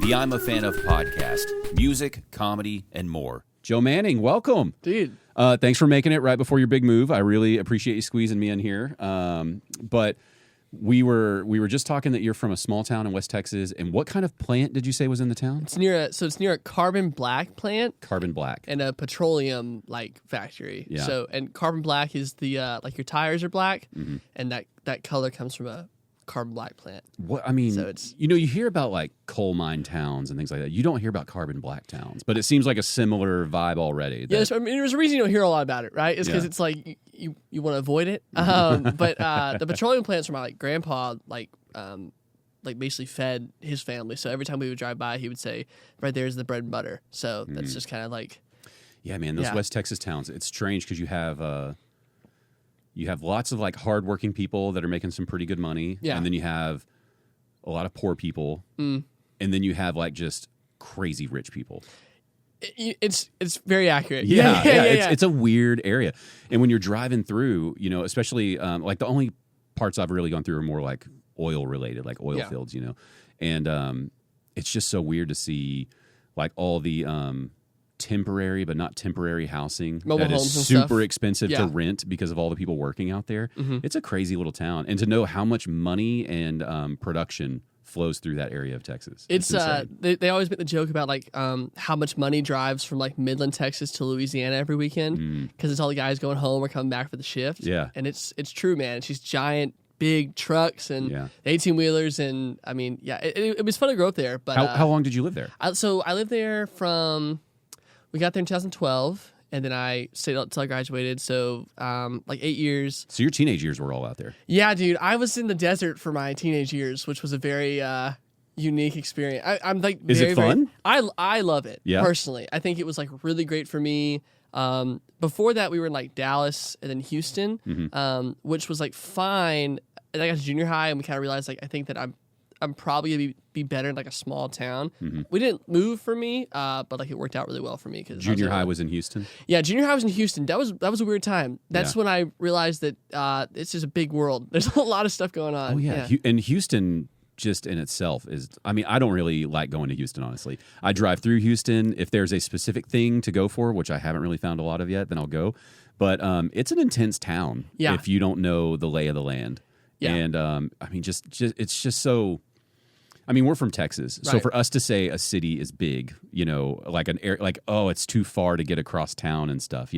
the I'm a Fan Of podcast, music, comedy, and more. Joe Manning, welcome. Dude. Thanks for making it right before your big move. I really appreciate you squeezing me in here. But we were just talking that you're from a small town in West Texas. And what kind of plant did you say was in the town? It's near a carbon black plant. Carbon black. And a petroleum factory. Yeah. So and carbon black is the your tires are black, Mm-hmm. and that color comes from a carbon black plant. What I mean, So it's, you hear about like coal mine towns and things like that. You don't hear about carbon black towns, but it seems like a similar vibe already. yes, I mean, there's a reason you don't hear a lot about it, right? It's because Yeah. it's like you want to avoid it. But the petroleum plants from my grandpa basically fed his family. So every time we would drive by, he would say, "Right there's the bread and butter." So that's just kind of like, Yeah, man, those Yeah. West Texas towns. It's strange because you have lots of like hardworking people that are making some pretty good money, Yeah. and then you have a lot of poor people, and then you have like just crazy rich people. it's very accurate. Yeah. Yeah. It's a weird area, and when you're driving through, especially like the only parts I've really gone through are more like oil related, like oil Yeah. fields, and it's just so weird to see like all the temporary but not temporary housing Mobile that is homes and super stuff. expensive Yeah. to rent because of all the people working out there. Mm-hmm. It's a crazy little town, and to know how much money and production flows through that area of Texas. It's insane. they always make the joke about like how much money drives from like Midland, Texas to Louisiana every weekend because it's all the guys going home or coming back for the shift. Yeah. And it's true, man. It's these giant big trucks and Yeah. 18-wheelers, and I mean, yeah, it was fun to grow up there. But How long did you live there? so I lived there we got there in 2012, and then I stayed until I graduated. So like 8 years. So your teenage years were all out there. Yeah, dude, I was in the desert for my teenage years, which was a very unique experience. I'm like, Is it fun? I love it. Yeah? Personally, I think it was like really great for me. Before that, we were in like Dallas and then Houston, which was like fine. And I got to junior high, and we kind of realized like I think that I'm probably gonna be better in like a small town. We didn't move for me, but like it worked out really well for me because Junior high was in Houston. Yeah, junior high was in Houston. That was a weird time. That's Yeah. when I realized that it's just a big world. There's a lot of stuff going on. Oh yeah. And Houston just in itself is, I mean, I don't really like going to Houston, honestly. I drive through Houston. If there's a specific thing to go for, which I haven't really found a lot of yet, then I'll go. But it's an intense town if you don't know the lay of the land. Yeah. And I mean, just it's just so. I mean, we're from Texas, so Right. for us to say a city is big, like an air, like it's too far to get across town and stuff,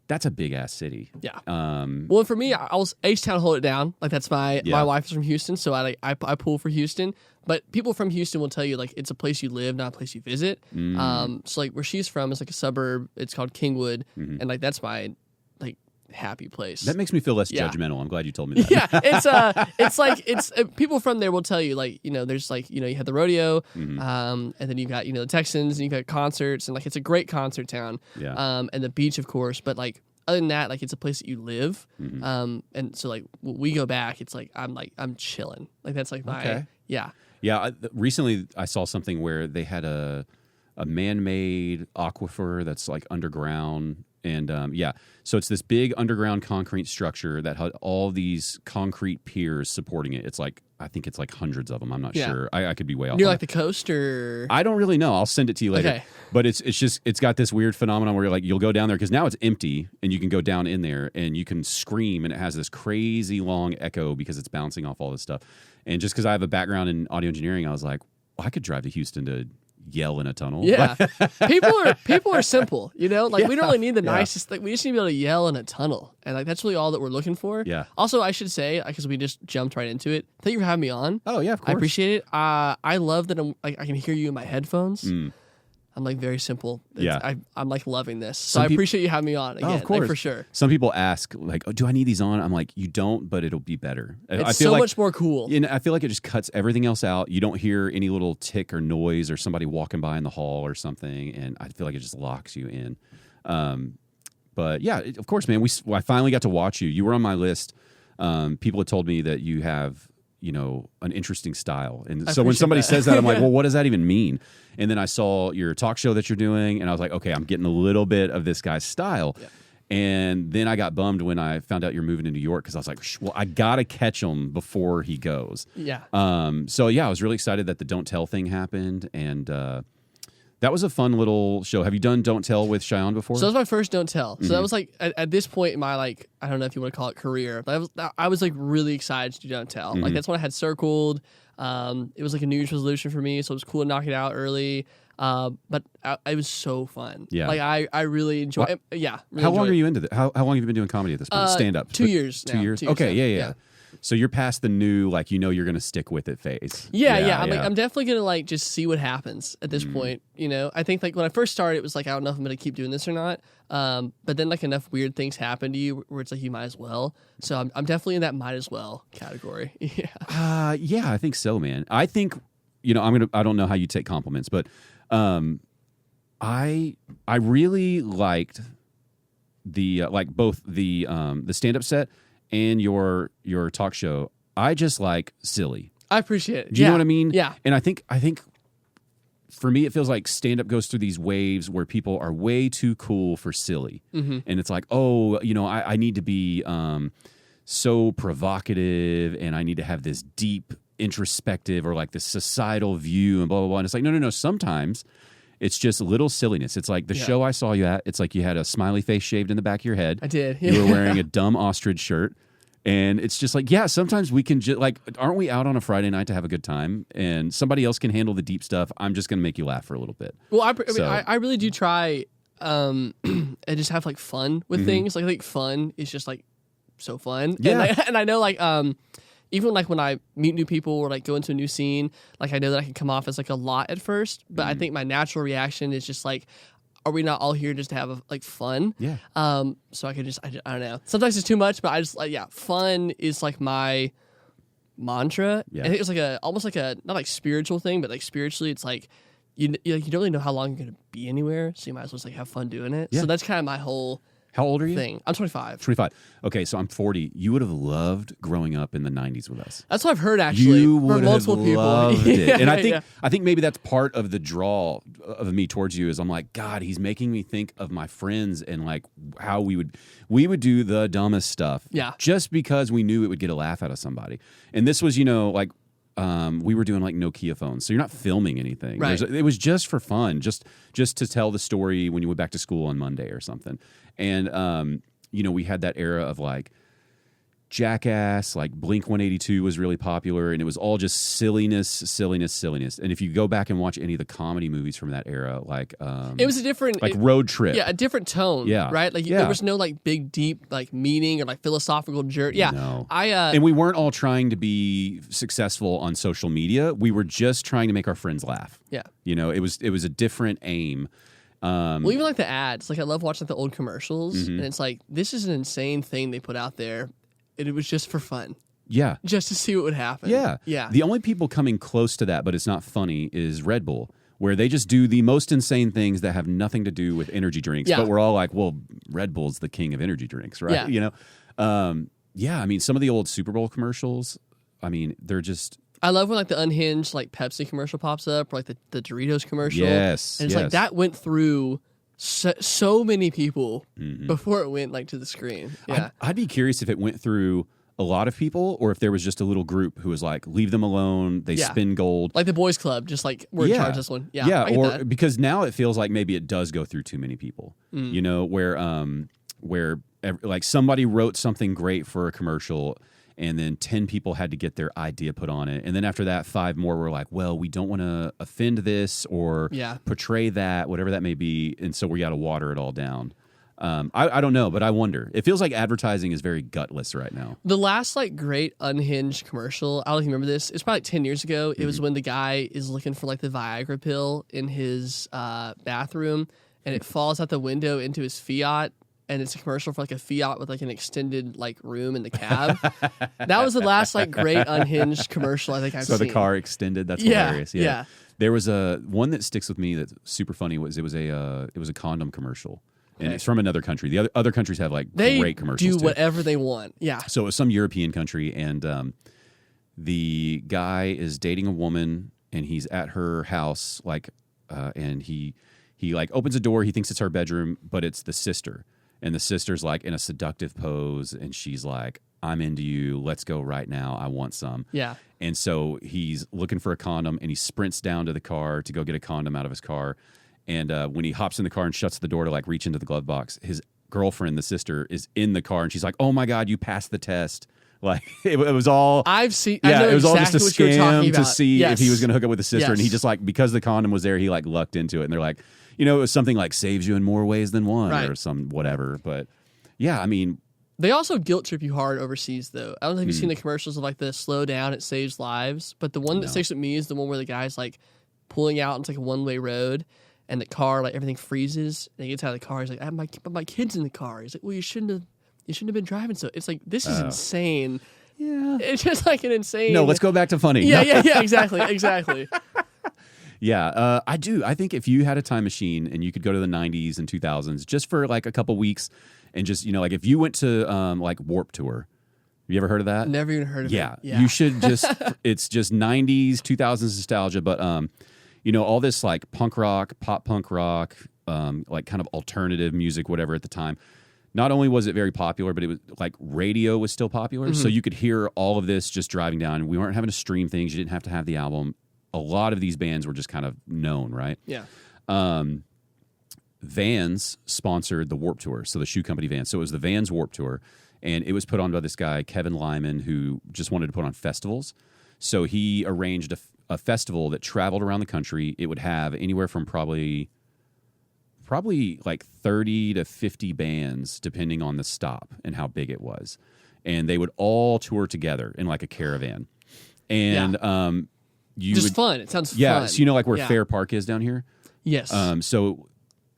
that's a big ass city. Yeah. Um, Well, for me, I was H-Town hold it down. Like that's my Yeah. wife is from Houston, so I pull for Houston. But people from Houston will tell you like it's a place you live, not a place you visit. So like where she's from is like a suburb. It's called Kingwood, and like that's my like happy place. that makes me feel less Yeah. judgmental. I'm glad you told me that. Yeah, it's like people from there will tell you like there's like you had the rodeo, and then you got the Texans, and you got concerts, and like it's a great concert town. Yeah. And the beach, of course, but like other than that, like it's a place that you live. And so like when we go back, it's like I'm chilling. Like that's like my Okay. yeah. Yeah, recently I saw something where they had a man-made aquifer that's like underground, and so it's this big underground concrete structure that had all these concrete piers supporting it. It's like I think it's like hundreds of them. I'm not Yeah. sure. I could be way off. Near on like that. the coast or I don't really know. I'll send it to you later. Okay. But it's got this weird phenomenon where you'll go down there because now it's empty and you can go down in there and you can scream and it has this crazy long echo because it's bouncing off all this stuff. And just because I have a background in audio engineering, I was like, well, I could drive to Houston to yell in a tunnel. yeah. people are simple, like we don't really need the Yeah. nicest thing. We just need to be able to yell in a tunnel, and like that's really all that we're looking for. Yeah. Also, I should say, because we just jumped right into it, thank you for having me on. Oh yeah, of course. I appreciate it. I love that I can hear you in my headphones. I'm like very simple. Yeah. I'm like loving this. Some So I peop- appreciate you having me on again. Oh, of course. Like, for sure. Some people ask, like, "Oh, do I need these on?" I'm like, "You don't, but it'll be better." I It's feel so like, much more cool. I feel like it just cuts everything else out. You don't hear any little tick or noise or somebody walking by in the hall or something, and I feel like it just locks you in. But yeah, of course, man. I finally got to watch you. You were on my list. People had told me that you have an interesting style, and so when appreciate somebody that. says that, I'm like, well, what does that even mean? And then I saw your talk show that you're doing, and I was like, okay, I'm getting a little bit of this guy's style. Yeah. And then I got bummed when I found out you're moving to New York because I was like, well, I gotta catch him before he goes. Yeah. So yeah, I was really excited that the Don't Tell thing happened, and that was a fun little show. Have you done Don't Tell with Cheyenne before? So that was my first Don't Tell. So that was like at this point in my like, I don't know if you want to call it career, but I was like really excited to do Don't Tell. Like that's what I had circled. It was like a New Year's resolution for me, so it was cool to knock it out early. But it was so fun. Yeah. Like I really enjoy it. Yeah. Really how long enjoyed are it. you into this? How long have you been doing comedy at this point? Stand up. 2 years. 2 now. years. 2 years Okay. now. Yeah. So you're past the new, like, you're going to stick with it phase. Yeah. I'm definitely gonna like just see what happens at this point. You know, I think like when I first started, it was like I don't know if I'm gonna keep doing this or not. But then like enough weird things happen to you where it's like you might as well. So I'm definitely in that might as well category. Yeah. Yeah, I think so, man. I think I don't know how you take compliments, but I really liked the like both the stand up set and your talk show. I just like silly. I appreciate it. Do you know what I mean? Yeah. And I think for me, it feels like stand up goes through these waves where people are way too cool for silly. And it's like, oh, I need to be so provocative and I need to have this deep introspective or like this societal view and blah, blah, blah. And it's like, no. Sometimes it's just little silliness. It's like the show I saw you at, it's like you had a smiley face shaved in the back of your head. I did. You were wearing a dumb ostrich shirt. And it's just like, yeah, sometimes we can just like, aren't we out on a Friday night to have a good time? And somebody else can handle the deep stuff. I'm just going to make you laugh for a little bit. Well, I really do try and just have like fun with things. Like I think fun is just like so fun. Yeah. And I know like even like when I meet new people or like go into a new scene, like I know that I can come off as like a lot at first, but I think my natural reaction is just like, are we not all here just to have like fun? Yeah. So I could I don't know. Sometimes it's too much, but I just like fun is like my mantra. Yeah. I think it's like almost like a not like spiritual thing, but like spiritually, it's like you don't really know how long you're gonna be anywhere, so you might as well just like have fun doing it. Yeah. So that's kind of my whole How old are you? thing. I'm 25. 25. Okay, so I'm 40. You would have loved growing up in the 90s with us. That's what I've heard actually You from would have multiple people. loved it. Yeah, And yeah. I think maybe that's part of the draw of me towards you is I'm like, God, he's making me think of my friends and like how we would do the dumbest stuff. Yeah. Just because we knew it would get a laugh out of somebody. And this was, like we were doing like Nokia phones, so you're not filming anything. Right. It was just for fun, just to tell the story when you went back to school on Monday or something. And we had that era of like Jackass, like Blink 182 was really popular, and it was all just silliness. And if you go back and watch any of the comedy movies from that era, like It was a different like Road Trip, a different tone. Yeah. Right? Like there was no like big deep like meaning or like philosophical jerk. Yeah. No. And we weren't all trying to be successful on social media. We were just trying to make our friends laugh. Yeah. It was a different aim. Well, even like the ads, like I love watching like, the old commercials, and it's like this is an insane thing they put out there, and it was just for fun, Yeah. just to see what would happen. Yeah. The only people coming close to that, but it's not funny, is Red Bull, where they just do the most insane things that have nothing to do with energy drinks. Yeah. But we're all like, well, Red Bull's the king of energy drinks, right? Yeah. I mean, some of the old Super Bowl commercials, I mean, they're just... I love when like the unhinged like Pepsi commercial pops up, or like the Doritos commercial. Yes. And it's like that went through so many people before it went like to the screen. Yeah. I'd be curious if it went through a lot of people or if there was just a little group who was like, leave them alone. They spin gold. Like the Boys Club, just like we're in charge of this one. Yeah. Yeah. I get Or that. because now it feels like maybe it does go through too many people, where like somebody wrote something great for a commercial and then 10 people had to get their idea put on it. And then after that, 5 more were like, well, we don't want to offend this or portray that, whatever that may be. And so we got to water it all down. I don't know, but I wonder. It feels like advertising is very gutless right now. The last like great unhinged commercial, I don't even remember this. It's probably like 10 years ago. It was when the guy is looking for like the Viagra pill in his bathroom, and it falls out the window into his Fiat. And it's a commercial for like a Fiat with like an extended like room in the cab. That was the last like great unhinged commercial I think I've seen. So the car extended. That's hilarious. Yeah. There was one that sticks with me that's super funny. It was a condom commercial, and it's from another country. The other countries have like great commercials. Do whatever they want. Yeah. So it was some European country, and the guy is dating a woman, and he's at her house, like, and he like opens a door. He thinks it's her bedroom, but it's the sister. and the sister's like in a seductive pose, and she's like, I'm into you. Let's go right now. I want some. Yeah. And so he's looking for a condom, and he sprints down to the car to go get a condom out of his car. And when he hops in the car and shuts the door to like reach into the glove box, his girlfriend, the sister, is in the car, and she's like, "Oh my God, you passed the test!" Like it was all. I've seen. Yeah, I know it was all exactly just a what you're talking scam to about. see Yes. if he was going to hook up with the sister, and he Yes. just like, because the condom was there, he like lucked into it, and they're like, it was something like saves you in more ways than one, Right. or some whatever. But yeah, I mean, They also guilt trip you hard overseas, though. I don't know if you've seen the commercials of like the slow down, it saves lives. But the one that sticks with me is the one where the guy's like pulling out into like a one-way road, and the car, like everything freezes, and he gets out of the car. He's like, my kid's in the car. He's like, well, you shouldn't have been driving. So it's like, this is insane. yeah. It's just like an insane. No, let's go back to funny. Yeah, No. yeah, exactly. Yeah, I do. I think if you had a time machine and you could go to the 90s and 2000s just for like a couple weeks, and just, like if you went to like Warp Tour. Have you ever heard of that? Never even heard of Yeah, it. you should just, it's just 90s, 2000s nostalgia, but all this like punk rock, pop punk rock, like kind of alternative music, whatever at the time. Not only was it very popular, but it was like radio was still popular. So you could hear all of this just driving down. We weren't having to stream things. You didn't have to have the album. A lot of these bands were just kind of known, right? Yeah. Vans sponsored the Warp Tour. So the shoe company Vans. So it was the Vans Warp Tour. And it was put on by this guy, Kevin Lyman, who just wanted to put on festivals. So he arranged a festival that traveled around the country. It would have anywhere from probably like 30 to 50 bands, depending on the stop and how big it was. And they would all tour together in like a caravan. And you Just would, fun. It sounds yeah, fun. so where Yeah. Fair Park is down here? Yes. So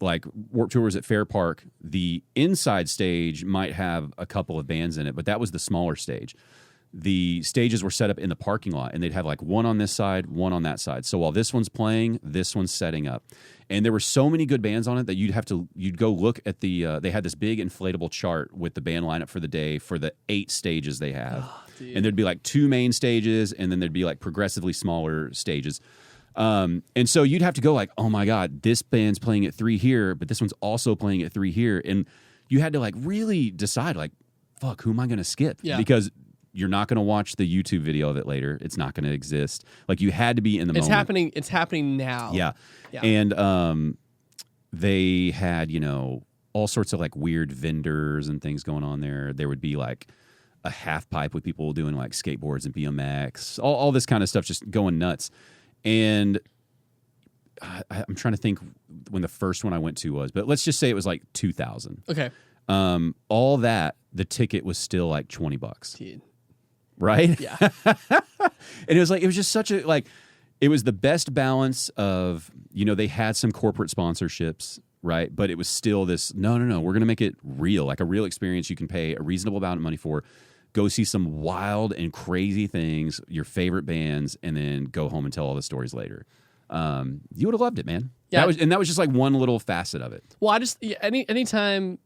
like Warp Tour was at Fair Park. The inside stage might have a couple of bands in it, but that was the smaller stage. The stages were set up in the parking lot, and they'd have like one on this side, one on that side. So while this one's playing, this one's setting up. And there were so many good bands on it that you'd go look at the, they had this big inflatable chart with the band lineup for the day for the 8 stages they have. And there'd be like 2 main stages, and then there'd be like progressively smaller stages. And so you'd have to go like, oh my God, this band's playing at 3 here, but this one's also playing at 3 here. And you had to like really decide like, fuck, who am I going to skip? Yeah. Because you're not going to watch the YouTube video of it later. It's not going to exist. Like you had to be in the moment. It's happening now. Yeah. Yeah. And they had, all sorts of like weird vendors and things going on there. There would be like a half pipe with people doing like skateboards and BMX, all this kind of stuff just going nuts. And I'm trying to think when the first one I went to was, but let's just say it was like 2000. Okay. All that, the ticket was still like $20. Dude. Right? Yeah. And it was just such a, like, it was the best balance of, they had some corporate sponsorships, right? But it was still this, no, we're going to make it real, like a real experience you can pay a reasonable amount of money for. Go see some wild and crazy things, your favorite bands, and then go home and tell all the stories later. You would have loved it, man. Yeah. That was just like one little facet of it. Well, anytime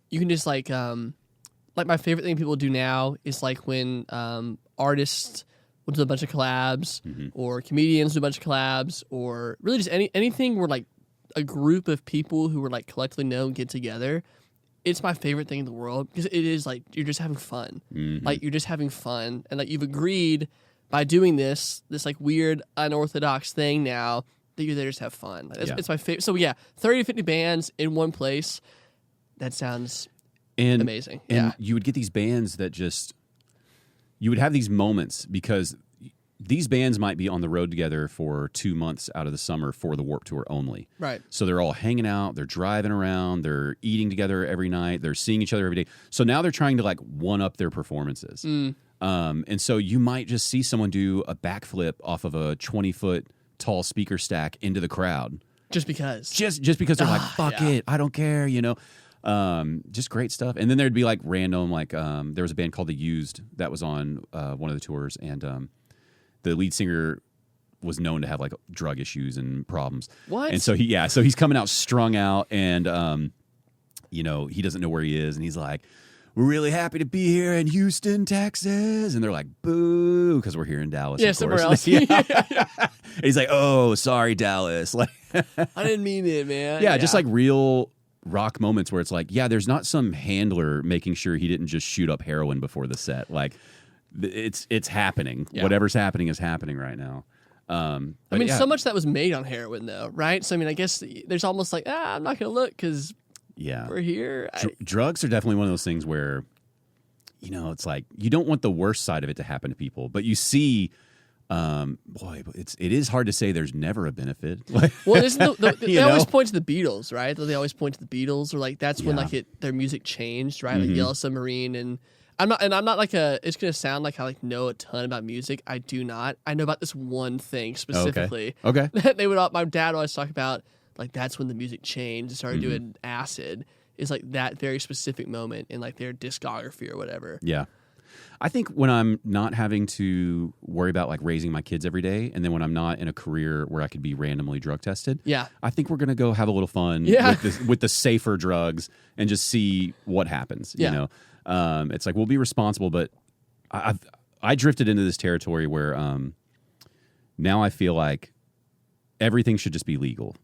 you can just like my favorite thing people do now is like when artists will do a bunch of collabs or comedians do a bunch of collabs, or really just anything where like a group of people who were like collectively known get together. It's my favorite thing in the world because it is like you're just having fun. Like you're just having fun, and like you've agreed by doing this like weird unorthodox thing now that you're there to just have fun. Like, it's my favorite. So yeah, 30 to 50 bands in one place. That sounds amazing. And you would get these bands that just, you would have these moments because these bands might be on the road together for 2 months out of the summer for the Warp Tour only. Right. So they're all hanging out, they're driving around, they're eating together every night, they're seeing each other every day. So now they're trying to like one up their performances. And so you might just see someone do a backflip off of a 20-foot tall speaker stack into the crowd. Just because. Just because they're like, fuck it, I don't care, just great stuff. And then there'd be like random, like there was a band called The Used that was on one of the tours, and the lead singer was known to have like drug issues and problems. What? And so he's coming out strung out, and he doesn't know where he is, and he's like, we're really happy to be here in Houston, Texas. And they're like, boo, because we're here in Dallas. Yeah, of somewhere course. else. And he's like, oh, sorry, Dallas. Like, I didn't mean it, man. just like real rock moments where it's like, yeah, there's not some handler making sure he didn't just shoot up heroin before the set. Like, it's happening. Yeah. Whatever's happening is happening right now. I mean, so much that was made on heroin, though, right? So, I mean, I guess there's almost like, I'm not going to look because we're here. Drugs are definitely one of those things where, you know, it's like you don't want the worst side of it to happen to people, but you see, it is hard to say there's never a benefit. Well, they always point to the Beatles, right? They always point to the Beatles, or like that's when like their music changed, right? Like Yellow Submarine, and I'm not like it's gonna sound like I like know a ton about music. I do not. I know about this one thing specifically. Okay. My dad always talk about like that's when the music changed and started doing acid. Is like that very specific moment in like their discography or whatever. Yeah. I think when I'm not having to worry about like raising my kids every day, and then when I'm not in a career where I could be randomly drug tested, I think we're gonna go have a little fun with the safer drugs and just see what happens. You know, it's like we'll be responsible, but I drifted into this territory where now I feel like everything should just be legal.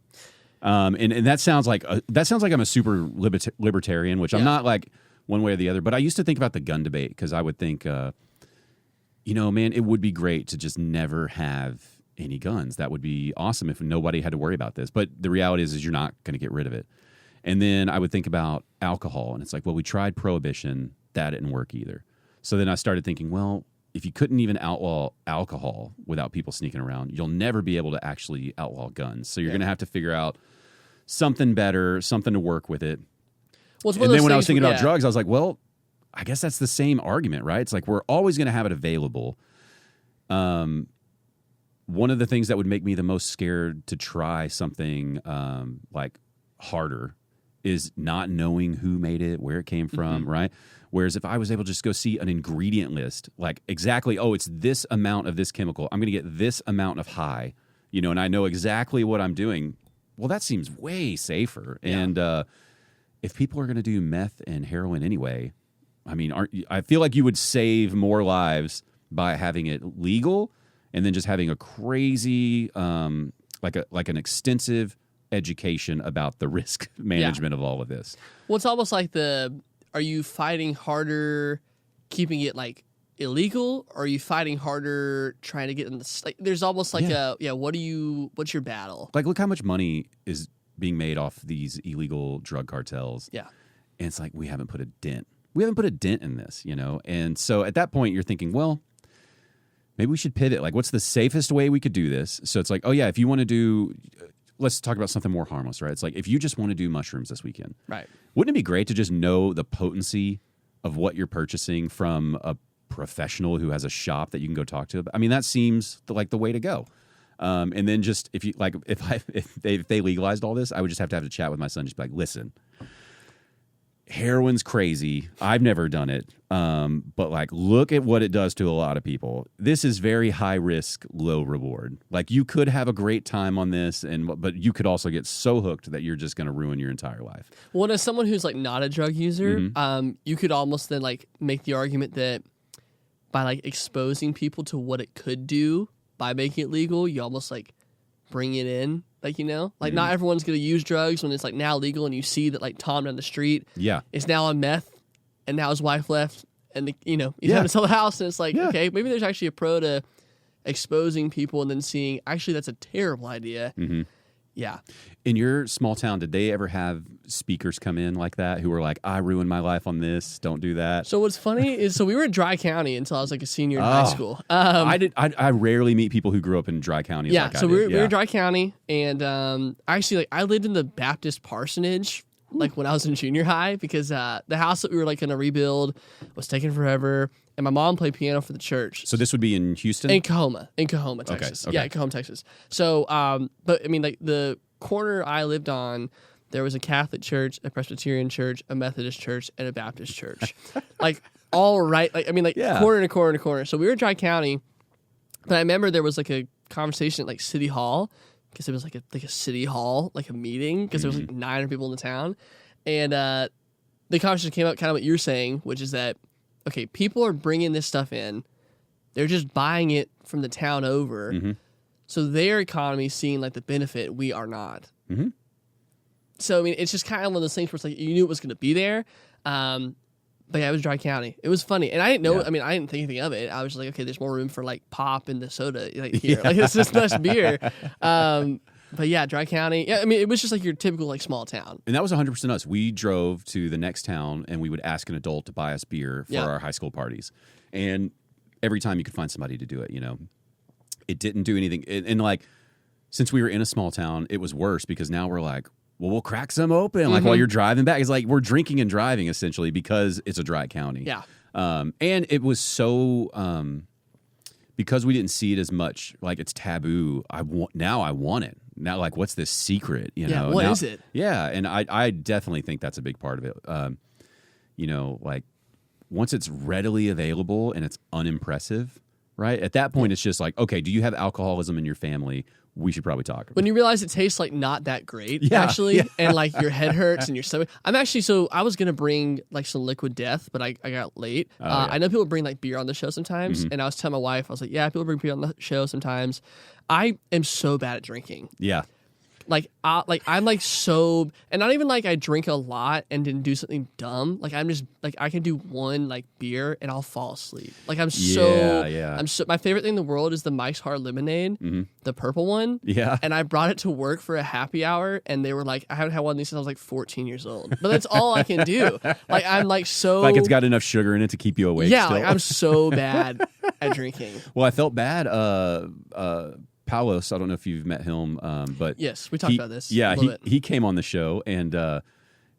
And that sounds like I'm a super libertarian, which I'm not like one way or the other. But I used to think about the gun debate because I would think, you know, man, it would be great to just never have any guns. That would be awesome if nobody had to worry about this. But the reality is you're not going to get rid of it. And then I would think about alcohol, and it's like, well, we tried prohibition. That didn't work either. So then I started thinking, well, if you couldn't even outlaw alcohol without people sneaking around, you'll never be able to actually outlaw guns. So you're going to have to figure out something better, something to work with it. Well, and then when I was thinking about drugs, I was like, well, I guess that's the same argument, right? It's like we're always going to have it available. One of the things that would make me the most scared to try something like harder is not knowing who made it, where it came from, right? Whereas if I was able to just go see an ingredient list, like exactly, it's this amount of this chemical, I'm going to get this amount of high, you know, and I know exactly what I'm doing. Well, that seems way safer. Yeah. And if people are going to do meth and heroin anyway, I mean, I feel like you would save more lives by having it legal and then just having a crazy, like an extensive education about the risk management of all of this. Well, it's almost like are you fighting harder keeping it like illegal, or are you fighting harder trying to get in the like there's almost like what's your battle? Like, look how much money is being made off these illegal drug cartels. Yeah. And it's like we haven't put a dent. We haven't put a dent in this, you know? And so at that point you're thinking, well, maybe we should pivot. Like, what's the safest way we could do this? So it's like, oh yeah, if you want to do, let's talk about something more harmless, right? It's like if you just want to do mushrooms this weekend, right? Wouldn't it be great to just know the potency of what you're purchasing from a professional who has a shop that you can go talk to? I mean, that seems like the way to go. And then just if they legalized all this, I would just have to have a chat with my son, just be like, listen, heroin's crazy. I've never done it. But like, look at what it does to a lot of people. This is very high risk, low reward. Like, you could have a great time on this, but you could also get so hooked that you're just going to ruin your entire life. Well, as someone who's like not a drug user, you could almost then like make the argument that by like exposing people to what it could do by making it legal, you almost like bring it in. Like, you know, like not everyone's going to use drugs when it's like now legal, and you see that like Tom down the street is now on meth, and now his wife left, and he's having to sell the house, and it's like, okay, maybe there's actually a pro to exposing people and then seeing actually that's a terrible idea. Yeah. In your small town, did they ever have speakers come in like that who were like, I ruined my life on this, don't do that? So what's funny is, we were in Dry County until I was like a senior in high school. I rarely meet people who grew up in Dry County. Yeah, so we were in Dry County, and actually, like, I lived in the Baptist parsonage like when I was in junior high, because the house that we were like going to rebuild was taking forever, and my mom played piano for the church. So this would be in Houston? In Coahoma, Texas. Okay. Yeah, Coahoma, Texas. So, but I mean, like the corner I lived on, there was a Catholic church, a Presbyterian church, a Methodist church, and a Baptist church. Like, all right. Like, I mean, like corner to corner to corner. So we were in Dry County, but I remember there was like a conversation at like City Hall, because it was like a city hall, like a meeting, because there was like 900 people in the town. And the conversation came up kind of what you're saying, which is that, okay, people are bringing this stuff in. They're just buying it from the town over. So their economy is seeing like the benefit. We are not. So I mean, it's just kind of one of those things where it's like you knew it was going to be there. But yeah, it was Dry County. It was funny, and I didn't know. Yeah. I mean, I didn't think anything of it. I was just like, okay, there's more room for like pop and the soda like here. Like it's just less beer. But yeah, Dry County. Yeah, I mean, it was just like your typical like small town. And that was 100% us. We drove to the next town, and we would ask an adult to buy us beer for our high school parties. And every time you could find somebody to do it, it didn't do anything. And like, since we were in a small town, it was worse because now we're like, well, we'll crack some open like while you're driving back. It's like we're drinking and driving essentially because it's a dry county. Yeah. And it was so because we didn't see it as much like it's taboo. Now I want it. Now, like, what's this secret? Yeah, what is it? Yeah, and I definitely think that's a big part of it. Like once it's readily available and it's unimpressive, right? At that point, it's just like, okay, do you have alcoholism in your family? We should probably talk. When you realize it tastes like not that great, actually, and like your head hurts and your stomach. I was gonna bring like some Liquid Death, but I got late. I know people bring like beer on the show sometimes, and I was telling my wife, I was like, yeah, people bring beer on the show sometimes. I am so bad at drinking. Yeah. I'm like so, and not even like I drink a lot and didn't do something dumb. Like I'm just like I can do one like beer and I'll fall asleep. Like I'm so. My favorite thing in the world is the Mike's Hard Lemonade, the purple one. Yeah. And I brought it to work for a happy hour, and they were like, I haven't had one of these since I was like 14 years old. But that's all I can do. Like I'm like so. Like it's got enough sugar in it to keep you awake. Yeah. Still. Like I'm so bad at drinking. Well, I felt bad. Palos, I don't know if you've met him, but yes, we talked about this. Yeah, he came on the show and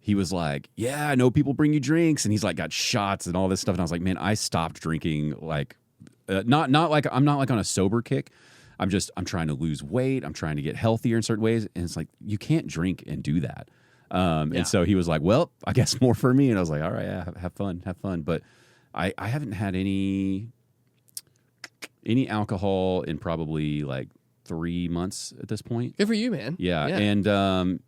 he was like, "Yeah, I know people bring you drinks," and he's like got shots and all this stuff. And I was like, "Man, I stopped drinking. Like, not like I'm not like on a sober kick. I'm trying to lose weight. I'm trying to get healthier in certain ways. And it's like you can't drink and do that." And so he was like, "Well, I guess more for me." And I was like, "All right, yeah, have fun." But I haven't had any alcohol in probably like 3 months at this point. Good for you, man. Yeah. And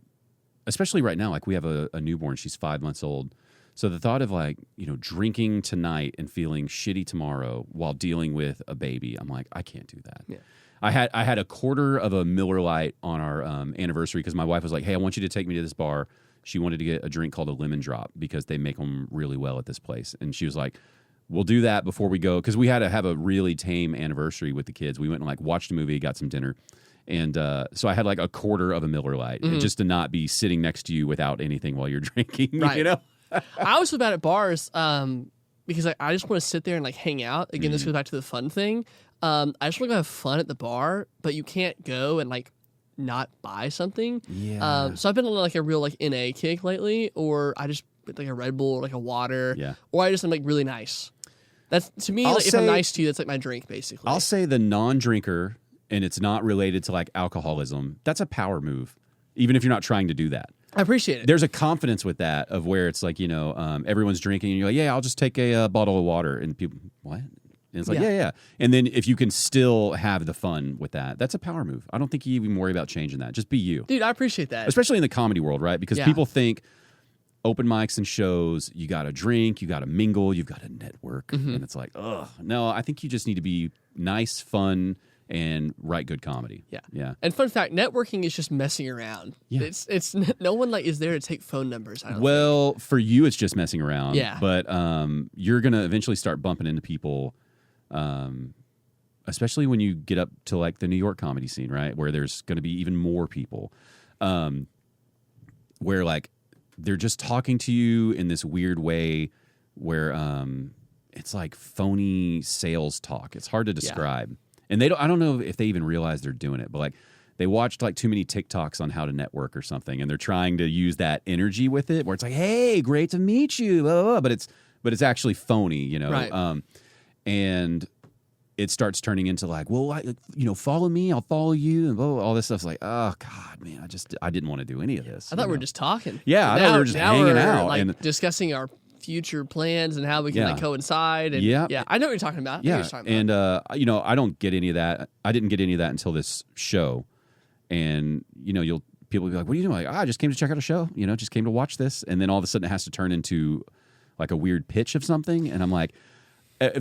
especially right now, like we have a newborn, she's 5 months old. So the thought of like, drinking tonight and feeling shitty tomorrow while dealing with a baby, I'm like, I can't do that. Yeah. I had a quarter of a Miller Lite on our anniversary because my wife was like, hey, I want you to take me to this bar. She wanted to get a drink called a lemon drop because they make them really well at this place. And she was like, we'll do that before we go, because we had to have a really tame anniversary with the kids. We went and like watched a movie, got some dinner, and so I had like a quarter of a Miller Lite, just to not be sitting next to you without anything while you're drinking. Right. I always feel bad at bars because I just want to sit there and like hang out. Again, this goes back to the fun thing. I just want to have fun at the bar, but you can't go and like not buy something. Yeah. So I've been on like a real like NA kick lately, or I just like a Red Bull or like a water. Yeah. Or I just am like really nice. That's to me. Like, if I'm nice to you, that's like my drink, basically. I'll say the non-drinker, and it's not related to like alcoholism. That's a power move, even if you're not trying to do that. I appreciate it. There's a confidence with that of where it's like everyone's drinking, and you're like, yeah, I'll just take a bottle of water, and people, what? And it's like, yeah. And then if you can still have the fun with that, that's a power move. I don't think you even worry about changing that. Just be you. Dude, I appreciate that. Especially in the comedy world, right? Because people think open mics and shows, you got to drink, you got to mingle, you've got to network. And it's like, ugh. No, I think you just need to be nice, fun, and write good comedy. Yeah. And fun fact, networking is just messing around. Yeah. It's no one like is there to take phone numbers. I don't think. For you, it's just messing around. Yeah. But you're going to eventually start bumping into people, especially when you get up to like the New York comedy scene, right? Where there's going to be even more people, where like they're just talking to you in this weird way where it's like phony sales talk. It's hard to describe. And I don't know if they even realize they're doing it, but like they watched like too many TikToks on how to network or something, and they're trying to use that energy with it where it's like, hey, great to meet you, blah, blah, blah. But it's actually phony, Right. And it starts turning into like, well, follow me, I'll follow you, and blah, blah, all this stuff's like, oh God, man, I didn't want to do any of this. I thought we were just talking. Yeah, I thought we were just hanging out, like and discussing our future plans and how we can like coincide. And yeah, I know what you're talking about. And I don't get any of that. I didn't get any of that until this show, and people will be like, what are you doing? Like, I just came to check out a show. Just came to watch this, and then all of a sudden it has to turn into like a weird pitch of something, and I'm like,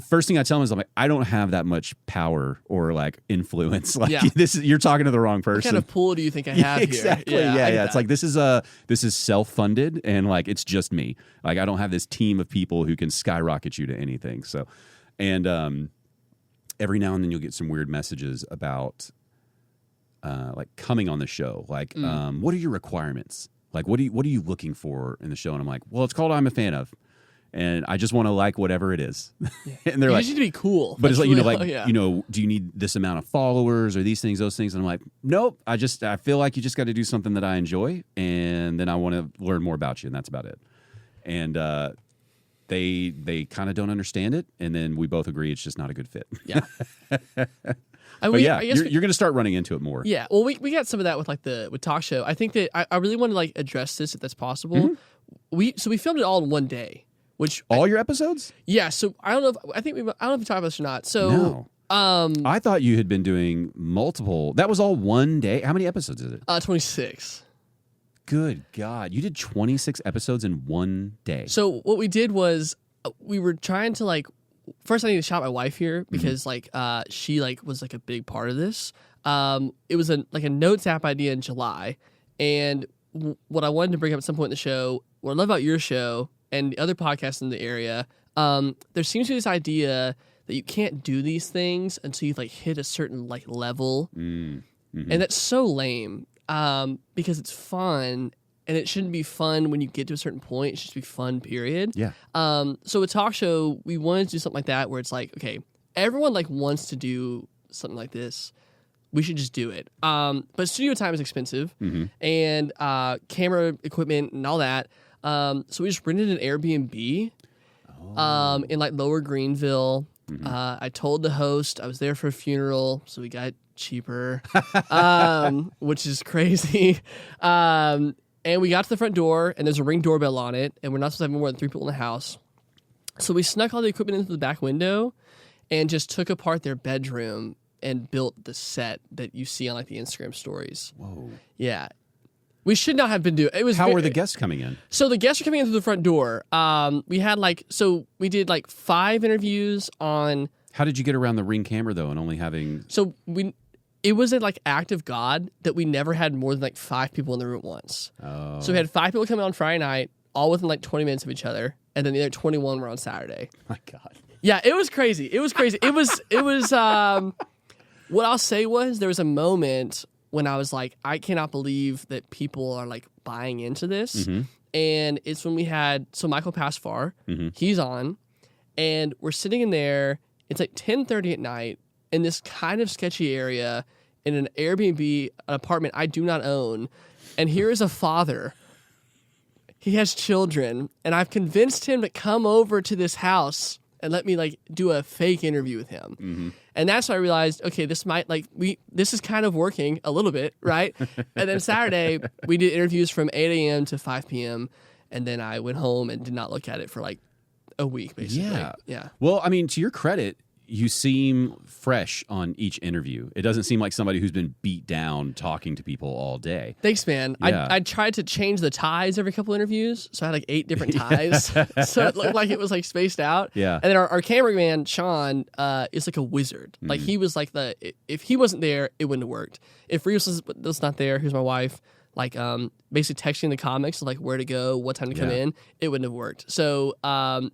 first thing I tell them is I'm like, I don't have that much power or like influence. Like Yeah. you're talking to the wrong What person. kind of pool do you think I have Exactly. here? Yeah. I get It's that. like this is self-funded and like it's just me. Like I don't have this team of people who can skyrocket you to anything. So, and every now and then you'll get some weird messages about like coming on the show. Like, what are your requirements? Like, what are you looking for in the show? And I'm like, well, it's called I'm a Fan of. And I just want to like whatever it is. And they're you like, just need to be cool. but it's That's like, really- do you need this amount of followers or these things, those things? And I'm like, nope. I feel like you just got to do something that I enjoy. And then I want to learn more about you. And that's about it. And they kind of don't understand it. And then we both agree it's just not a good fit. Yeah. But yeah, I guess you're going to start running into it more. yeah. Well, we got some of that with with TalkShow. I think that I really want to like address this if that's possible. Mm-hmm. We filmed it all in one day, which All your episodes? yeah. So I don't know. I don't know if we talked about this or not. So No. I thought you had been doing multiple. That was all one day. How many episodes is it? 26. Good God. You did 26 episodes in one day. So what we did was we were trying to like. First, I need to shout my wife here because she was like a big part of this. It was a notes app idea in July, and what I wanted to bring up at some point in the show, what I love about your show and the other podcasts in the area, there seems to be this idea that you can't do these things until you've like hit a certain like level, and that's so lame because it's fun. And it shouldn't be fun when you get to a certain point. It should just be fun, period. Yeah. So with TalkShow, we wanted to do something like that where it's like, okay, everyone like wants to do something like this. We should just do it. But studio time is expensive and camera equipment and all that. So we just rented an Airbnb in like Lower Greenville. I told the host I was there for a funeral, so we got cheaper, which is crazy. And we got to the front door, and there's a Ring doorbell on it, and we're not supposed to have more than 3 people in the house. So we snuck all the equipment into the back window and just took apart their bedroom and built the set that you see on like the Instagram stories. Whoa. Yeah. We should not have been doing it. How were the guests coming in? So the guests are coming in through the front door. We had we did 5 interviews on. How did you get around the Ring camera, though, and only having... It was an act of God that we never had more than 5 people in the room at once. Oh. So we had 5 people coming on Friday night, all within 20 minutes of each other, and then the other 21 were on Saturday. My God. Yeah, it was crazy. It was crazy. It was. What I'll say was there was a moment when I was like, I cannot believe that people are buying into this, and it's when we had Michael Pasfar, he's on, and we're sitting in there. It's 10:30 at night in this kind of sketchy area in an Airbnb, an apartment I do not own. And here is a father. He has children, and I've convinced him to come over to this house and let me do a fake interview with him. And that's when I realized, okay, this might this is kind of working a little bit, right? And then Saturday we did interviews from 8 a.m. to 5 p.m. and then I went home and did not look at it for a week, basically. Yeah. Well, I mean, to your credit, you seem fresh on each interview. It doesn't seem like somebody who's been beat down talking to people all day. Thanks, man. Yeah. I tried to change the ties every couple interviews, so I had 8 different ties, so it looked like it was spaced out. Yeah. And then our cameraman Sean is a wizard. He was if he wasn't there, it wouldn't have worked. If Reese was not there, who's my wife, basically texting the comics where to go, what time to come in, it wouldn't have worked. So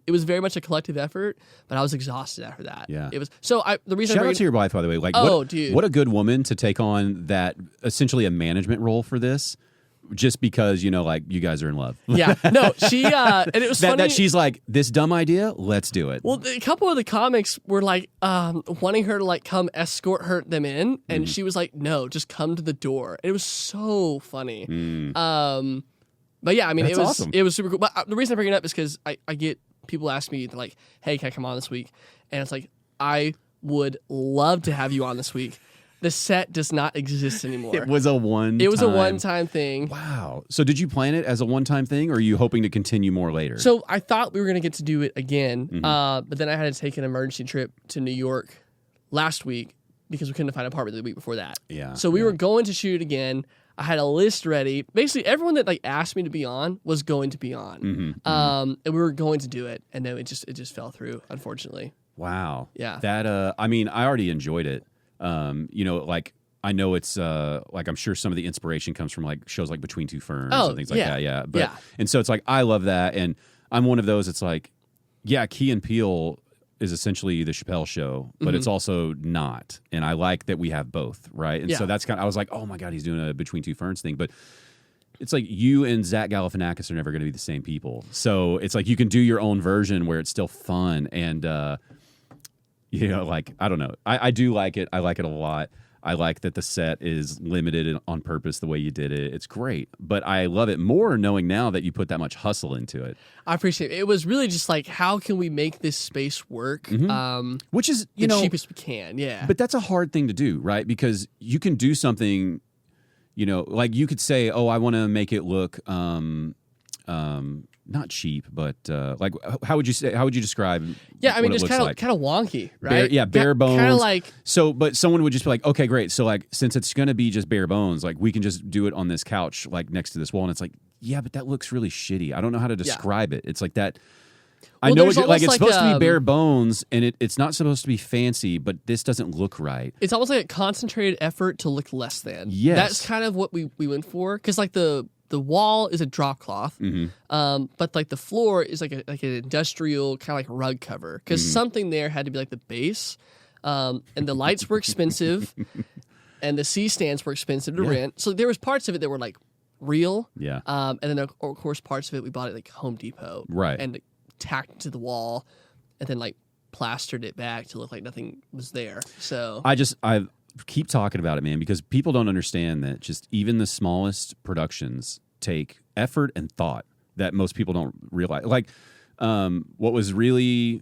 it was very much a collective effort, but I was exhausted after that. Yeah. It was the reason. Shout out to your wife, by the way. Dude. What a good woman to take on that, essentially a management role for this, just because you guys are in love. Yeah, no, she and it was funny that she's this dumb idea, let's do it. Well, a couple of the comics were wanting her to come escort them in, and she was like, "No, just come to the door." And it was so funny. But yeah, I mean, That's awesome. It was super cool. But the reason I bring it up is because I get people ask me "Hey, can I come on this week?" And it's I would love to have you on this week. The set does not exist anymore. It was a one-time thing. Wow. So did you plan it as a one-time thing, or are you hoping to continue more later? So I thought we were going to get to do it again, but then I had to take an emergency trip to New York last week because we couldn't find an apartment the week before that. Yeah. So we were going to shoot it again. I had a list ready. Basically, everyone that asked me to be on was going to be on, and we were going to do it, and then it just fell through, unfortunately. Wow. Yeah. That I mean, I already enjoyed it. Like I know it's like I'm sure some of the inspiration comes from like shows like Between Two Ferns and things like that. Yeah. But and so it's like I love that, and I'm one of those. It's like, yeah, Key and Peele is essentially the Chappelle Show, but it's also not. And I like that we have both, right? And so that's kind of, I was like, oh my God, he's doing a Between Two Ferns thing. But it's like you and Zach Galifianakis are never going to be the same people. So it's like you can do your own version where it's still fun. And, like, I don't know. I do like it. I like it a lot. I like that the set is limited on purpose the way you did it. It's great. But I love it more knowing now that you put that much hustle into it. I appreciate it. It was really just like, how can we make this space work? Which is, the cheapest we can. Yeah. But that's a hard thing to do, right? Because you can do something, like you could say, oh, I want to make it look not cheap, but like how would you describe? Yeah, I mean, what just it looks kind of wonky, right? Bare bones. Kind of like but someone would just be like, okay, great. So like, since it's going to be just bare bones, like we can just do it on this couch, like next to this wall, and it's like, yeah, but that looks really shitty. I don't know how to describe it. It's like that. I know it's like it's supposed to be bare bones, and it's not supposed to be fancy, but this doesn't look right. It's almost like a concentrated effort to look less than. Yes, that's kind of what we went for, because like the wall is a drop cloth, but like the floor is like an industrial kind of like rug cover, because something there had to be like the base, and the lights were expensive, and the C stands were expensive to rent. So there was parts of it that were like real, and then of course parts of it we bought at like Home Depot, right, and tacked it to the wall, and then like plastered it back to look like nothing was there. So I keep talking about it, man, because people don't understand that just even the smallest productions take effort and thought that most people don't realize. Like, what was really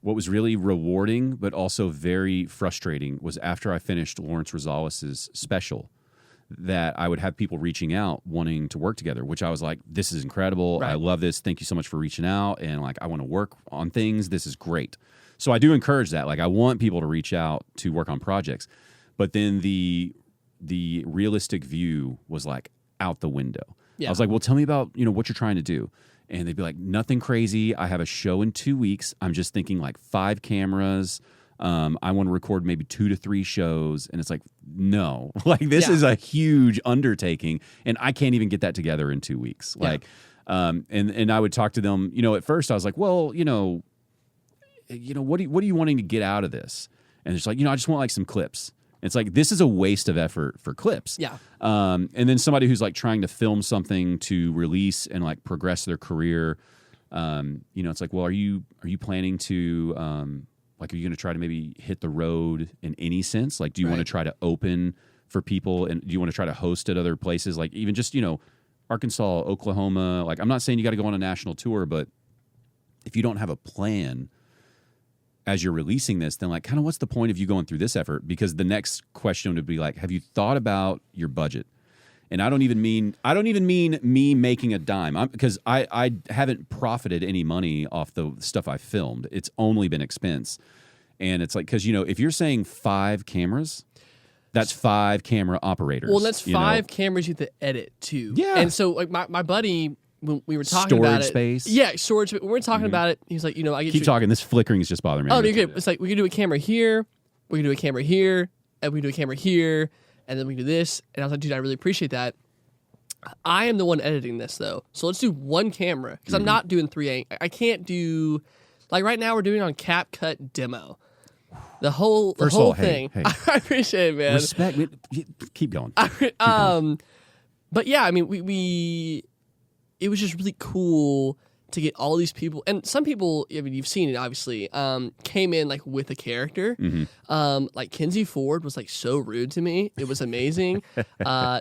rewarding, but also very frustrating, was after I finished Lawrence Rosales' special, that I would have people reaching out wanting to work together, which I was like, this is incredible. Right. I love this. Thank you so much for reaching out. And like, I want to work on things. This is great. So I do encourage that. Like, I want people to reach out to work on projects, but then the realistic view was like out the window. Yeah. I was like, well, tell me about, what you're trying to do. And they'd be like, nothing crazy. I have a show in 2 weeks. I'm just thinking like 5 cameras. I want to record maybe 2 to 3 shows. And it's like, no, like this is a huge undertaking, and I can't even get that together in 2 weeks. Yeah. Like, and I would talk to them, at first I was like, well, what are you wanting to get out of this? And it's like, I just want like some clips. It's like, this is a waste of effort for clips. Yeah. And then somebody who's like trying to film something to release and like progress their career, it's like, well, are you planning to, like, are you going to try to maybe hit the road in any sense? Like, do you want to try to open for people, and do you want to try to host at other places? Like, even just, Arkansas, Oklahoma. Like, I'm not saying you got to go on a national tour, but if you don't have a plan as you're releasing this, then like, kind of what's the point of you going through this effort? Because the next question would be like, have you thought about your budget? And I don't even mean me making a dime, because I haven't profited any money off the stuff I filmed. It's only been expense. And it's like, because, if you're saying 5 cameras, that's 5 camera operators. Well, that's 5 cameras you have to edit too. Yeah. And so like my buddy, when we were talking storage about it, space. Yeah, storage. When we were talking about it, he was like, I get keep talking. This flickering is just bothering me. Oh, no, you're good. It's like, we can do a camera here, we can do a camera here, and we can do a camera here, and then we can do this. And I was like, dude, I really appreciate that. I am the one editing this though, so let's do 1 camera, because I'm not doing 3. I can't do, like right now we're doing on CapCut demo. The whole thing. Hey. I appreciate it, man. Respect. Keep going. But yeah, I mean, we it was just really cool to get all these people, and some people, I mean, you've seen it obviously, came in like with a character. Like Kinsey Ford was like so rude to me. It was amazing.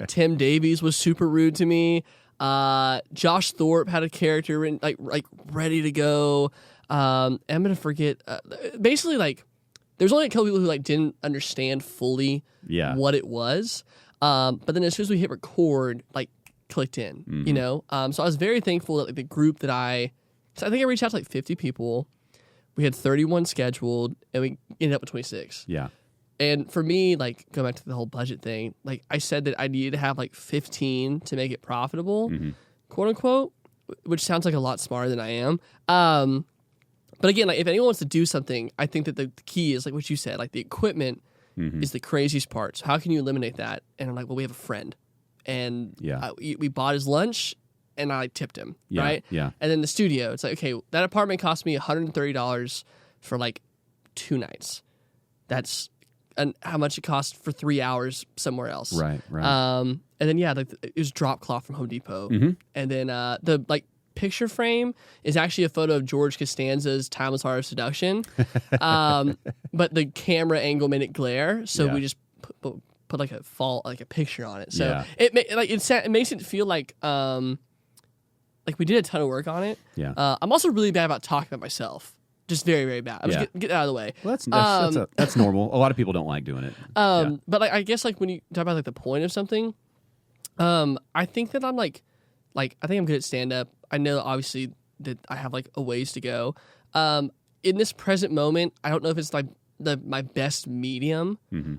Tim Davies was super rude to me. Josh Thorpe had a character in, like ready to go. I'm gonna forget. Basically, like there's only a couple people who like didn't understand fully what it was. But then as soon as we hit record, like clicked in, So I was very thankful that like the group that I think I reached out to like 50 people. We had 31 scheduled, and we ended up with 26. Yeah. And for me, like going back to the whole budget thing, like I said that I needed to have like 15 to make it profitable, quote unquote, which sounds like a lot smarter than I am. But again, like if anyone wants to do something, I think that the key is like what you said, like the equipment is the craziest part. So how can you eliminate that? And I'm like, well, we have a friend, and we bought his lunch, and I tipped him, right? Yeah. And then the studio, it's like, okay, that apartment cost me $130 for like 2 nights. That's how much it cost for 3 hours somewhere else. Right. And then like it was drop cloth from Home Depot, and then the like picture frame is actually a photo of George Costanza's Timeless Art of Seduction, but the camera angle made it glare, so we just put like a picture on it. So it makes it feel like we did a ton of work on it. Yeah. I'm also really bad about talking about myself. Just very, very bad. I'm just get out of the way. Well, that's normal. A lot of people don't like doing it. But like I guess like when you talk about like the point of something, I think that I'm like I think I'm good at stand up. I know obviously that I have like a ways to go. In this present moment, I don't know if it's like my best medium.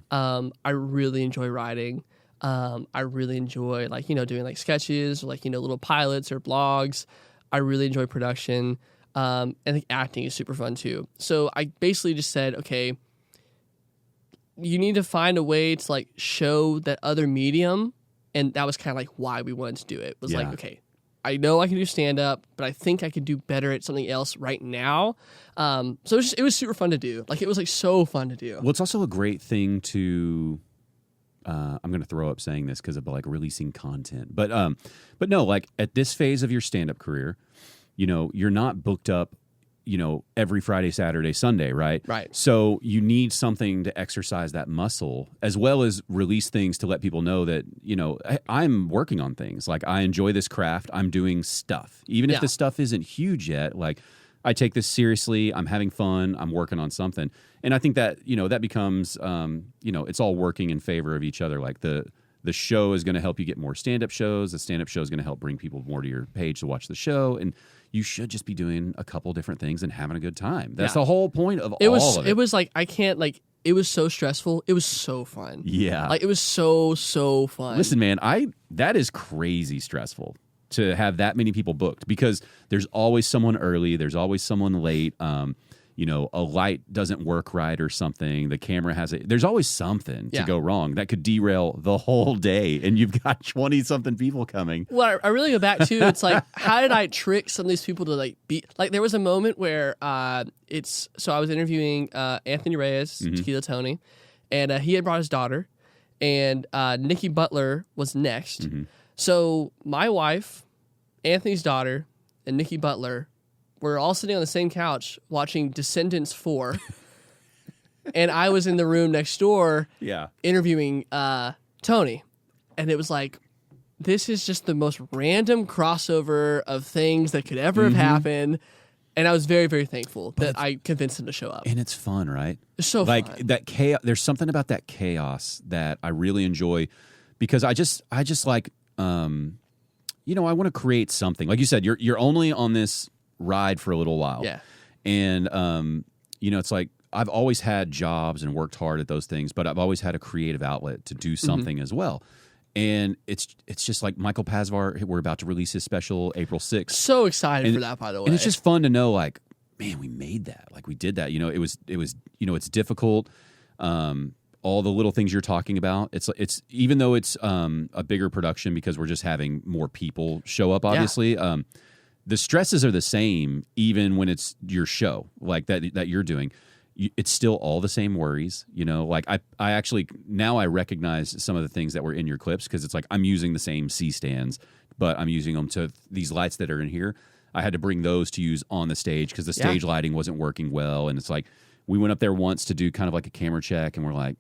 I really enjoy writing. I really enjoy like doing like sketches or like little pilots or blogs. I really enjoy production. And I think acting is super fun too. So I basically just said, okay, you need to find a way to like show that other medium, and that was kind of like why we wanted to do it. Was like, okay, I know I can do stand up, but I think I could do better at something else right now. So it was super fun to do. Like it was like so fun to do. Well, it's also a great thing to. I'm going to throw up saying this because of like releasing content, but no, like at this phase of your stand up career, you're not booked up, every Friday, Saturday, Sunday, right? Right. So you need something to exercise that muscle as well as release things to let people know that, I'm working on things. Like I enjoy this craft. I'm doing stuff. Even if the stuff isn't huge yet, like I take this seriously. I'm having fun. I'm working on something. And I think that, that becomes, it's all working in favor of each other. Like the show is going to help you get more stand-up shows. The stand-up show is going to help bring people more to your page to watch the show. And you should just be doing a couple different things and having a good time. That's the whole point of all of it. It was like, it was so stressful. It was so fun. Yeah. Like it was so fun. Listen, man, that is crazy stressful to have that many people booked because there's always someone early. There's always someone late. A light doesn't work right or something. The camera there's always something to go wrong that could derail the whole day. And you've got 20-something people coming. Well, I really go back to, it's like, how did I trick some of these people to like be, like there was a moment where so I was interviewing Anthony Reyes, Tequila Tony, and he had brought his daughter, and Nikki Butler was next. So my wife, Anthony's daughter, and Nikki Butler we're all sitting on the same couch watching Descendants 4, and I was in the room next door interviewing Tony. And it was like, this is just the most random crossover of things that could ever have happened. And I was very, very thankful that I convinced him to show up. And it's fun, right? It's so fun. Like that chaos. There's something about that chaos that I really enjoy because I just like, I want to create something. Like you said, you're only on this ride for a little while. Yeah. And, it's like I've always had jobs and worked hard at those things, but I've always had a creative outlet to do something as well. And it's just like Michael Pasvar, we're about to release his special April 6th. So excited for that, by the way. And it's just fun to know, like, man, we made that. Like, we did that. It was it's difficult. All the little things you're talking about. It's even though it's a bigger production because we're just having more people show up, obviously. Yeah. The stresses are the same, even when it's your show like that you're doing. It's still all the same worries, like I actually, now I recognize some of the things that were in your clips because it's like I'm using the same C-stands, but I'm using them to these lights that are in here. I had to bring those to use on the stage because the stage lighting wasn't working well. And it's like, we went up there once to do kind of like a camera check and we're like,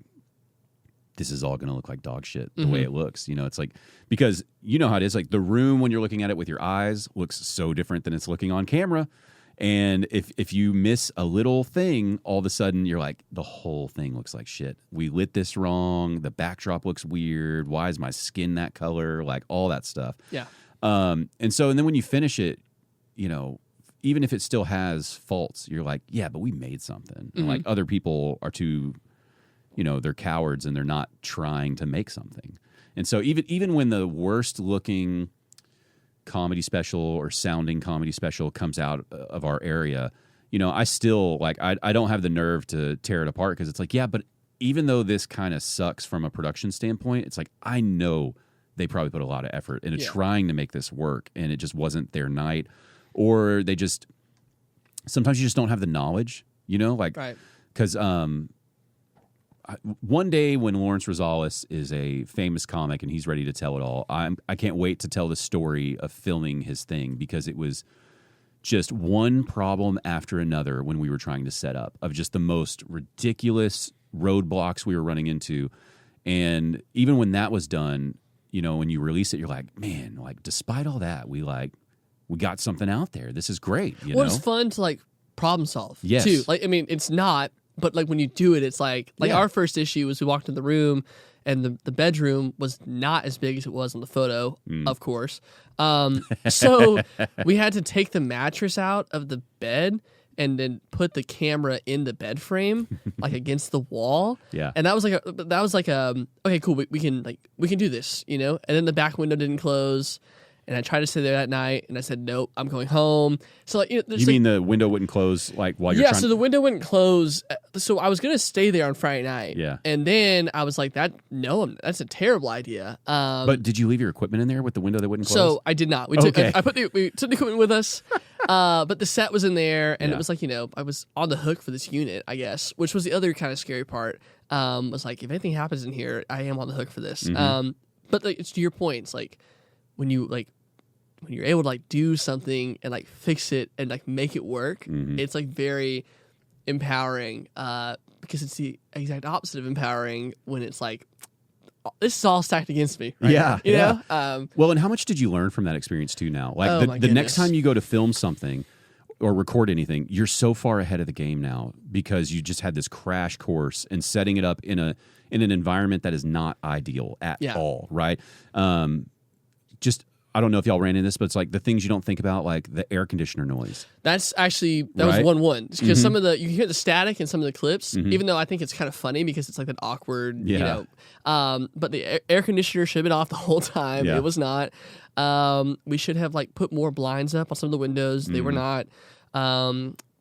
this is all going to look like dog shit the way it looks. It's like, because you know how it is, like the room when you're looking at it with your eyes looks so different than it's looking on camera. And if you miss a little thing, all of a sudden you're like, the whole thing looks like shit. We lit this wrong. The backdrop looks weird. Why is my skin that color? Like all that stuff. Yeah. And then when you finish it, even if it still has faults, you're like, yeah, but we made something. And like other people are too, they're cowards and they're not trying to make something. And so even when the worst looking comedy special or sounding comedy special comes out of our area, I still like I don't have the nerve to tear it apart because it's like, yeah, but even though this kind of sucks from a production standpoint, it's like I know they probably put a lot of effort into trying to make this work, and it just wasn't their night, or they just sometimes you just don't have the knowledge, like because one day when Lawrence Rosales is a famous comic and he's ready to tell it all, I can't wait to tell the story of filming his thing, because it was just one problem after another when we were trying to set up, of just the most ridiculous roadblocks we were running into. And even when that was done, when you release it, you're like, man, like despite all that, we got something out there. This is great. It's fun to like problem solve yes. too. Like, I mean, it's not, but like when you do it, it's like our first issue was we walked in the room and the bedroom was not as big as it was on the photo, of course. So we had to take the mattress out of the bed and then put the camera in the bed frame, like against the wall. Yeah. And that was like okay, cool. We can do this, And then the back window didn't close. And I tried to stay there that night, and I said, nope, I'm going home. So, like, you mean the window wouldn't close, like, while you're trying? Yeah, so the window wouldn't close. So I was going to stay there on Friday night. Yeah. And then I was like, that's a terrible idea. But did you leave your equipment in there with the window that wouldn't close? So I did not. We took the equipment with us, but the set was in there, and it was like, I was on the hook for this unit, I guess, which was the other kind of scary part. Was like, if anything happens in here, I am on the hook for this. But like, it's to your point. It's like, when you're able to like do something and like fix it and like make it work, it's like very empowering, because it's the exact opposite of empowering when it's like, this is all stacked against me. Right now, you know? Well, and how much did you learn from that experience too now? Like the next time you go to film something or record anything, you're so far ahead of the game now because you just had this crash course and setting it up in an environment that is not ideal at all, right? I don't know if y'all ran into this, but it's like the things you don't think about, like the air conditioner noise. That was one because some of you can hear the static in some of the clips, even though I think it's kind of funny because it's like that awkward, but the air conditioner should have been off the whole time. It was not. We should have like put more blinds up on some of the windows. They were not.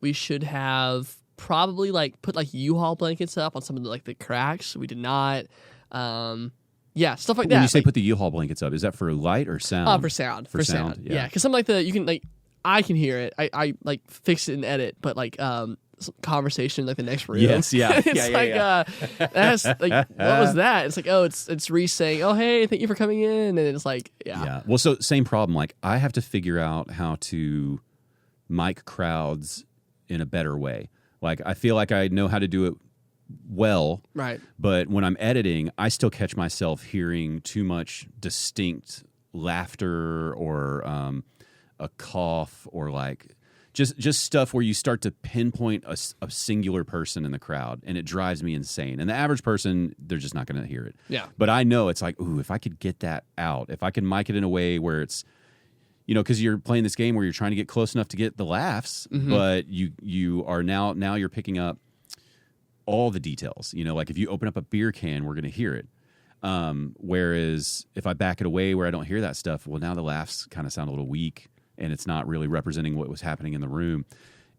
We should have probably like put like U-Haul blankets up on some of the cracks. We did not. Yeah, stuff like that. When you say put the U-Haul blankets up, is that for light or sound? For sound. For sound, yeah. Because something like you can I can hear it. I like fix it and edit, but like conversation like the next room. Yes, yeah. That's like, what was that? It's like, oh, it's Reese saying, oh, hey, thank you for coming in, and it's like, yeah. Well, so same problem. Like I have to figure out how to mic crowds in a better way. Like I feel like I know how to do it well, right? But when I'm editing, I still catch myself hearing too much distinct laughter or a cough or like just stuff where you start to pinpoint a singular person in the crowd, and it drives me insane. And the average person, they're just not going to hear it. Yeah. But I know it's like, ooh, if I could get that out, if I can mic it in a way where it's, because you're playing this game where you're trying to get close enough to get the laughs, but you are now you're picking up all the details. Like if you open up a beer can, we're going to hear it. Whereas if I back it away where I don't hear that stuff, well, now the laughs kind of sound a little weak, and it's not really representing what was happening in the room.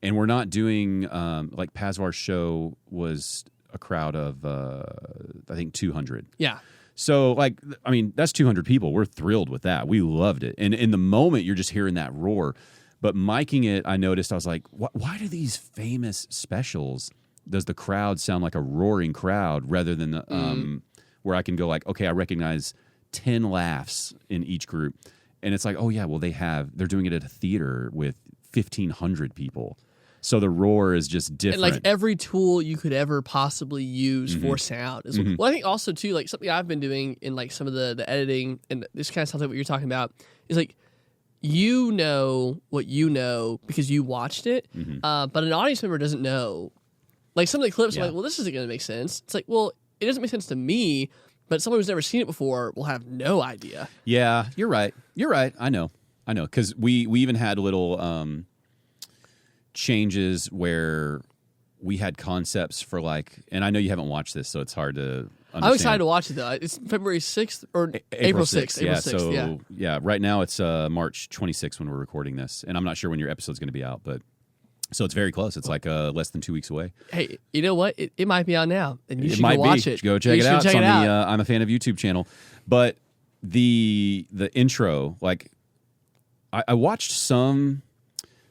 And we're not doing like Pazwar's show was a crowd of I think 200. Yeah. So like, I mean, that's 200 people. We're thrilled with that. We loved it. And in the moment, you're just hearing that roar. But miking it, I noticed, I was like, why do these famous specials, does the crowd sound like a roaring crowd rather than where I can go like, okay, I recognize 10 laughs in each group. And it's like, oh yeah, well they're doing it at a theater with 1,500 people. So the roar is just different. And like every tool you could ever possibly use for sound. Well, I think also too, like something I've been doing in like some of the editing, and this kind of sounds like what you're talking about, is like, what you know because you watched it, but an audience member doesn't know. Like some of the clips are like, well, this isn't going to make sense. It's like, well, it doesn't make sense to me, but someone who's never seen it before will have no idea. Yeah, you're right. I know. Because we even had little changes where we had concepts for like, and I know you haven't watched this, so it's hard to understand. I'm excited to watch it though. It's February 6th or April 6th. Yeah, April 6th, yeah. Right now it's March 26th when we're recording this, and I'm not sure when your episode's going to be out, but So it's very close. It's like less than 2 weeks away. Hey, you know what? It might be on now, and you should might go watch be. it. Go check You it should out. check It's it on the out. I'm a Fan of YouTube channel. But the intro, like I watched some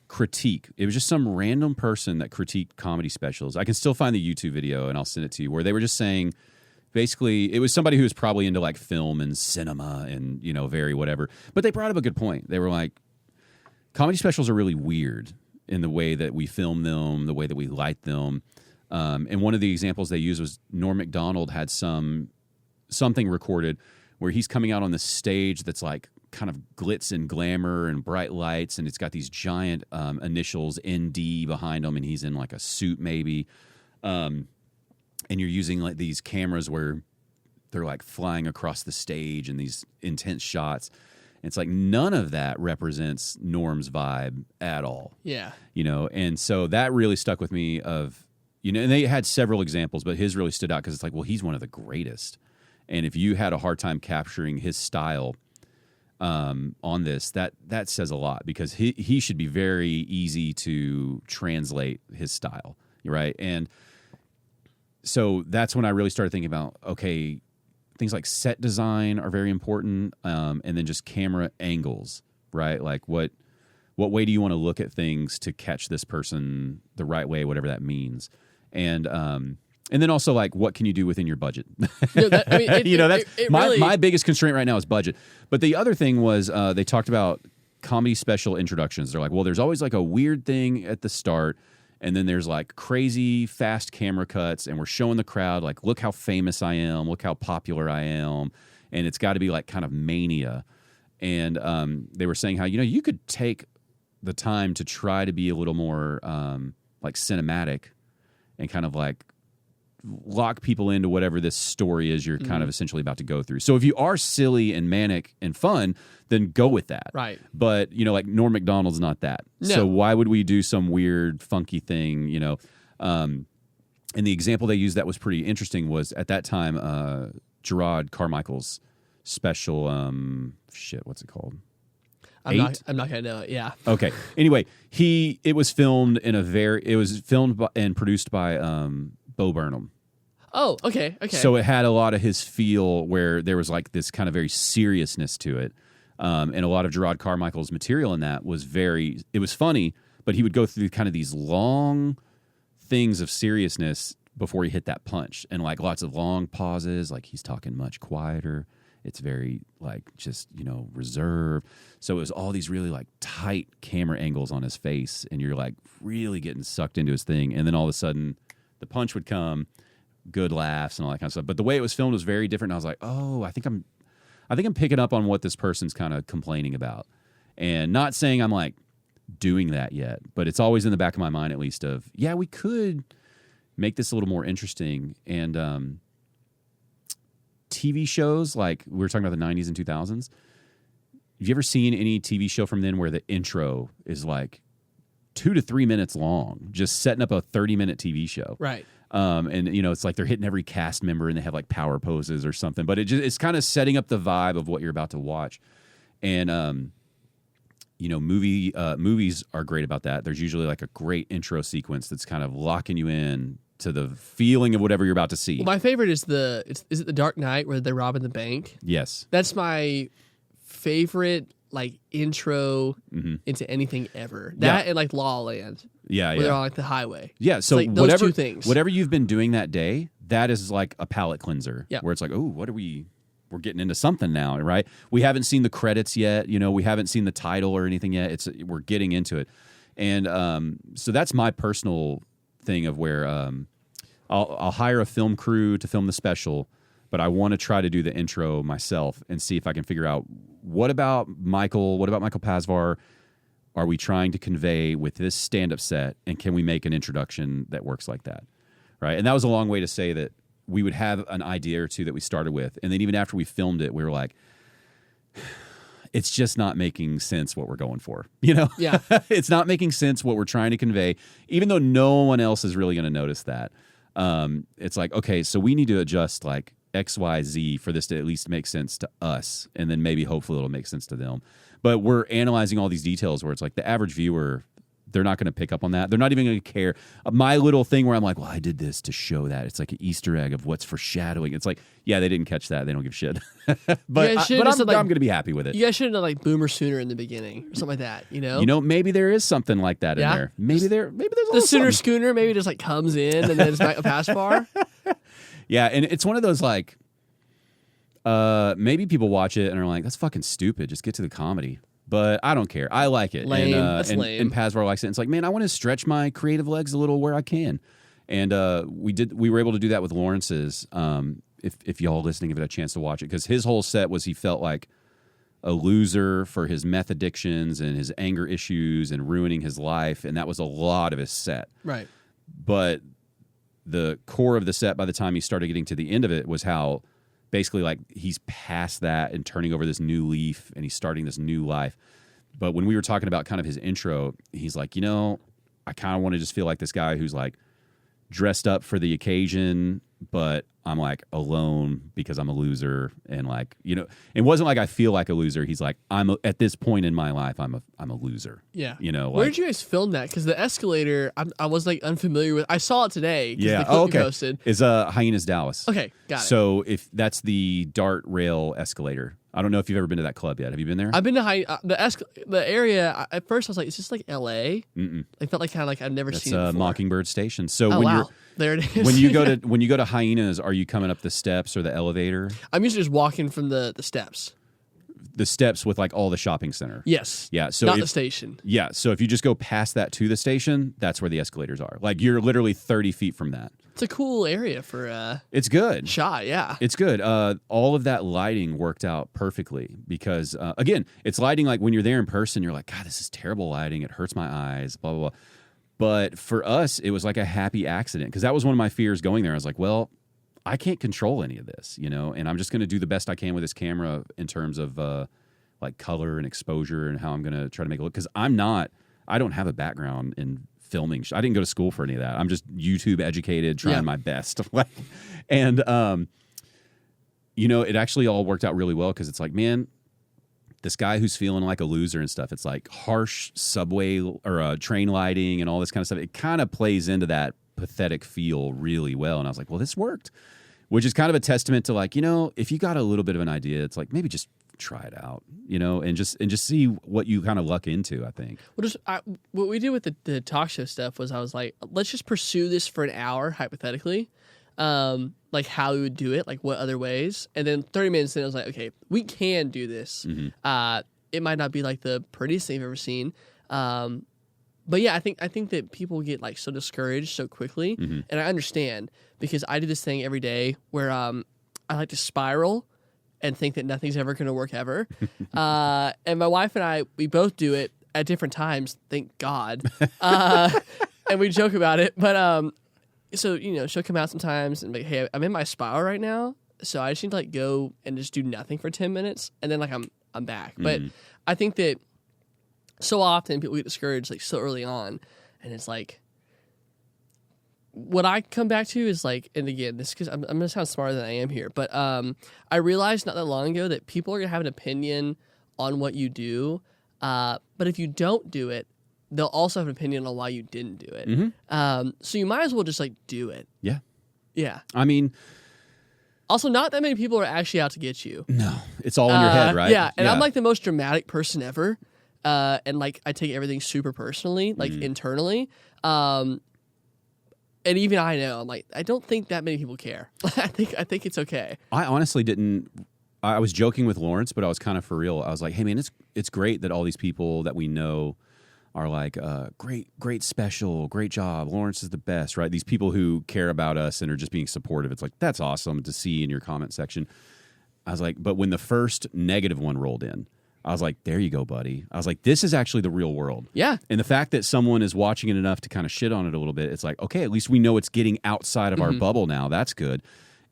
critique. It was just some random person that critiqued comedy specials. I can still find the YouTube video, and I'll send it to you, where they were just saying, basically, it was somebody who was probably into like film and cinema and, you know, very whatever. But they brought up a good point. They were like, comedy specials are really weird in the way that we film them, the way that we light them. And one of the examples they used was Norm Macdonald had something recorded where he's coming out on the stage that's like kind of glitz and glamour and bright lights, and it's got these giant initials ND behind him, and he's in like a suit maybe. And you're using like these cameras where they're like flying across the stage and these intense shots. It's like none of that represents Norm's vibe at all. Yeah. You know, and so that really stuck with me of, you know, and they had several examples, but his really stood out because it's like, well, he's one of the greatest. And if you had a hard time capturing his style on this, that says a lot, because he should be very easy to translate his style, right? And so that's when I really started thinking about, okay, things like set design are very important, and then just camera angles, right? Like what way do you want to look at things to catch this person the right way, whatever that means, and then also like what can you do within your budget? My biggest constraint right now is budget. But the other thing was they talked about comedy special introductions. They're like, well, there's always like a weird thing at the start. And then there's like crazy fast camera cuts, and we're showing the crowd like, look how famous I am, look how popular I am, and it's got to be like kind of mania. And they were saying how, you know, you could take the time to try to be a little more like cinematic and kind of like lock people into whatever this story is you're kind of essentially about to go through. So if you are silly and manic and fun, then go with that. Right. But, you know, like Norm Macdonald's not that. No. So why would we do some weird, funky thing, you know? And the example they used that was pretty interesting was at that time, Gerard Carmichael's special, what's it called? I'm not gonna know it. Yeah. Okay. Anyway, it was filmed and produced by Bo Burnham. Oh, okay. So it had a lot of his feel where there was like this kind of very seriousness to it. And a lot of Gerard Carmichael's material in that was it was funny, but he would go through kind of these long things of seriousness before he hit that punch, and like lots of long pauses, like he's talking much quieter. It's very like just, you know, reserved. So it was all these really like tight camera angles on his face, and you're like really getting sucked into his thing. And then all of a sudden the punch would come, good laughs and all that kind of stuff. But the way it was filmed was very different. And I was like, oh, I think I'm picking up on what this person's kind of complaining about. And not saying I'm like doing that yet, but it's always in the back of my mind, at least, of, yeah, we could make this a little more interesting. And TV shows, like we were talking about the 90s and 2000s. Have you ever seen any TV show from then where the intro is like 2 to 3 minutes long, just setting up a 30-minute TV show? Right. And, you know, it's like they're hitting every cast member and they have like power poses or something. But it's kind of setting up the vibe of what you're about to watch. And, you know, movies are great about that. There's usually like a great intro sequence that's kind of locking you in to the feeling of whatever you're about to see. Well, my favorite is is it The Dark Knight where they're robbing the bank? Yes. That's my favorite like intro into anything ever. That and like La La Land. Yeah, where they're on like the highway. Yeah, so like those two things. Whatever you've been doing that day, that is like a palate cleanser. Yeah. Where it's like, oh, we're getting into something now, right? We haven't seen the credits yet, you know, we haven't seen the title or anything yet. We're getting into it. And so that's my personal thing of where I'll hire a film crew to film the special, but I want to try to do the intro myself and see if I can figure out what about Michael Pasvar are we trying to convey with this stand-up set, and can we make an introduction that works like that, right? And that was a long way to say that we would have an idea or two that we started with, and then even after we filmed it, we were like, it's just not making sense what we're going for, you know? Yeah. It's not making sense what we're trying to convey, even though no one else is really going to notice that. It's like, okay, so we need to adjust like X, Y, Z for this to at least make sense to us, and then maybe hopefully it'll make sense to them. But we're analyzing all these details where it's like the average viewer they're not going to pick up on that. They're not even going to care. My little thing where I'm like, well, I did this to show that. It's like an Easter egg of what's foreshadowing. It's like, yeah, they didn't catch that. They don't give a shit. but I'm going to be happy with it. You guys should have done like Boomer Sooner in the beginning or something like that, you know? You know, maybe there is something like that in there. Maybe there's a little the Sooner something. Schooner maybe just like comes in and then it's back a pass bar. Yeah, and it's one of those like, maybe people watch it and are like, that's fucking stupid. Just get to the comedy. But I don't care. I like it. Lame. And, That's lame. And Pazvar likes it. And it's like, man, I want to stretch my creative legs a little where I can. And we were able to do that with Lawrence's. If y'all listening have had a chance to watch it, because his whole set was he felt like a loser for his meth addictions and his anger issues and ruining his life, and that was a lot of his set. Right. But the core of the set, by the time he started getting to the end of it, was how basically like he's past that and turning over this new leaf and he's starting this new life. But when we were talking about kind of his intro, he's like, you know, I kind of want to just feel like this guy who's like dressed up for the occasion, but I'm like alone because I'm a loser. And like, you know, it wasn't like I feel like a loser. He's like, at this point in my life, I'm a loser. Yeah. You know, where did you guys film that? Because the escalator, I was like unfamiliar with. I saw it today. Yeah. The clip you posted. Is Hyenas Dallas. Okay. Got it. So if that's the dart rail escalator, I don't know if you've ever been to that club yet. Have you been there? I've been to the area. At first, I was like, "Is this like L.A.?" Mm-mm. I felt like kind of like I've never That's seen it before. Mockingbird Station. So Oh, when wow. you're There it is. when you go to Hyenas, are you coming up the steps or the elevator? I'm usually just walking from the steps. The steps with like all the shopping center. Yes. Yeah. So not the station. Yeah. So if you just go past that to the station, that's where the escalators are. Like you're literally 30 feet from that. It's a cool area for it's good. shot. Yeah. It's good. All of that lighting worked out perfectly because, again, it's lighting like when you're there in person, you're like, God, this is terrible lighting. It hurts my eyes, blah, blah, blah. But for us, it was like a happy accident because that was one of my fears going there. I was like, well, I can't control any of this, you know, and I'm just going to do the best I can with this camera in terms of like color and exposure and how I'm going to try to make it look. Because I don't have a background in filming. I didn't go to school for any of that. I'm just YouTube educated, trying my best. And, you know, it actually all worked out really well because it's like, man, this guy who's feeling like a loser and stuff, it's like harsh subway or train lighting and all this kind of stuff. It kind of plays into that pathetic feel really well. And I was like, well, this worked, which is kind of a testament to like, you know, if you got a little bit of an idea, it's like maybe just try it out, you know, and just see what you kind of luck into, I think. Well, what we did with the talk show stuff was I was like, let's just pursue this for an hour, hypothetically, like how we would do it, like what other ways. And then 30 minutes in, I was like, okay, we can do this. Mm-hmm. It might not be like the prettiest thing I've ever seen. But yeah, I think that people get like so discouraged so quickly. Mm-hmm. And I understand because I do this thing every day where I like to spiral and think that nothing's ever going to work ever. And my wife and I, we both do it at different times, thank God. And we joke about it. But so, you know, she'll come out sometimes and be like, hey, I'm in my spiral right now, so I just need to like go and just do nothing for 10 minutes. And then like I'm back. Mm. But I think that so often people get discouraged like so early on. And it's like, what I come back to is like, and again, this because I'm going to sound smarter than I am here, but I realized not that long ago that people are going to have an opinion on what you do, but if you don't do it, they'll also have an opinion on why you didn't do it. Mm-hmm. So you might as well just like do it. Yeah. Yeah. I mean, also not that many people are actually out to get you. No, it's all in your head, right? Yeah. And I'm like the most dramatic person ever. And like I take everything super personally, like internally. And even I know, I'm like, I don't think that many people care. I think it's okay. I honestly didn't. I was joking with Lawrence, but I was kind of for real. I was like, hey man, it's great that all these people that we know are like, great special, great job. Lawrence is the best, right? These people who care about us and are just being supportive. It's like, that's awesome to see in your comment section. I was like, but when the first negative one rolled in, I was like, there you go, buddy. I was like, this is actually the real world. Yeah. And the fact that someone is watching it enough to kind of shit on it a little bit, it's like, okay, at least we know it's getting outside of our bubble now. That's good.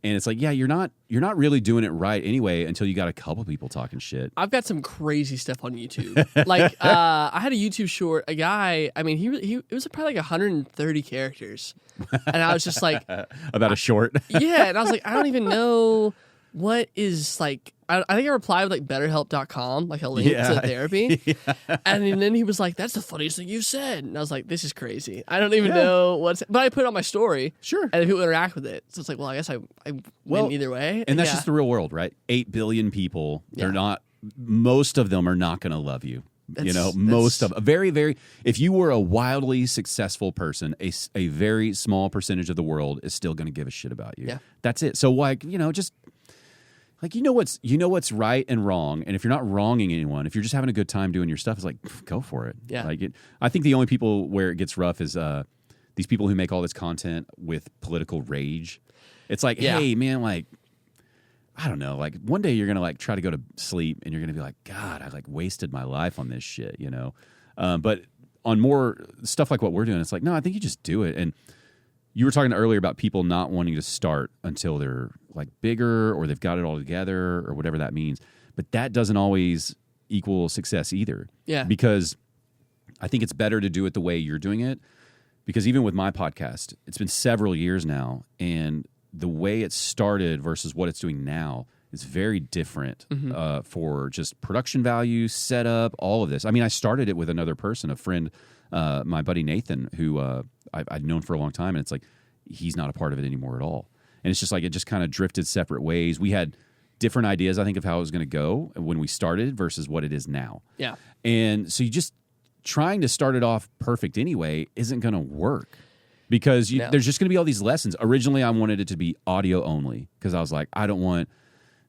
And it's like, yeah, you're not really doing it right anyway until you got a couple people talking shit. I've got some crazy stuff on YouTube. Like, I had a YouTube short. A guy, I mean, he it was probably like 130 characters, and I was just like, about a short. Yeah, and I was like, I don't even know what is like I think I replied with like BetterHelp.com, like a link to therapy. And then he was like, "That's the funniest thing you've said." And I was like, "This is crazy. I don't even know what's." But I put it on my story, Sure. and people interact with it. So it's like, well, I guess I win either way. And that's just the real world, right? 8 billion people. They're not. Most of them are not going to love you. Most of very, very. If you were a wildly successful person, a very small percentage of the world is still going to give a shit about you. Yeah. That's it. So like, just like what's right and wrong, and if you're not wronging anyone, if you're just having a good time doing your stuff, it's like go for it. Yeah. Like I think the only people where it gets rough is these people who make all this content with political rage. It's like, hey man, like, I don't know, like one day you're going to like try to go to sleep and you're going to be like, God, I like wasted my life on this shit, But on more stuff like what we're doing, it's like, no, I think you just do it. And you were talking earlier about people not wanting to start until they're like bigger or they've got it all together or whatever that means. But that doesn't always equal success either. Yeah. Because I think it's better to do it the way you're doing it. Because even with my podcast, it's been several years now, and the way it started versus what it's doing now is very different for just production value, setup, all of this. I mean, I started it with another person, a friend, my buddy Nathan, who I'd known for a long time, and it's like he's not a part of it anymore at all. And it's just like it just kind of drifted separate ways. We had different ideas, I think, of how it was going to go when we started versus what it is now. Yeah. And so you just trying to start it off perfect anyway isn't going to work. Because there's just going to be all these lessons. Originally, I wanted it to be audio only because I was like, I don't want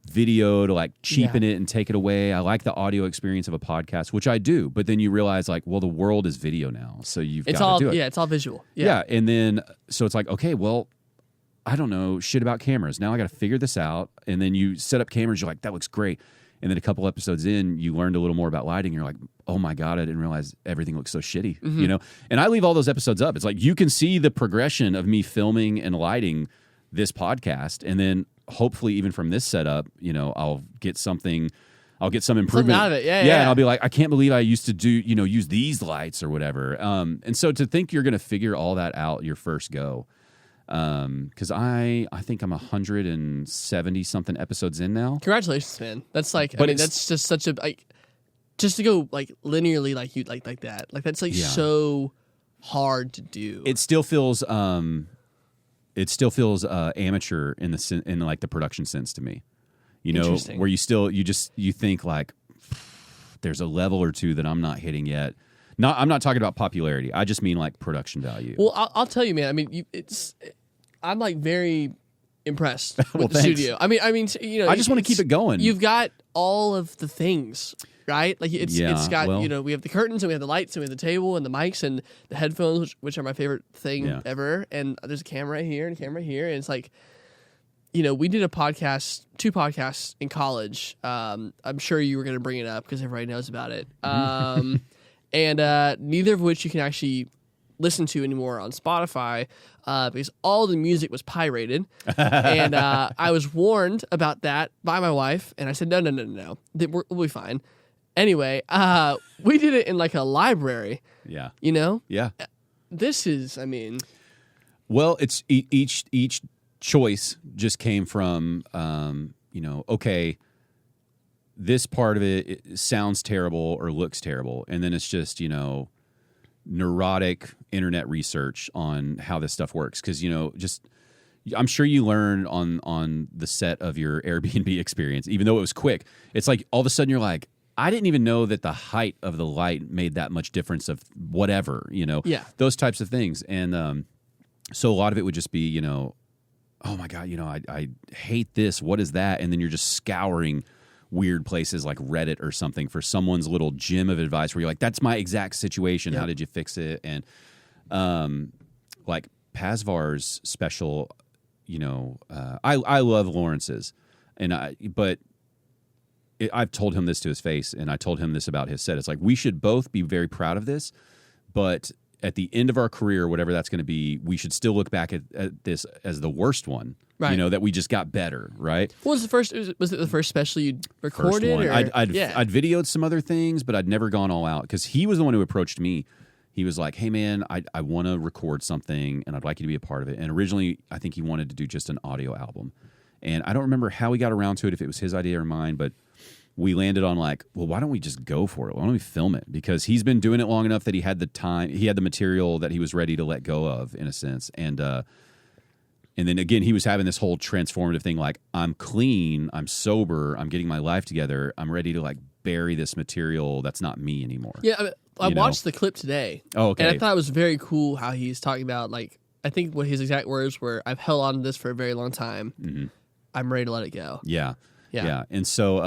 video to like cheapen it and take it away. I like the audio experience of a podcast, which I do. But then you realize like, well, the world is video now, so you've got to do it. Yeah, it's all visual. Yeah, and then so it's like, okay, well, I don't know shit about cameras. Now I got to figure this out. And then you set up cameras. You're like, that looks great. And then a couple episodes in, you learned a little more about lighting. You're like, oh my God, I didn't realize everything looks so shitty, And I leave all those episodes up. It's like you can see the progression of me filming and lighting this podcast. And then hopefully even from this setup, I'll get some improvement Something out of it. Yeah. And I'll be like, I can't believe I used to do, use these lights or whatever. And so to think you're going to figure all that out your first go. Because I think I'm 170 something episodes in now. Congratulations, man. That's like, that's just such a just to go like linearly like you like that. Like that's like so hard to do. It still feels amateur in like the production sense to me. Where you think like there's a level or two that I'm not hitting yet. I'm not talking about popularity. I just mean like production value. Well, I'll tell you, man. I mean, I'm like very impressed with the thanks. studio. I mean, I just want to keep it going. You've got all of the things, right? Like it's got we have the curtains and we have the lights and we have the table and the mics and the headphones, which are my favorite thing ever. And there's a camera right here and a camera here, and it's like, we did two podcasts in college. I'm sure you were going to bring it up because everybody knows about it. And neither of which you can actually listen to anymore on Spotify because all the music was pirated. And I was warned about that by my wife, and I said, no. We'll be fine. Anyway, we did it in like a library. Yeah. Yeah. This is, Well, it's each choice just came from, okay, this part of it sounds terrible or looks terrible. And then it's just, neurotic internet research on how this stuff works. Because, I'm sure you learned on the set of your Airbnb experience, even though it was quick. It's like all of a sudden you're like, I didn't even know that the height of the light made that much difference of whatever, those types of things. And so a lot of it would just be, oh my God, I hate this. What is that? And then you're just scouring weird places like Reddit or something for someone's little gem of advice where you're like, that's my exact situation. How did you fix it? And like Pazvar's special, I love Lawrence's, but I've told him this to his face, and I told him this about his set. It's like, we should both be very proud of this, but at the end of our career, whatever that's going to be, we should still look back at this as the worst one. Right. That we just got better, right? What was the first? Was it the first special you recorded? First one. I'd videoed some other things, but I'd never gone all out because he was the one who approached me. He was like, hey, man, I want to record something, and I'd like you to be a part of it. And originally, I think he wanted to do just an audio album. And I don't remember how we got around to it, if it was his idea or mine, but we landed on like, well, why don't we just go for it? Why don't we film it? Because he's been doing it long enough that he had the time, he had the material that he was ready to let go of, in a sense. And then again, he was having this whole transformative thing, like, I'm clean, I'm sober, I'm getting my life together, I'm ready to like bury this material that's not me anymore. Yeah, I watched the clip today. Oh, okay. And I thought it was very cool how he's talking about, like, I think what his exact words were, I've held on to this for a very long time. Mm-hmm. I'm ready to let it go. Yeah. And so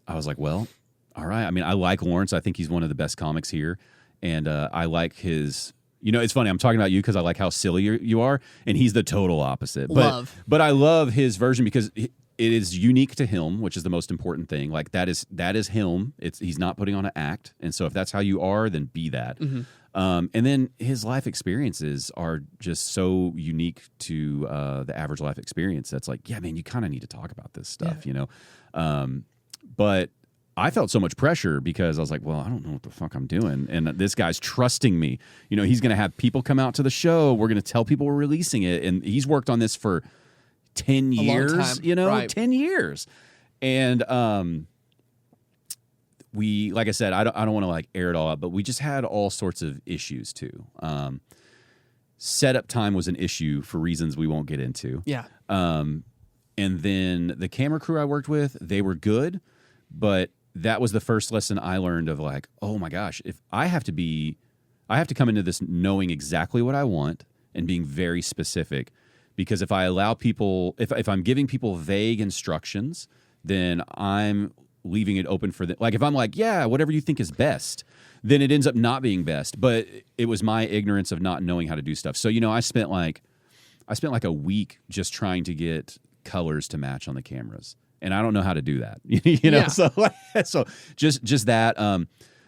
I was like, well, all right. I mean, I like Lawrence. I think he's one of the best comics here. And I like his... it's funny. I'm talking about you because I like how silly you are, and he's the total opposite. But I love his version because it is unique to him, which is the most important thing. Like that is him. He's not putting on an act, and so if that's how you are, then be that. Mm-hmm. And then his life experiences are just so unique to the average life experience. That's like, yeah, man, you kind of need to talk about this stuff, But I felt so much pressure because I was like, well, I don't know what the fuck I'm doing. And this guy's trusting me. He's going to have people come out to the show. We're going to tell people we're releasing it. And he's worked on this for 10 years, right. 10 years. And we, like I said, I don't want to like air it all out, but we just had all sorts of issues too. Setup time was an issue for reasons we won't get into. Yeah. And then the camera crew I worked with, they were good, but that was the first lesson I learned of like, oh my gosh, if I have to come into this knowing exactly what I want and being very specific, because if I allow people, if I'm giving people vague instructions, then I'm leaving it open for them. Like if I'm like, yeah, whatever you think is best, then it ends up not being best. But it was my ignorance of not knowing how to do stuff. So, I spent like a week just trying to get colors to match on the cameras. And I don't know how to do that, Yeah. So just that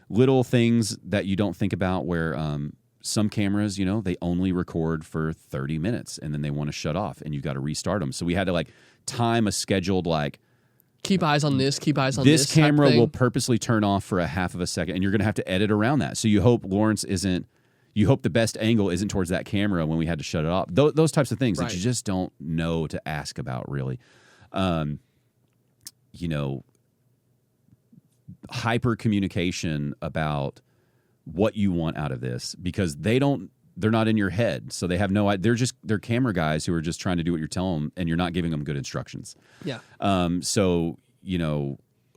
little things that you don't think about where some cameras, they only record for 30 minutes and then they want to shut off and you've got to restart them. So we had to like time a scheduled like, keep eyes on this, keep eyes on this. This camera will purposely turn off for a half of a second and you're going to have to edit around that. So you hope the best angle isn't towards that camera when we had to shut it off. Those types of things that you just don't know to ask about really. Hyper communication about what you want out of this because they're not in your head. So they have no idea. They're camera guys who are just trying to do what you're telling them and you're not giving them good instructions. Yeah. So,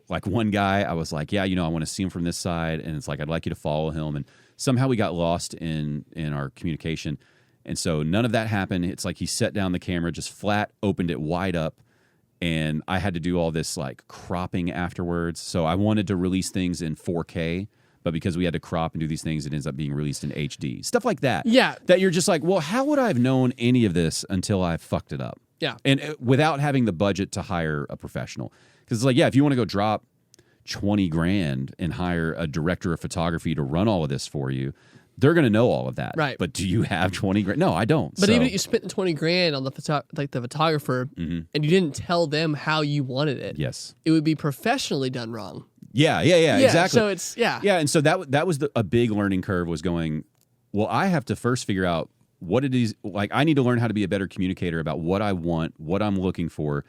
like one guy, I was like, yeah, I want to see him from this side. And it's like, I'd like you to follow him. And somehow we got lost in our communication. And so none of that happened. It's like he set down the camera, just flat, opened it wide up. And I had to do all this like cropping afterwards. So I wanted to release things in 4K, but because we had to crop and do these things, it ends up being released in HD. Stuff like that. Yeah. That you're just like, well, how would I have known any of this until I fucked it up? Yeah. And without having the budget to hire a professional. Because it's like, yeah, if you want to go drop $20,000 and hire a director of photography to run all of this for you, they're going to know all of that. Right. But do you have $20,000? No, I don't. But even if you spent the $20,000 on the photographer and you didn't tell them how you wanted it, yes, it would be professionally done wrong. Yeah, exactly. So it's yeah, and so that was a big learning curve. Was going, well, I have to first figure out what it is. Like, I need to learn how to be a better communicator about what I want, what I'm looking for,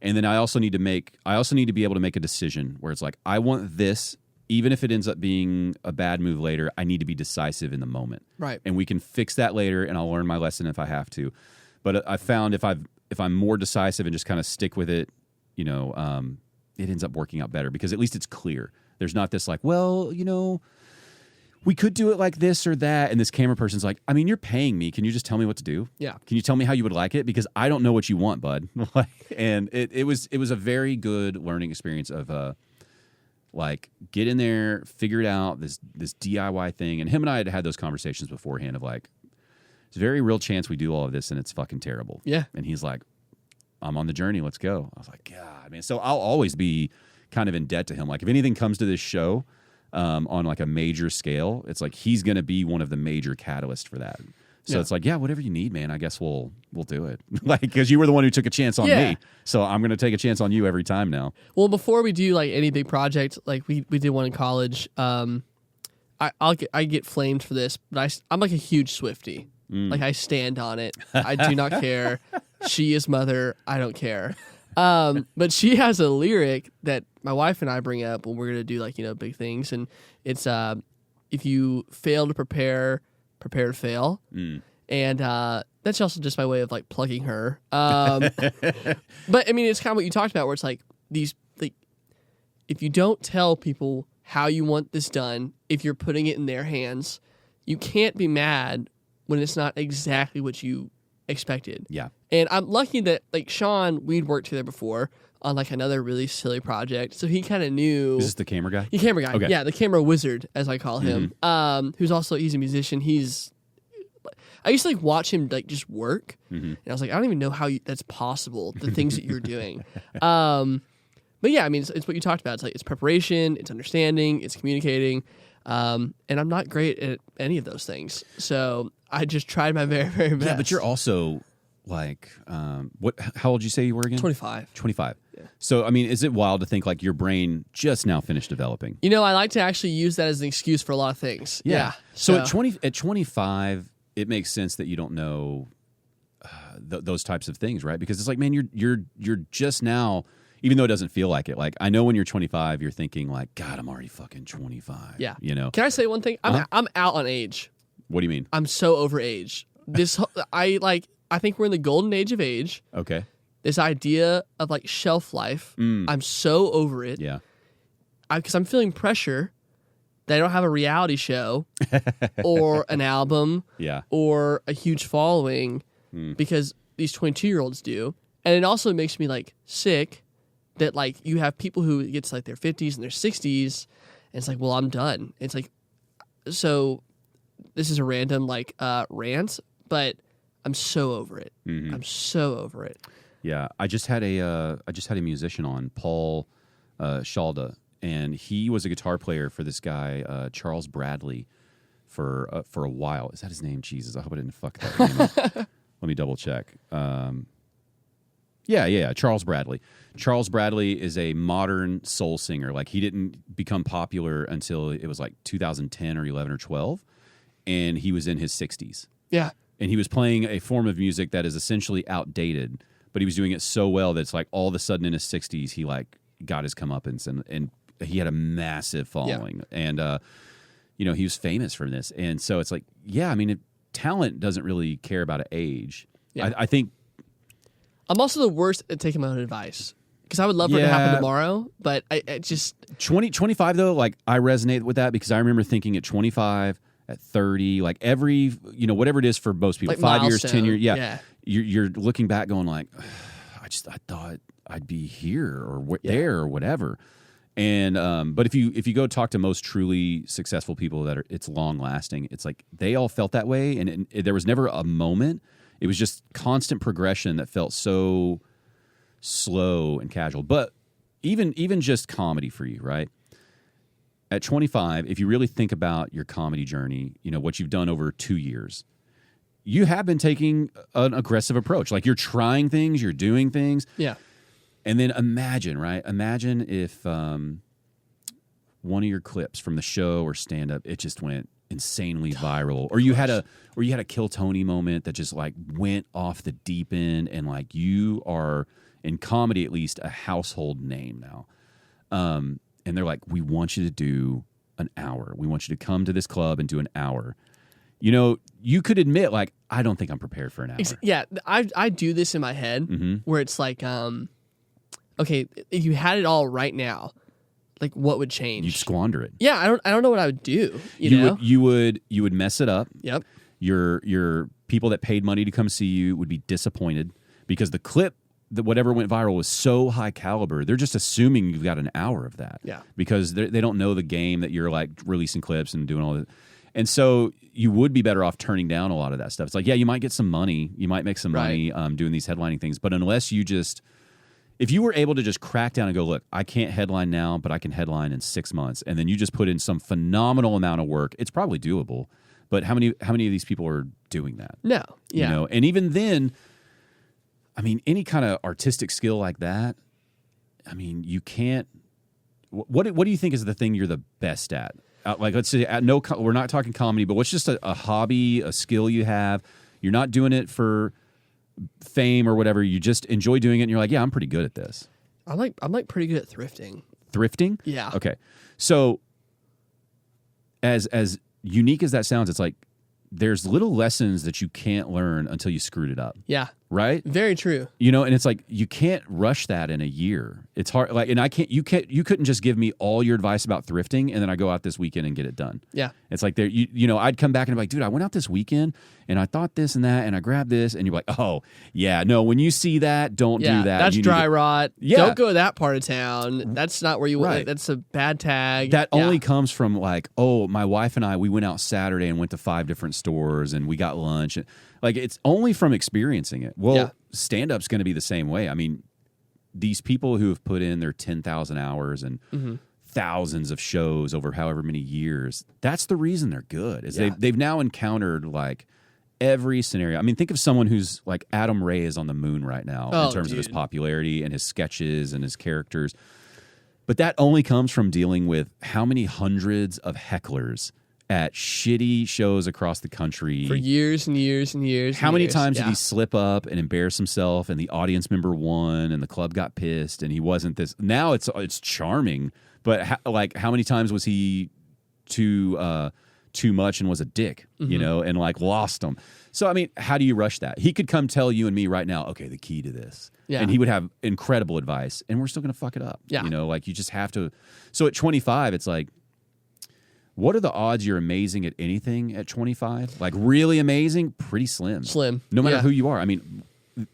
and then I also need to be able to make a decision where it's like, I want this. Even if it ends up being a bad move later, I need to be decisive in the moment. Right. And we can fix that later, and I'll learn my lesson if I have to. But I found if I'm more decisive and just kind of stick with it, it ends up working out better because at least it's clear. There's not this like, well, we could do it like this or that. And this camera person's like, I mean, you're paying me. Can you just tell me what to do? Yeah. Can you tell me how you would like it? Because I don't know what you want, bud. And it was a very good learning experience of like, get in there, figure it out, this DIY thing. And him and I had those conversations beforehand of like, there's a very real chance we do all of this and it's fucking terrible. Yeah. And he's like, I'm on the journey, let's go. I was like, God, man. So I'll always be kind of in debt to him. Like, if anything comes to this show on like a major scale, it's like he's going to be one of the major catalysts for that. So it's like, yeah, whatever you need, man, I guess we'll do it. Like, because you were the one who took a chance on me. So I'm going to take a chance on you every time now. Well, before we do like any big project, like we did one in college, I get flamed for this, but I'm like a huge Swiftie. Like, I stand on it. I do not care. She is mother. I don't care. But she has a lyric that my wife and I bring up when we're going to do like, big things. And it's, if you fail to prepare to fail. And, that's also just my way of like plugging her. But I mean, it's kind of what you talked about where it's like if you don't tell people how you want this done, if you're putting it in their hands, you can't be mad when it's not exactly what you expected. Yeah. And I'm lucky that like Sean, we'd worked together before on like another really silly project. So he kind of knew. Is this the camera guy? The camera guy. Okay. Yeah, the camera wizard, as I call him. Who's also, he's a musician. I used to like watch him like just work. And I was like, I don't even know how that's possible, the things that you're doing. But yeah, I mean, it's what you talked about. It's like, it's preparation, it's understanding, it's communicating. And I'm not great at any of those things. So I just tried my very, very best. Yeah, but you're also like, how old did you say you were again? 25. 25. Yeah. So, I mean, is it wild to think like your brain just now finished developing? I like to actually use that as an excuse for a lot of things. Yeah. So at 25, it makes sense that you don't know those types of things, right? Because it's like, man, you're just now, even though it doesn't feel like it. Like, I know when you're 25, you're thinking like, God, I'm already fucking 25. Yeah. Can I say one thing? I'm out on age. What do you mean? I'm so over age. I think we're in the golden age of age. Okay. This idea of like shelf life. I'm so over it. Yeah. Because I'm feeling pressure that I don't have a reality show or an album or a huge following because these 22-year-olds do. And it also makes me like sick that like you have people who get to like their 50s and their 60s and it's like, well, I'm done. It's like, so this is a random like rant, but I'm so over it. I'm so over it. Yeah, I just had a musician on, Paul Shalda, and he was a guitar player for this guy Charles Bradley for a while. Is that his name? Jesus, I hope I didn't fuck that name up. Let me double check. Yeah, Charles Bradley. Charles Bradley is a modern soul singer. Like, he didn't become popular until it was like 2010 or 11 or 12, and he was in his 60s. Yeah. And he was playing a form of music that is essentially outdated, but he was doing it so well that it's like all of a sudden in his 60s, he like got his comeuppance and he had a massive following. Yeah. And, he was famous from this. And so it's like, yeah, I mean, talent doesn't really care about an age. Yeah. I think. I'm also the worst at taking my own advice because I would love for it to happen tomorrow, but I just 25 though, like I resonate with that because I remember thinking at 25, at 30, like every, whatever it is for most people, like 5 years, 10 years. Yeah. You're looking back going like, I thought I'd be here or there or whatever. And, but if you go talk to most truly successful people that it's long lasting, it's like they all felt that way. And there was never a moment. It was just constant progression that felt so slow and casual. But even just comedy for you, right? At 25, if you really think about your comedy journey, what you've done over 2 years, you have been taking an aggressive approach. Like, you're trying things, you're doing things. Yeah. And then imagine, right? Imagine if one of your clips from the show or stand-up, it just went insanely viral, or you had a Kill Tony moment that just like went off the deep end, and like you are in comedy at least a household name now. And they're like, we want you to do an hour. We want you to come to this club and do an hour. You could admit like, I don't think I'm prepared for an hour. Yeah, I do this in my head where it's like, okay, if you had it all right now, like what would change? You'd squander it. Yeah, I don't know what I would do. You would mess it up. Yep. Your people that paid money to come see you would be disappointed because the clip that whatever went viral was so high caliber. They're just assuming you've got an hour of that. Yeah. Because they don't know the game that you're like releasing clips and doing all that. And so you would be better off turning down a lot of that stuff. It's like, yeah, you might get some money. You might make some money doing these headlining things. But unless if you were able to just crack down and go, look, I can't headline now, but I can headline in 6 months. And then you just put in some phenomenal amount of work. It's probably doable. But how many of these people are doing that? No. Yeah. And even then, I mean, any kind of artistic skill like that, I mean, you can't. What do you think is the thing you're the best at? Like, let's say, we're not talking comedy, but what's just a hobby, a skill you have? You're not doing it for fame or whatever. You just enjoy doing it, and you're like, yeah, I'm pretty good at this. I'm like pretty good at thrifting. Thrifting? Yeah. Okay. So as unique as that sounds, it's like there's little lessons that you can't learn until you screwed it up. Yeah. Right? Very true. You know, and it's like you can't rush that in a year. It's hard. Like, and you couldn't just give me all your advice about thrifting and then I go out this weekend and get it done. Yeah. It's like you know, I'd come back and be like, dude, I went out this weekend and I thought this and that and I grabbed this, and you're like, oh yeah, no, when you see that, don't do that. That's dry rot. Yeah. Don't go to that part of town. That's not where you want. Right. That's a bad tag. That only comes from like, oh, my wife and I, we went out Saturday and went to 5 different stores and we got lunch. Like, it's only from experiencing it. Well, stand-up's going to be the same way. I mean, these people who have put in their 10,000 hours and thousands of shows over however many years, that's the reason they're good. Is they've now encountered like every scenario. I mean, think of someone who's like Adam Ray is on the moon right now in terms of his popularity and his sketches and his characters. But that only comes from dealing with how many hundreds of hecklers at shitty shows across the country for years and years and years. How many times did he slip up and embarrass himself, and the audience member won, and the club got pissed, and he wasn't this? Now it's charming, but how many times was he too much and was a dick, you know, and like lost them? So I mean, how do you rush that? He could come tell you and me right now, okay, the key to this, and he would have incredible advice, and we're still gonna fuck it up. You know, like you just have to. So at 25, it's like, what are the odds you're amazing at anything at 25? Like really amazing? Pretty slim. No matter who you are. I mean,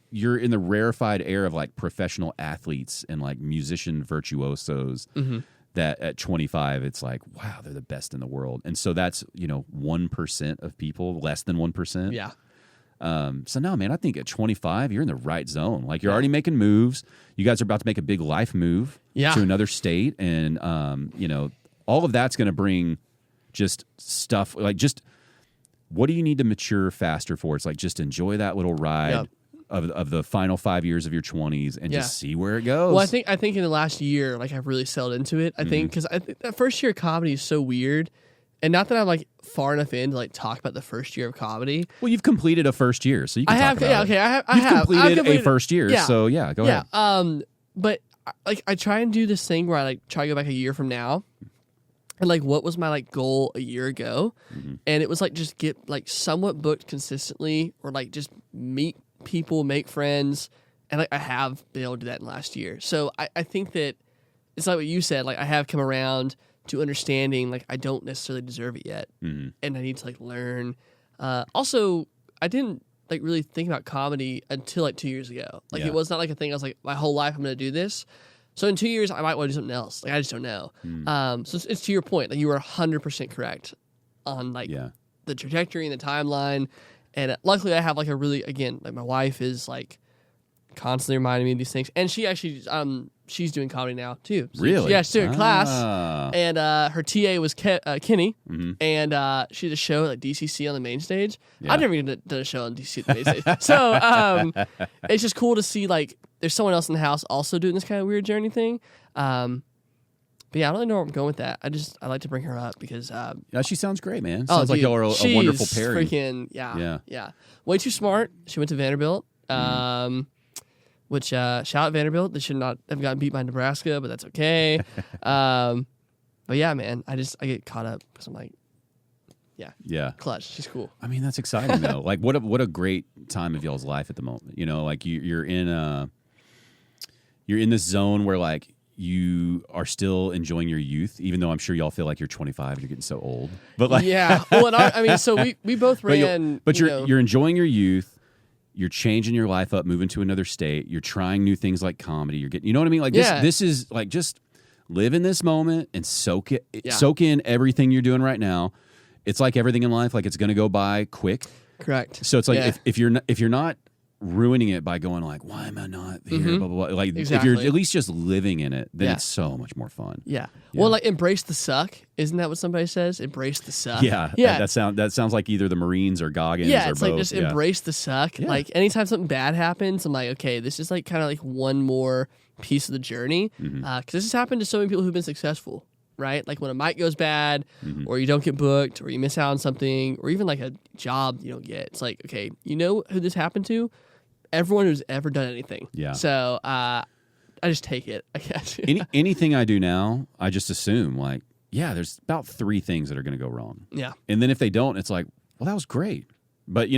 you're in the rarefied air of like professional athletes and like musician virtuosos that at 25, it's like, wow, they're the best in the world. And so that's, you know, 1% of people, less than 1%. Yeah. So no, man, I think at 25, you're in the right zone. Like you're already making moves. You guys are about to make a big life move to another state. And, you know, all of that's going to bring just stuff like just what do you need to mature faster for? It's like just enjoy that little ride of the final 5 years of your 20s and just see where it goes. Well, I think in the last year, like I've really settled into it. I think because I think that first year of comedy is so weird, and not that I'm like far enough in to like talk about the first year of comedy. Well, you've completed a first year, so you can talk about it. You've completed a first year, so go ahead. But like I try and do this thing where I like try to go back a year from now. And like, what was my like goal a year ago? And it was like just get like somewhat booked consistently, or like just meet people, make friends, and like I have been able to do that in the last year. So I think that it's like what you said. Like I have come around to understanding like I don't necessarily deserve it yet, and I need to like learn. Also, I didn't like really think about comedy until like 2 years ago. Like it was not like a thing. I was like, my whole life I'm going to do this. So in 2 years, I might want to do something else. Like I just don't know. So it's to your point. Like you were 100% correct on like the trajectory and the timeline. And luckily, I have like a really, again, like my wife is like constantly reminding me of these things. And she actually, she's doing comedy now too. So really? Yeah, she's doing class. And her TA was Kenny. And she did a show at like DCC on the main stage. I've never even done a show on DCC on the main stage. So it's just cool to see like there's someone else in the house also doing this kind of weird journey thing. But yeah, I don't really know where I'm going with that. I like to bring her up because she sounds great, man. Sounds like y'all are a wonderful pairing. Freaking yeah. Way too smart. She went to Vanderbilt. Which shout out Vanderbilt. They should not have gotten beat by Nebraska, but that's okay. But yeah, man, I get caught up because I'm like, yeah, clutch. She's cool. I mean, that's exciting though. Like, what a great time of y'all's life at the moment. You know, like you're in this zone where like you are still enjoying your youth, even though I'm sure y'all feel like you're 25 and you're getting so old. But like, yeah. Well, and I mean, so we both ran. But you're enjoying your youth. You're changing your life up, moving to another state. You're trying new things like comedy. You're getting, you know what I mean? Like this is like just live in this moment and soak in everything you're doing right now. It's like everything in life, like it's going to go by quick. Correct. So it's like if you're not ruining it by going like, why am I not here? Blah, blah, blah. Like if you're at least just living in it, then it's so much more fun. Yeah. Well, like embrace the suck. Isn't that what somebody says? Embrace the suck. Yeah. That sounds like either the Marines or Goggins. Yeah, or it's both. like just embrace the suck. Yeah. Like anytime something bad happens, I'm like, okay, this is like kind of like one more piece of the journey. Because this has happened to so many people who've been successful. Right? Like when a mic goes bad, or you don't get booked, or you miss out on something, or even like a job you don't get. It's like, okay, you know who this happened to? everyone who's ever done anything. Yeah. So I just take it, I guess. Anything I do now, I just assume like, yeah, there's about 3 things that are going to go wrong. Yeah. And then if they don't, it's like, well, that was great. But,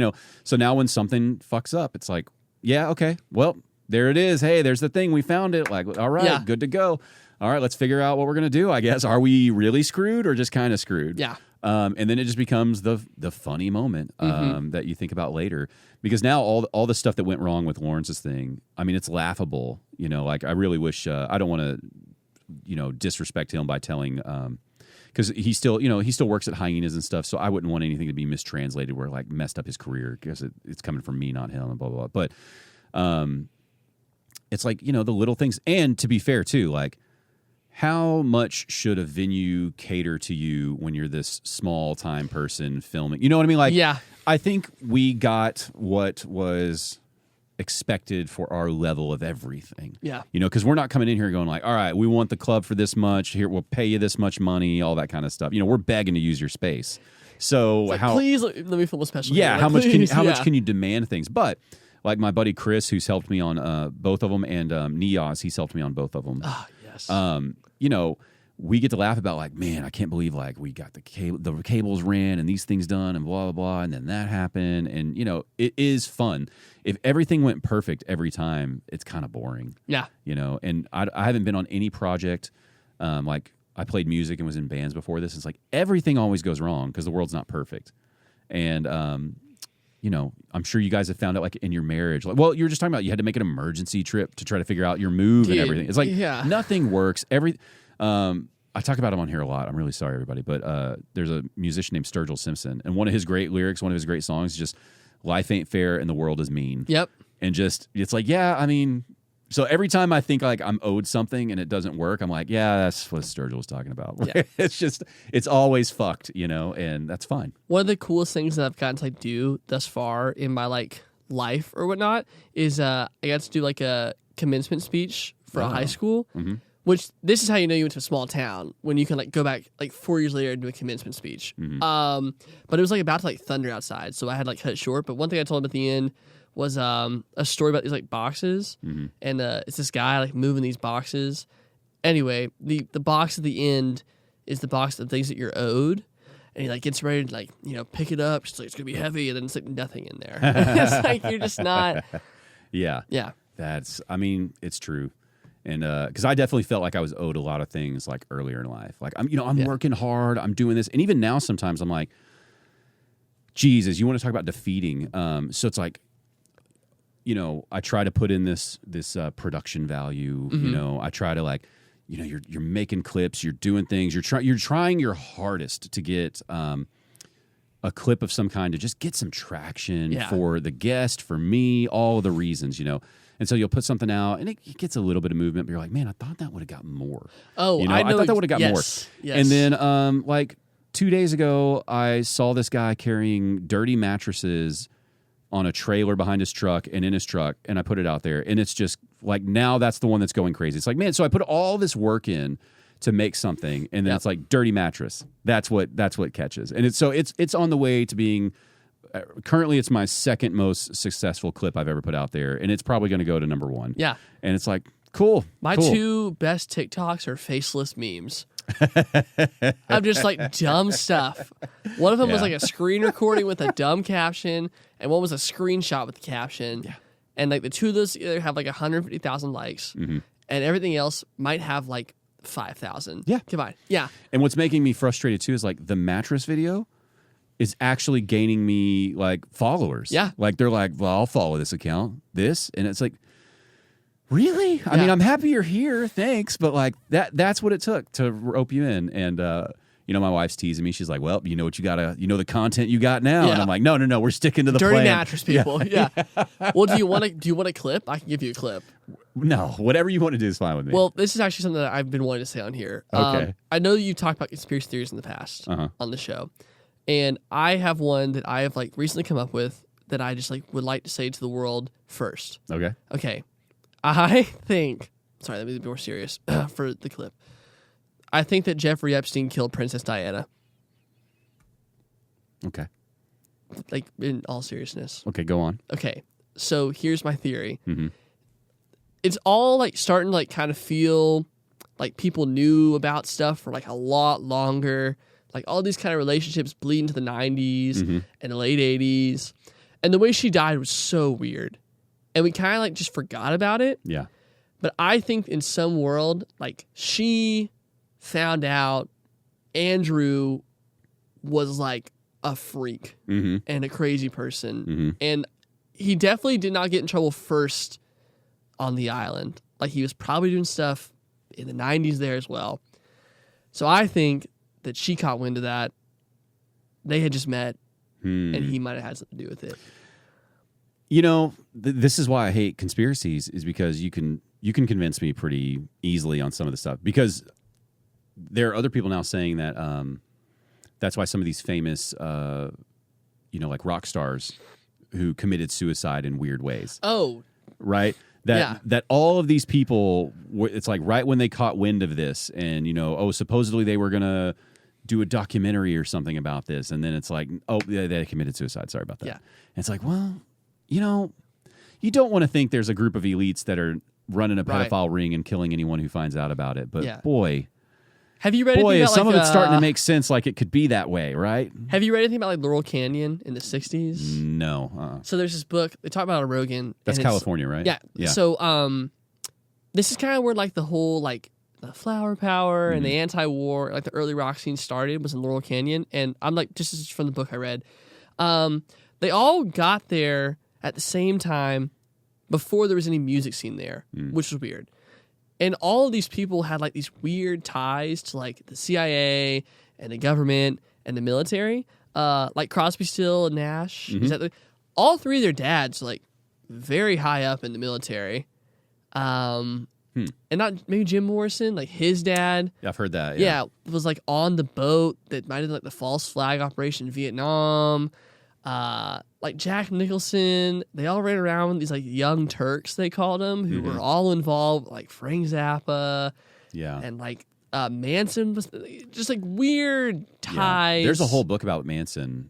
so now when something fucks up, it's like, yeah, okay, well, there it is. Hey, there's the thing. We found it. Like, all right, good to go. All right, let's figure out what we're going to do, I guess. Are we really screwed or just kind of screwed? Yeah. And then it just becomes the funny moment that you think about later. Because now all the stuff that went wrong with Lawrence's thing, I mean, it's laughable. Like I really wish, I don't want to, disrespect him by telling, because he still works at Hyenas and stuff. So I wouldn't want anything to be mistranslated where like messed up his career because it's coming from me, not him, and blah, blah, blah. But it's like, the little things. And to be fair too, like, how much should a venue cater to you when you're this small time person filming? You know what I mean? Like, yeah. I think we got what was expected for our level of everything. Yeah. Because we're not coming in here going like, all right, we want the club for this much. Here, we'll pay you this much money, all that kind of stuff. We're begging to use your space. So like, please let me film a special. Yeah. Like, how much can you demand things? But like my buddy Chris, who's helped me on both of them, and Niaz, he's helped me on both of them. Ah, yes. We get to laugh about like, man, I can't believe like we got the cables ran and these things done and blah, blah, blah. And then that happened. And, it is fun. If everything went perfect every time, it's kind of boring. Yeah. And I haven't been on any project. Like I played music and was in bands before this. It's like everything always goes wrong because the world's not perfect. And, I'm sure you guys have found out like in your marriage, like, well, you were just talking about you had to make an emergency trip to try to figure out your move and everything. It's like nothing works. I talk about him on here a lot. I'm really sorry, everybody. But there's a musician named Sturgill Simpson. And one of his great lyrics, one of his great songs is just, life ain't fair and the world is mean. Yep. And just, it's like, yeah, I mean, so every time I think like I'm owed something and it doesn't work, I'm like, yeah, that's what Sturgill was talking about. Yeah. It's always fucked, and that's fine. One of the coolest things that I've gotten to like do thus far in my like life or whatnot is I got to do like a commencement speech for a high school. Mm-hmm. Which this is how you know you went to a small town when you can like go back like 4 years later and do a commencement speech. Mm-hmm. But it was like about to like thunder outside, so I had like cut it short. But one thing I told him at the end was a story about these like boxes, and it's this guy like moving these boxes. Anyway, the box at the end is the box of things that you're owed, and he like gets ready to like pick it up. Just like it's gonna be heavy, and then it's like nothing in there. It's like you're just not. Yeah. It's true. And because I definitely felt like I was owed a lot of things like earlier in life. Like I'm working hard, I'm doing this, and even now sometimes I'm like, Jesus, you want to talk about defeating? So it's like, I try to put in this production value. Mm-hmm. I try to like, you're making clips, you're doing things, you're trying your hardest to get a clip of some kind to just get some traction for the guest, for me, all the reasons, And so you'll put something out, and it gets a little bit of movement, but you're like, man, I thought that would have got more. Oh, I thought that would have got more. Yes. And then, like 2 days ago, I saw this guy carrying dirty mattresses on a trailer behind his truck and in his truck, and I put it out there, and it's just like now that's the one that's going crazy. It's like, man, so I put all this work in to make something, and then it's like dirty mattress. That's what catches, and it's on the way to being. Currently, it's my second most successful clip I've ever put out there, and it's probably going to go to number 1. Yeah, and it's like cool. My 2 best TikToks are faceless memes. I'm just like dumb stuff. One of them was like a screen recording with a dumb caption, and one was a screenshot with the caption. Yeah, and like the 2 of those either have like 150,000 likes, and everything else might have like 5,000. Yeah, combined. Yeah, and what's making me frustrated too is like the mattress video is actually gaining me like followers. Yeah. Like they're like, well, I'll follow this account, and it's like, really? Yeah. I mean, I'm happy you're here. Thanks. But like that's what it took to rope you in. And, my wife's teasing me. She's like, well, what you gotta, the content you got now. Yeah. And I'm like, no, we're sticking to the dirty plan. Mattress people. Yeah. Well, do you want a clip? I can give you a clip. No, whatever you want to do is fine with me. Well, this is actually something that I've been wanting to say on here. Okay. I know you've talked about conspiracy theories in the past on the show. And I have one that I have like recently come up with that I just like would like to say to the world first. Okay. I think. Sorry, let me be more serious for the clip. I think that Jeffrey Epstein killed Princess Diana. Okay. Like in all seriousness. Okay, go on. Okay. So here's my theory. Mm-hmm. It's all like starting to like kind of feel like people knew about stuff for like a lot longer. Like all these kind of relationships bleed into the 90s and the late 80s. And the way she died was so weird. And we kind of like just forgot about it. Yeah. But I think in some world, like she found out Andrew was like a freak and a crazy person. And he definitely did not get in trouble first on the island. Like he was probably doing stuff in the 90s there as well. So I think that she caught wind of that. They had just met and he might have had something to do with it. You know, this is why I hate conspiracies, is because you can convince me pretty easily on some of the stuff, because there are other people now saying that that's why some of these famous, like rock stars who committed suicide in weird ways. Oh, right. That all of these people, it's like right when they caught wind of this, and supposedly they were gonna do a documentary or something about this, and then it's like, they committed suicide. Sorry about that. Yeah. And it's like, well, you don't want to think there's a group of elites that are running a pedophile ring and killing anyone who finds out about it. But boy, have you read anything about some like, of it's starting to make sense. Like it could be that way, right? Have you read anything about like Laurel Canyon in the 60s? No. So there's this book they talk about on Rogan. That's California, right? Yeah. So this is kind of where like the whole like the flower power and the anti-war, like the early rock scene started, was in Laurel Canyon. And I'm like, this is from the book I read. They all got there at the same time before there was any music scene there, which was weird. And all of these people had like these weird ties to like the CIA and the government and the military, like Crosby, Still, and Nash. All three of their dads like very high up in the military. And not maybe Jim Morrison, like his dad. Yeah, I've heard that. Yeah, was like on the boat that might have been like the false flag operation in Vietnam. Like Jack Nicholson, they all ran around with these like young Turks, they called them, who were all involved, like Frank Zappa, and like Manson was just like weird ties. Yeah. There's a whole book about Manson.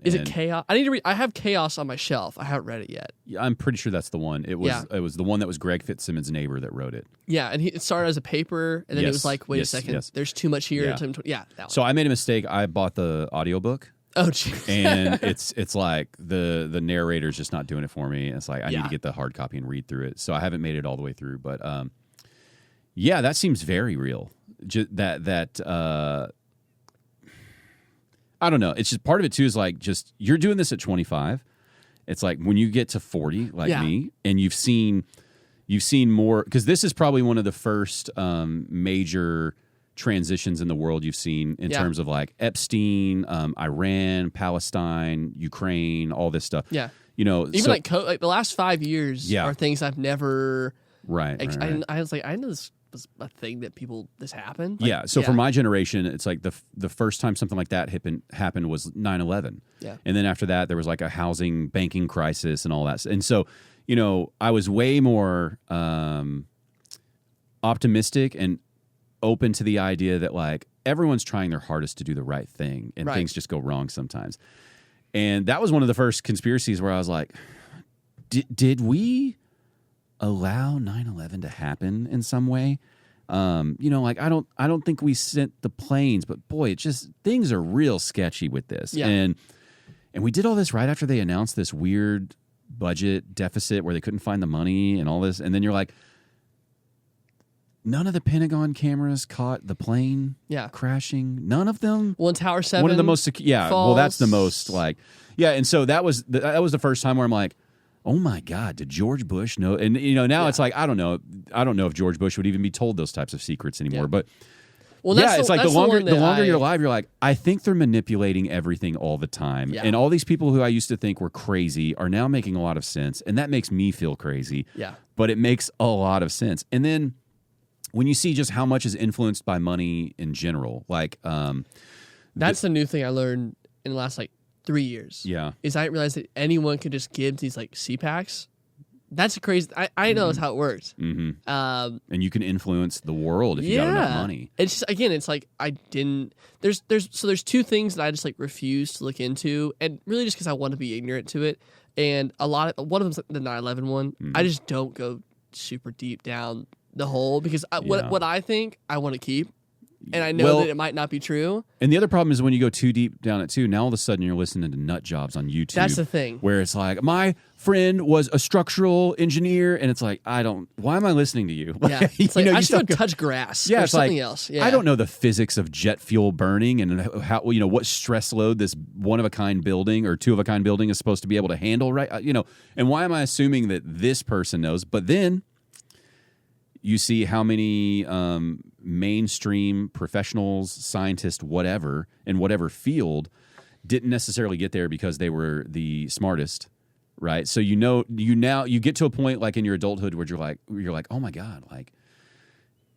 Is it Chaos? I need to read. I have Chaos on my shelf. I haven't read it yet. Yeah, I'm pretty sure that's the one. It was the one that was Greg Fitzsimmons' neighbor that wrote it. Yeah, and it started as a paper, and then it was like, wait a second, there's too much here. Yeah, that one. So I made a mistake. I bought the audiobook. Oh, geez. And it's like the narrator's just not doing it for me. It's like I need to get the hard copy and read through it. So I haven't made it all the way through, but that seems very real. I don't know. It's just part of it too is like just you're doing this at 25. It's like when you get to 40, like me, and you've seen more, because this is probably one of the first major transitions in the world you've seen in terms of like Epstein, Iran, Palestine, Ukraine, all this stuff. Yeah. Even like the last 5 years are things I've never. Right. I was like, I know this was a thing that this happened. Like, so for my generation, it's like the first time something like that happened was 9/11. Yeah. And then after that, there was like a housing banking crisis and all that. And so, I was way more optimistic and open to the idea that like everyone's trying their hardest to do the right thing, and things just go wrong sometimes. And that was one of the first conspiracies where I was like, did we allow 9/11 to happen in some way? Like I don't think we sent the planes, but boy, it just, things are real sketchy with this. Yeah. And we did all this right after they announced this weird budget deficit where they couldn't find the money and all this. And then you're like, none of the Pentagon cameras caught the plane crashing. None of them. Well, in Tower 7. One of the most falls. Well, that's the most like and so that was the first time where I'm like, oh my God, did George Bush know? And now it's like I don't know if George Bush would even be told those types of secrets anymore. But it's like the longer you're alive, you're like, I think they're manipulating everything all the time. Yeah. And all these people who I used to think were crazy are now making a lot of sense, and that makes me feel crazy. Yeah. But it makes a lot of sense. And then when you see just how much is influenced by money in general, like that's the new thing I learned in the last like 3 years. Yeah, is I didn't realize that anyone could just give these like CPACs. That's crazy. I know that's how it works. Mm-hmm. And you can influence the world if you got enough money. It's just, again, it's like I didn't. There's two things that I just like refuse to look into, and really just because I want to be ignorant to it. And one of them's like the 9/11 one. I just don't go super deep down the hole because what I think I want to keep. And I know that it might not be true. And the other problem is when you go too deep down it too, now all of a sudden you're listening to nut jobs on YouTube. That's the thing. Where it's like, my friend was a structural engineer, and it's like, why am I listening to you? Yeah. It's like, I should go touch grass or something else. Yeah. I don't know the physics of jet fuel burning and how, what stress load this one-of-a-kind building or two-of-a-kind building is supposed to be able to handle, right? And why am I assuming that this person knows? But then you see how many mainstream professionals, scientists, whatever, in whatever field, didn't necessarily get there because they were the smartest, right? So you get to a point like in your adulthood where you're like, oh my God, like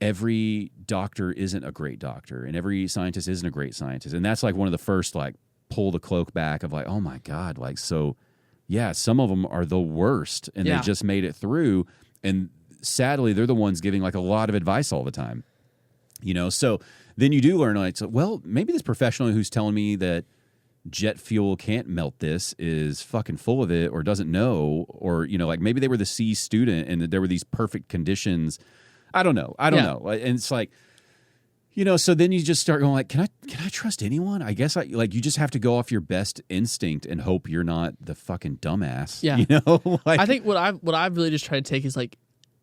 every doctor isn't a great doctor and every scientist isn't a great scientist. And that's like one of the first like pull the cloak back of like, oh my God, like, so yeah, some of them are the worst and they just made it through. And sadly, they're the ones giving like a lot of advice all the time, So then you do learn, like, maybe this professional who's telling me that jet fuel can't melt this is fucking full of it or doesn't know, or like maybe they were the C student and there were these perfect conditions. I don't know. And it's like, so then you just start going like, can I trust anyone? I guess you just have to go off your best instinct and hope you're not the fucking dumbass. Yeah. Like, I think what I've really just tried to take is like,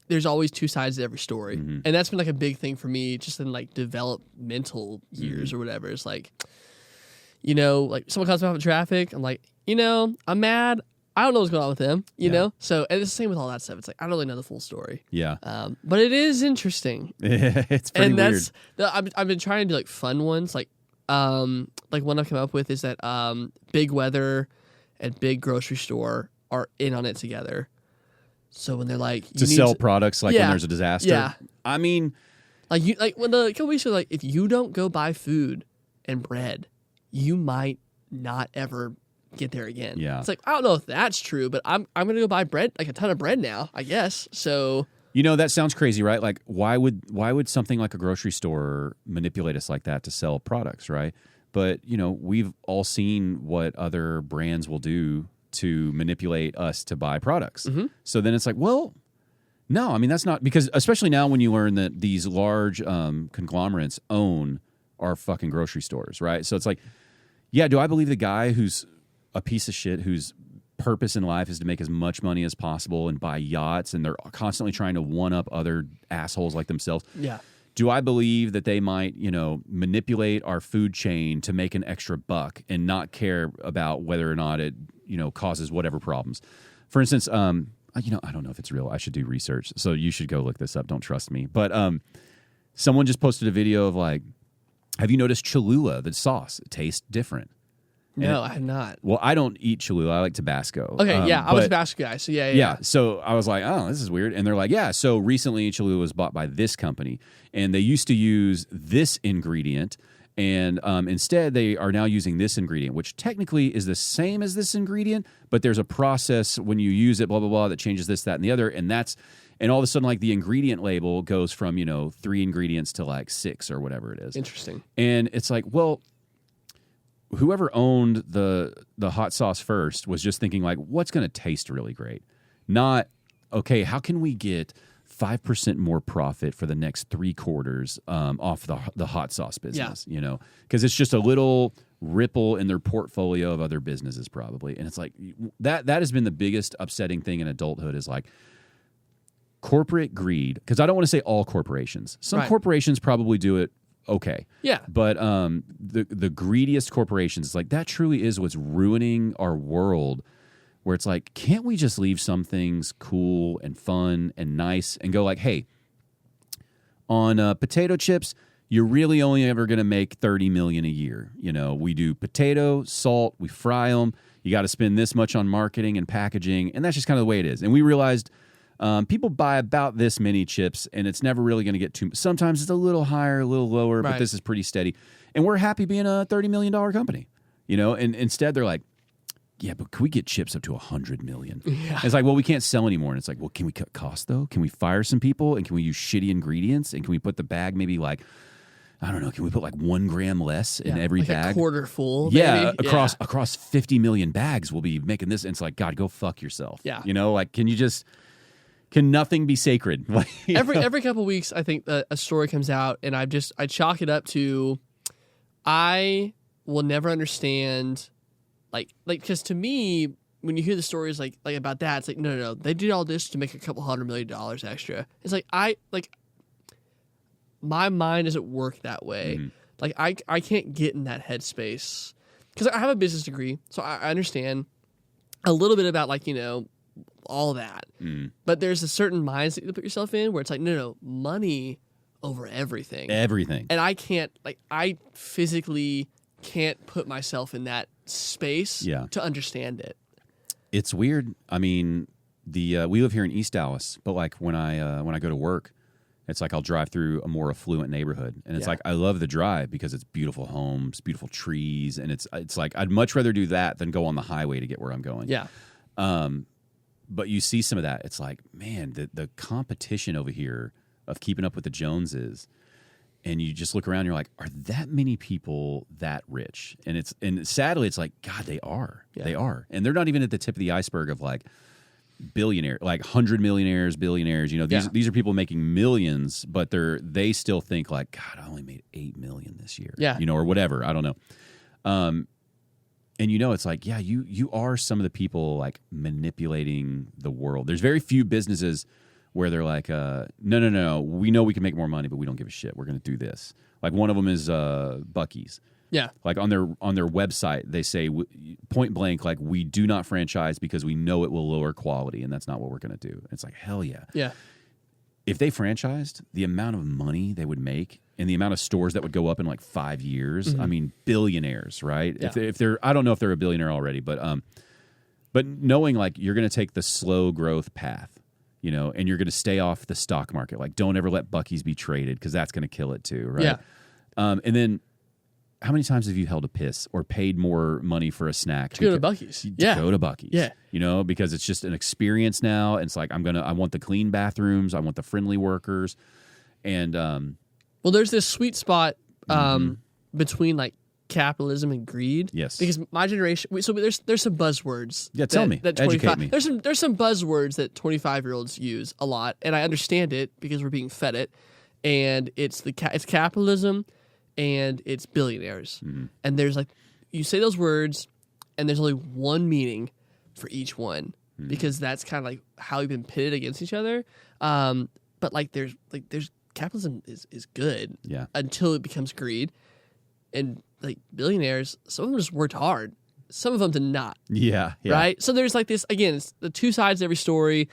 there's always two sides to every story. And that's been like a big thing for me just in like developmental years or whatever. It's like, like someone comes off in traffic. I'm like, I'm mad. I don't know what's going on with them, you know? So, and it's the same with all that stuff. It's like, I don't really know the full story. Yeah. But it is interesting. It's pretty weird. I've been trying to do like fun ones. Like one I've come up with is that Big Weather and Big Grocery Store are in on it together. So when they're like to sell products like when there's a disaster. I mean, like when the companies are like, if you don't go buy food and bread, you might not ever get there again. Yeah. It's like, I don't know if that's true, but I'm gonna go buy bread, like a ton of bread now, I guess. So that sounds crazy, right? Like why would something like a grocery store manipulate us like that to sell products, right? But we've all seen what other brands will do to manipulate us to buy products. So then it's like, well, no, I mean, that's not, because especially now when you learn that these large conglomerates own our fucking grocery stores, right? So it's like, yeah, do I believe the guy who's a piece of shit, whose purpose in life is to make as much money as possible and buy yachts, and they're constantly trying to one-up other assholes like themselves? Yeah. Do I believe that they might, manipulate our food chain to make an extra buck and not care about whether or not it, causes whatever problems? For instance, I don't know if it's real. I should do research. So you should go look this up. Don't trust me. But someone just posted a video of like, have you noticed Cholula, the sauce? It tastes different. No, I have not. Well, I don't eat Cholula. I like Tabasco. Okay, I was a Tabasco guy, so yeah. So I was like, oh, this is weird. And they're like, yeah, so recently Cholula was bought by this company, and they used to use this ingredient, and instead they are now using this ingredient, which technically is the same as this ingredient, but there's a process when you use it, blah, blah, blah, that changes this, that, and the other, and all of a sudden, like, the ingredient label goes from, 3 ingredients to, like, 6 or whatever it is. Interesting. And it's like, well, whoever owned the hot sauce first was just thinking like, what's going to taste really great? Not, okay, how can we get 5% more profit for the next 3 quarters off the hot sauce business? Because it's just a little ripple in their portfolio of other businesses probably. And it's like that has been the biggest upsetting thing in adulthood, is like corporate greed. Because I don't want to say all corporations. Some corporations probably do it okay. Yeah. But the greediest corporations, it's like that truly is what's ruining our world, where it's like, can't we just leave some things cool and fun and nice and go like, hey, on potato chips, you're really only ever going to make $30 million a year. We do potato, salt, we fry them. You got to spend this much on marketing and packaging, and that's just kind of the way it is. And we realized people buy about this many chips, and it's never really going to get too. Sometimes it's a little higher, a little lower, but this is pretty steady. And we're happy being a $30 million company, And instead, they're like, yeah, but can we get chips up to $100 million? Yeah. It's like, well, we can't sell anymore. And it's like, well, can we cut costs though? Can we fire some people? And can we use shitty ingredients? And can we put the bag maybe like I don't know, can we put like 1 gram less in every like bag? a quarter full. Yeah, maybe? across 50 million bags, we'll be making this. And it's like, God, go fuck yourself. Yeah. You know, like, can nothing be sacred? Like, Every couple weeks, I think a story comes out, and I chalk it up to, I will never understand, like because to me, when you hear the stories like about that, it's like no, they did all this to make a couple $100 million extra. It's like my mind doesn't work that way. Mm-hmm. Like I can't get in that headspace because I have a business degree, so I understand a little bit about like all that. But there's a certain mindset you put yourself in where it's like no, money over everything. And I can't, I physically can't put myself in that space to understand it. It's weird. I mean, we live here in East Dallas, but like when I go to work, it's like I'll drive through a more affluent neighborhood, and it's like I love the drive because it's beautiful homes, beautiful trees, and it's like I'd much rather do that than go on the highway to get where I'm going. Yeah. But you see some of that. It's like, man, the competition over here of keeping up with the Joneses, and you just look around, and you're like, are that many people that rich? And sadly, it's like, God, they are. Yeah. They are, and they're not even at the tip of the iceberg of like billionaire, like 100 millionaires, billionaires. These are people making millions, but they still think like, God, I only made 8 million this year. Yeah. Or whatever. I don't know. And it's like, yeah, you are some of the people like manipulating the world. There's very few businesses where they're like, no, we know we can make more money, but we don't give a shit. We're going to do this. Like one of them is Buc-ee's. Yeah. Like on their website, they say point blank, like, we do not franchise because we know it will lower quality, and that's not what we're going to do. It's like, hell yeah. Yeah. If they franchised, the amount of money they would make and the amount of stores that would go up in like 5 years, I mean, billionaires, right? Yeah. If they're, I don't know if they're a billionaire already, but knowing like you're going to take the slow growth path, and you're going to stay off the stock market. Like, don't ever let Buc-ee's be traded because that's going to kill it too, right? Yeah. And then how many times have you held a piss or paid more money for a snack to go to Buc-ee's? Go to Buc-ee's. Yeah. Because it's just an experience now. And it's like, I want the clean bathrooms. I want the friendly workers. And, well, there's this sweet spot between like capitalism and greed. Yes. Because my generation, so there's some buzzwords. Yeah, tell me. Educate me. There's some buzzwords that 25-year-olds use a lot, and I understand it because we're being fed it. And it's it's capitalism and it's billionaires. And there's like, you say those words and there's only one meaning for each one because that's kind of like how we've been pitted against each other. But like there's capitalism is good until it becomes greed. And like billionaires, some of them just worked hard. Some of them did not. Yeah. Right? So there's like this, again, it's the two sides of every story.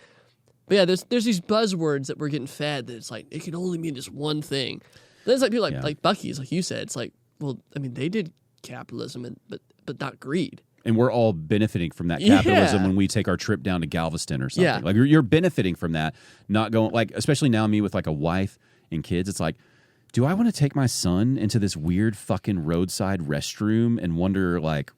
But yeah, there's these buzzwords that we're getting fed that it's like, it can only mean just one thing. There's like people like Buc-ee's, like you said. It's like, well, I mean, they did capitalism, but not greed. And we're all benefiting from that capitalism when we take our trip down to Galveston or something. Yeah. Like you're benefiting from that, not going like, especially now me with like a wife and kids. It's like, do I want to take my son into this weird fucking roadside restroom and wonder like,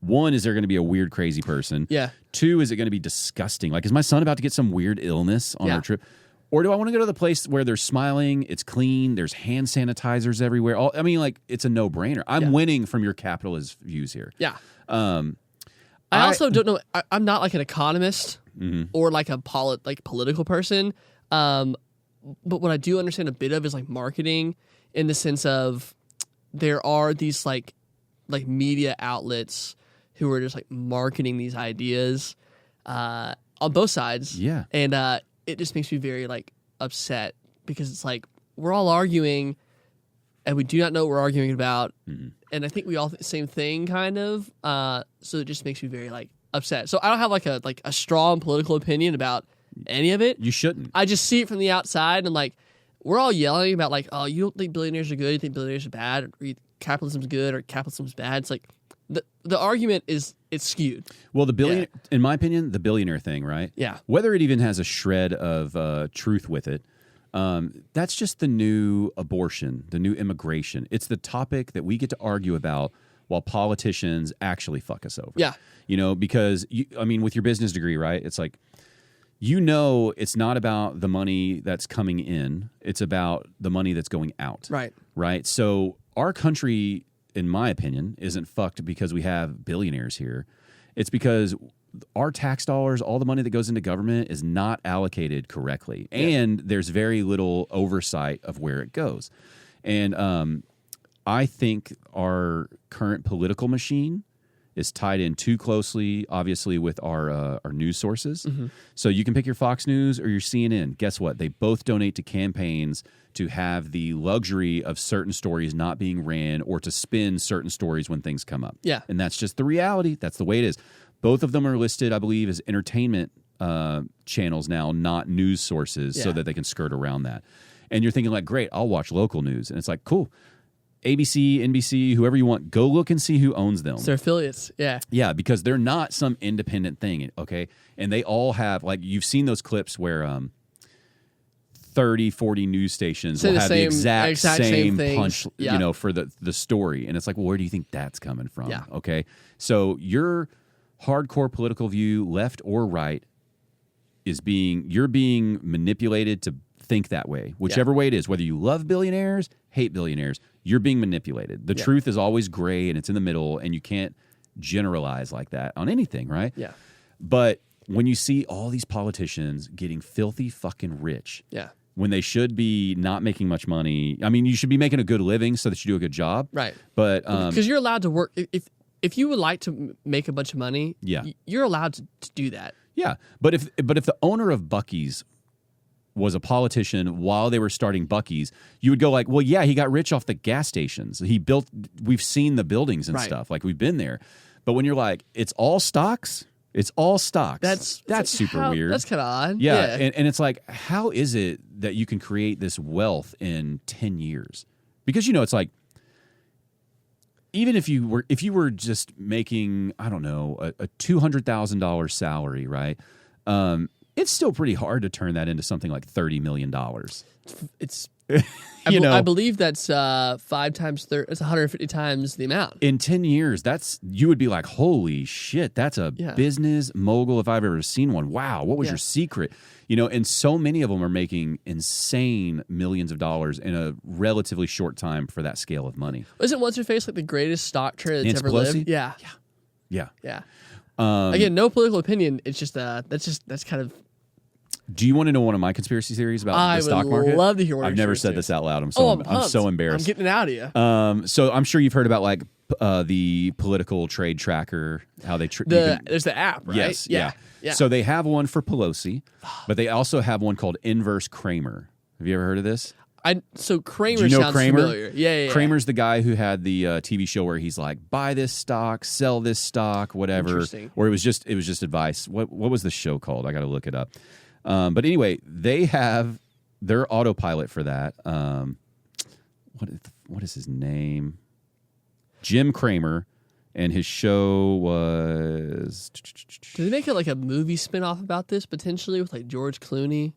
one, is there going to be a weird crazy person? Yeah. Two, is it going to be disgusting? Like, is my son about to get some weird illness on our trip? Or do I want to go to the place where they're smiling, it's clean, there's hand sanitizers everywhere? I mean, like, it's a no-brainer. I'm winning from your capitalist views here. Yeah. I also don't know. I'm not like an economist or like a political person. But what I do understand a bit of is like marketing in the sense of there are these like media outlets who are just like marketing these ideas on both sides. Yeah. And it just makes me very like upset because it's like we're all arguing and we do not know what we're arguing about. And I think we all think the same thing kind of. So it just makes me very like upset. So I don't have like a strong political opinion about any of it. You shouldn't. I just see it from the outside and like we're all yelling about like, oh, you don't think billionaires are good, you think billionaires are bad, or capitalism's good or capitalism's bad. It's like the argument is it's skewed. Well, in my opinion, the billionaire thing, right? Yeah. Whether it even has a shred of truth with it, that's just the new abortion, the new immigration. It's the topic that we get to argue about while politicians actually fuck us over. Yeah. Because, with your business degree, right? It's like, it's not about the money that's coming in. It's about the money that's going out. Right. right? So our country, in my opinion, isn't fucked because we have billionaires here. It's because our tax dollars, all the money that goes into government, is not allocated correctly, and there's very little oversight of where it goes. And I think our current political machine is tied in too closely, obviously, with our news sources. So you can pick your Fox News or your CNN. Guess what? They both donate to campaigns to have the luxury of certain stories not being ran or to spin certain stories when things come up. Yeah. And that's just the reality. That's the way it is. Both of them are listed, I believe, as entertainment channels now, not news sources, so that they can skirt around that. And you're thinking like, great, I'll watch local news. And it's like, cool. ABC, NBC, whoever you want, go look and see who owns them. It's their affiliates, yeah. Yeah, because they're not some independent thing, okay? And they all have, like, you've seen those clips where 30, 40 news stations will have the exact same punch, you know, for the story. And it's like, well, where do you think that's coming from? Yeah. Okay? So your hardcore political view, left or right, you're being manipulated to think that way, whichever way it is, whether you love billionaires, hate billionaires, you're being manipulated. The truth is always gray and it's in the middle, and you can't generalize like that on anything, right? Yeah. But when you see all these politicians getting filthy fucking rich, when they should be not making much money, I mean, you should be making a good living so that you do a good job. Right. But because you're allowed to work. If you would like to make a bunch of money, you're allowed to do that. Yeah. But if the owner of Buc-ee's was a politician while they were starting Buc-ee's, you would go like, well, yeah, he got rich off the gas stations. We've seen the buildings and stuff. Like, we've been there. But when you're like, it's all stocks, That's super weird. That's kind of odd. Yeah. And it's like, how is it that you can create this wealth in 10 years? Because, you know, it's like, even if you were just making, I don't know, a $200,000 salary, right? It's still pretty hard to turn that into something like $30 million. It's, I believe that's 5 times 30. It's 150 times the amount. In 10 years, you would be like, holy shit, that's a business mogul if I've ever seen one. Wow, what was your secret? You know, and so many of them are making insane millions of dollars in a relatively short time for that scale of money. Isn't what's her face like the greatest stock trader that's ever lived? Yeah. Again, no political opinion. It's just that's kind of. Do you want to know one of my conspiracy theories about the stock market? I would love to hear one. I've never said this out loud. I'm so embarrassed. I'm getting it out of you. So I'm sure you've heard about like the political trade tracker, how they there's the app, right? Yes, yeah. So they have one for Pelosi, but they also have one called Inverse Kramer. Have you ever heard of this? So Kramer Do you know sounds Kramer? familiar. Yeah. Kramer's the guy who had the TV show where he's like, buy this stock, sell this stock, whatever. Interesting. Or it was just advice. What was the show called? I got to look it up. But anyway, they have their autopilot for that. What is his name? Jim Cramer, and his show was. Did they make it like a movie spinoff about this potentially with like George Clooney?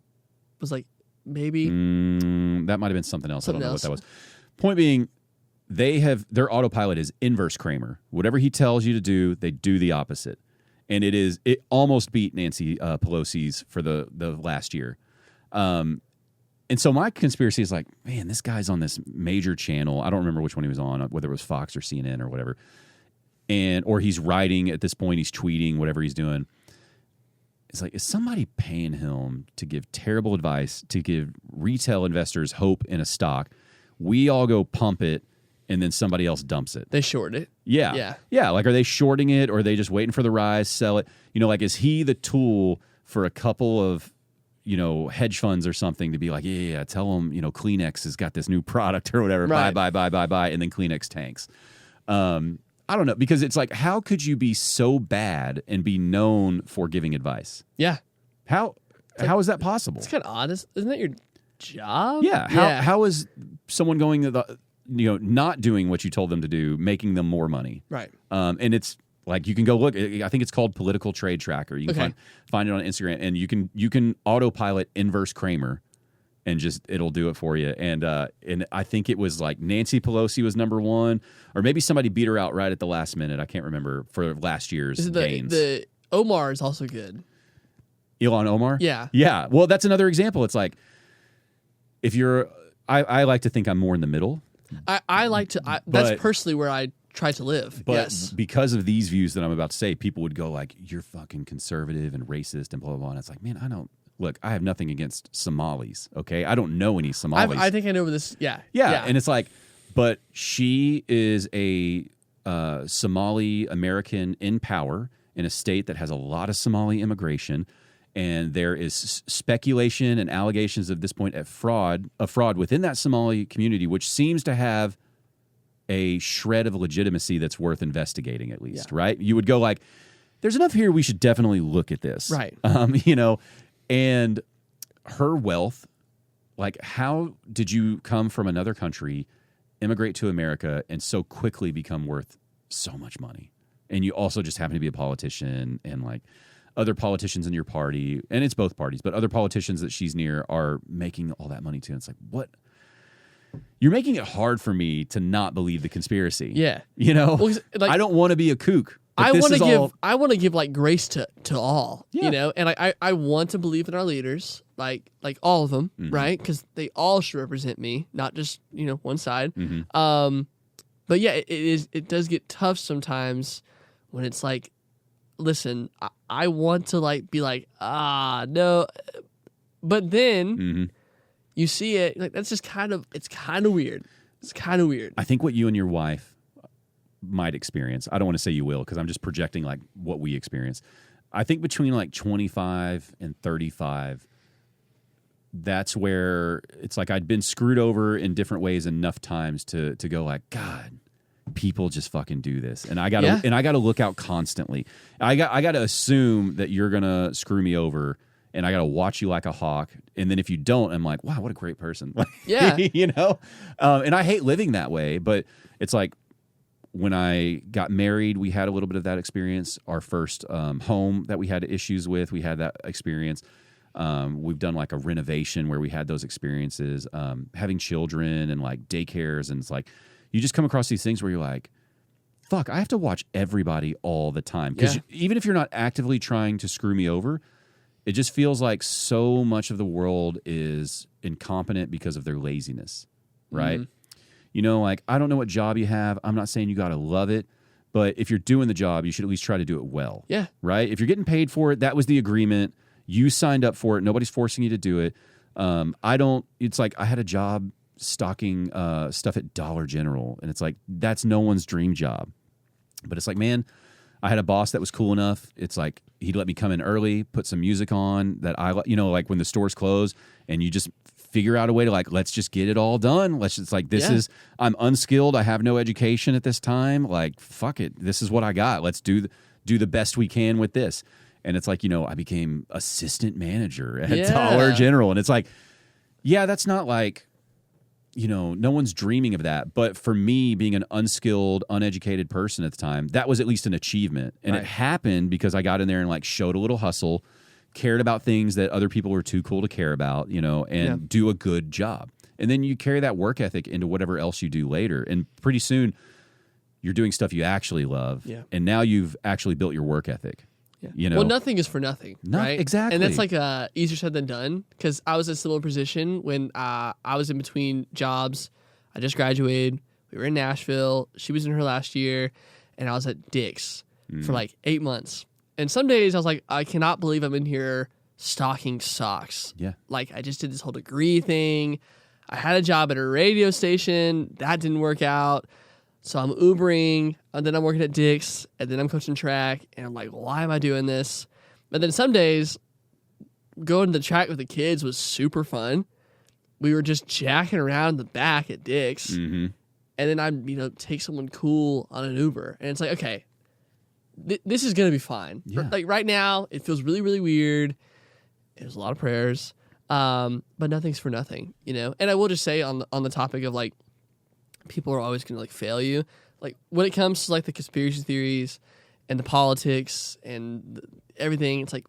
Was like maybe that might have been something else. I don't know what that was. Point being, their autopilot is Inverse Kramer. Whatever he tells you to do, they do the opposite. And it almost beat Nancy Pelosi's for the last year. And so my conspiracy is like, man, this guy's on this major channel. I don't remember which one he was on, whether it was Fox or CNN or whatever. Or he's writing at this point, he's tweeting, whatever he's doing. It's like, is somebody paying him to give terrible advice, to give retail investors hope in a stock? We all go pump it, and then somebody else dumps it. They short it. Yeah. Like, are they shorting it, or are they just waiting for the rise, sell it? You know, like, is he the tool for a couple of, you know, hedge funds or something to be like, yeah, tell them, you know, Kleenex has got this new product or whatever, buy, and then Kleenex tanks. I don't know, because it's like, how could you be so bad and be known for giving advice? Yeah. How is that possible? It's kind of odd. Isn't that your job? Yeah. How is someone going not doing what you told them to do, making them more money? Right. And it's like, you can go look. I think it's called Political Trade Tracker. You can find it on Instagram, and you can autopilot Inverse Kramer, and just it'll do it for you. And I think it was like Nancy Pelosi was number one, or maybe somebody beat her out right at the last minute. I can't remember for last year's gains. The Omar is also good. Ilhan Omar? Yeah. Yeah. Well, that's another example. It's like, if you're, I like to think I'm more in the middle. I like to. That's personally where I try to live. But yes. because of these views that I'm about to say, people would go like, "You're fucking conservative and racist and blah blah blah." And it's like, man, I don't. Look, I have nothing against Somalis. Okay, I don't know any Somalis. I think I know where this. Yeah. And it's like, but she is a Somali American in power in a state that has a lot of Somali immigration. And there is speculation and allegations at this point of fraud within that Somali community, which seems to have a shred of legitimacy that's worth investigating, at least, right? You would go like, "There's enough here. We should definitely look at this," right? And her wealth, like, how did you come from another country, immigrate to America, and so quickly become worth so much money? And you also just happen to be a politician, and like, other politicians in your party, and it's both parties, but other politicians that she's near are making all that money too. And it's like, what? You're making it hard for me to not believe the conspiracy. Yeah. Well, like, I don't want to be a kook. I want to give like grace to all, and I want to believe in our leaders, like all of them, right? Because they all should represent me, not just, one side. But yeah, it does get tough sometimes when it's like, listen, I want to like be like, no, but then you see it like that's just it's kind of weird. It's kind of weird. I think what you and your wife might experience, I don't want to say you will because I'm just projecting like what we experience. I think between like 25 and 35, that's where it's like I'd been screwed over in different ways enough times to go like, God, people just fucking do this, and I gotta look out constantly. I gotta assume that you're gonna screw me over, and I gotta watch you like a hawk. And then if you don't, I'm like, wow, what a great person. Yeah, And I hate living that way, but it's like when I got married, we had a little bit of that experience. Our first home that we had issues with, we had that experience. We've done like a renovation where we had those experiences. Having children and like daycares, and it's like, you just come across these things where you're like, fuck, I have to watch everybody all the time. Because even if you're not actively trying to screw me over, it just feels like so much of the world is incompetent because of their laziness, right? Like, I don't know what job you have. I'm not saying you got to love it. But if you're doing the job, you should at least try to do it well. Yeah. Right? If you're getting paid for it, that was the agreement. You signed up for it. Nobody's forcing you to do it. It's like I had a job stocking stuff at Dollar General, and it's like that's no one's dream job. But it's like, man, I had a boss that was cool enough. It's like he'd let me come in early, put some music on that like when the stores close, and you just figure out a way to like, let's just get it all done. I'm unskilled. I have no education at this time. Like, fuck it. This is what I got. Let's do the best we can with this. And it's like, I became assistant manager at Dollar General, and it's like, yeah, that's not like, no one's dreaming of that. But for me, being an unskilled, uneducated person at the time, that was at least an achievement. And It happened because I got in there and like showed a little hustle, cared about things that other people were too cool to care about, and do a good job. And then you carry that work ethic into whatever else you do later. And pretty soon you're doing stuff you actually love. Yeah. And now you've actually built your work ethic. Yeah. Well, nothing is for nothing, right? Exactly. And that's like easier said than done, because I was in a similar position when I was in between jobs. I just graduated. We were in Nashville. She was in her last year, and I was at Dick's for like 8 months. And some days I was like, I cannot believe I'm in here stocking socks. Yeah. Like, I just did this whole degree thing. I had a job at a radio station. That didn't work out. So I'm Ubering, and then I'm working at Dick's, and then I'm coaching track, and I'm like, why am I doing this? But then some days, going to the track with the kids was super fun. We were just jacking around in the back at Dick's, and then I'd take someone cool on an Uber, and it's like, okay, this is going to be fine. Yeah. Like right now, it feels really, really weird. It was a lot of prayers, but nothing's for nothing, And I will just say on the topic of like, people are always going to like fail you. Like when it comes to like the conspiracy theories and the politics and everything, it's like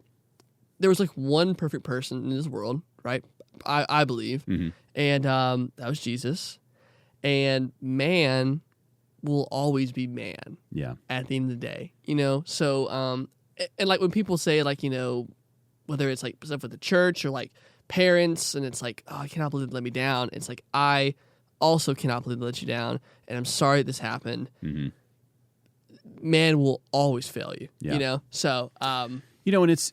there was like one perfect person in this world, right? I believe. And that was Jesus. And man will always be man. Yeah. At the end of the day, So and like when people say like, whether it's like stuff with the church or like parents, and it's like, oh, I cannot believe they let me down. It's like I also cannot believe they let you down, and I'm sorry this happened. Mm-hmm. Man will always fail you. Yeah. You know, so and it's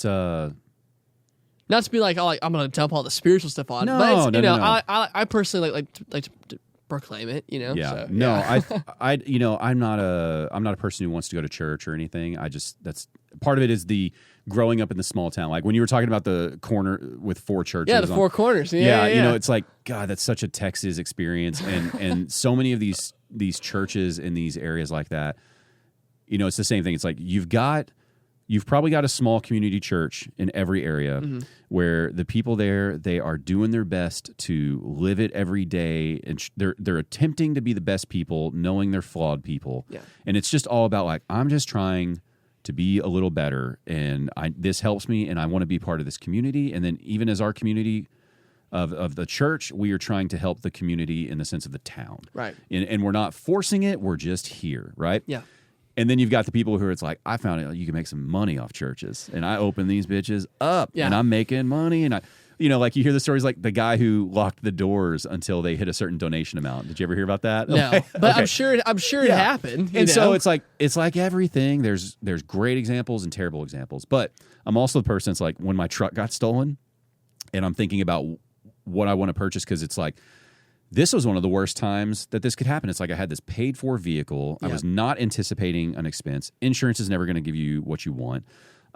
not to be like, oh, I'm going to dump all the spiritual stuff on. No, but it's, no, no, no. I personally like to proclaim it. You know. Yeah. So, no, yeah. I'm not a person who wants to go to church or anything. That's part of it is the growing up in the small town. Like when you were talking about the corner with 4 churches. Yeah, the 4 corners. Yeah, you know, it's like, God, that's such a Texas experience, and so many of these churches in these areas like that. You know, it's the same thing. It's like you've probably got a small community church in every area where the people there, they are doing their best to live it every day, and they're attempting to be the best people, knowing they're flawed people. Yeah. And it's just all about like, I'm just trying to be a little better, and this helps me, and I want to be part of this community. And then even as our community of the church, we are trying to help the community in the sense of the town. Right. And we're not forcing it, we're just here, right? Yeah. And then you've got the people who are, it's like, I found out you can make some money off churches, and I open these bitches up, and I'm making money, and like you hear the stories like the guy who locked the doors until they hit a certain donation amount. Did you ever hear about that? No, but Okay. I'm sure it happened. And so it's like everything. There's great examples and terrible examples, but I'm also the person. It's like when my truck got stolen, and I'm thinking about what I want to purchase, because it's like, this was one of the worst times that this could happen. It's like I had this paid for vehicle. I was not anticipating an expense. Insurance is never going to give you what you want.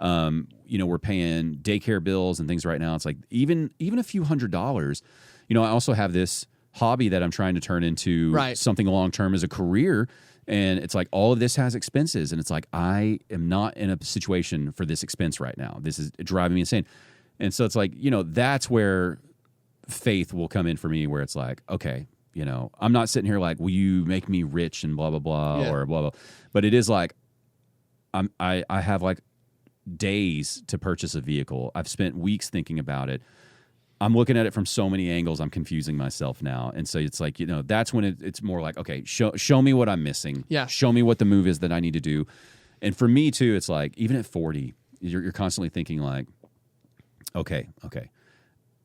We're paying daycare bills and things right now. It's like even a few $100s. I also have this hobby that I'm trying to turn into something long-term as a career. And it's like all of this has expenses. And it's like, I am not in a situation for this expense right now. This is driving me insane. And so it's like, that's where faith will come in for me, where it's like, okay, I'm not sitting here like, will you make me rich and blah, blah, blah, or blah, blah. But it is like, I have like days to purchase a vehicle. I've spent weeks thinking about it. I'm looking at it from so many angles. I'm confusing myself now. And so it's like, that's when it's more like, okay, show me what I'm missing. Yeah. Show me what the move is that I need to do. And for me too, it's like, even at 40, you're constantly thinking like, okay.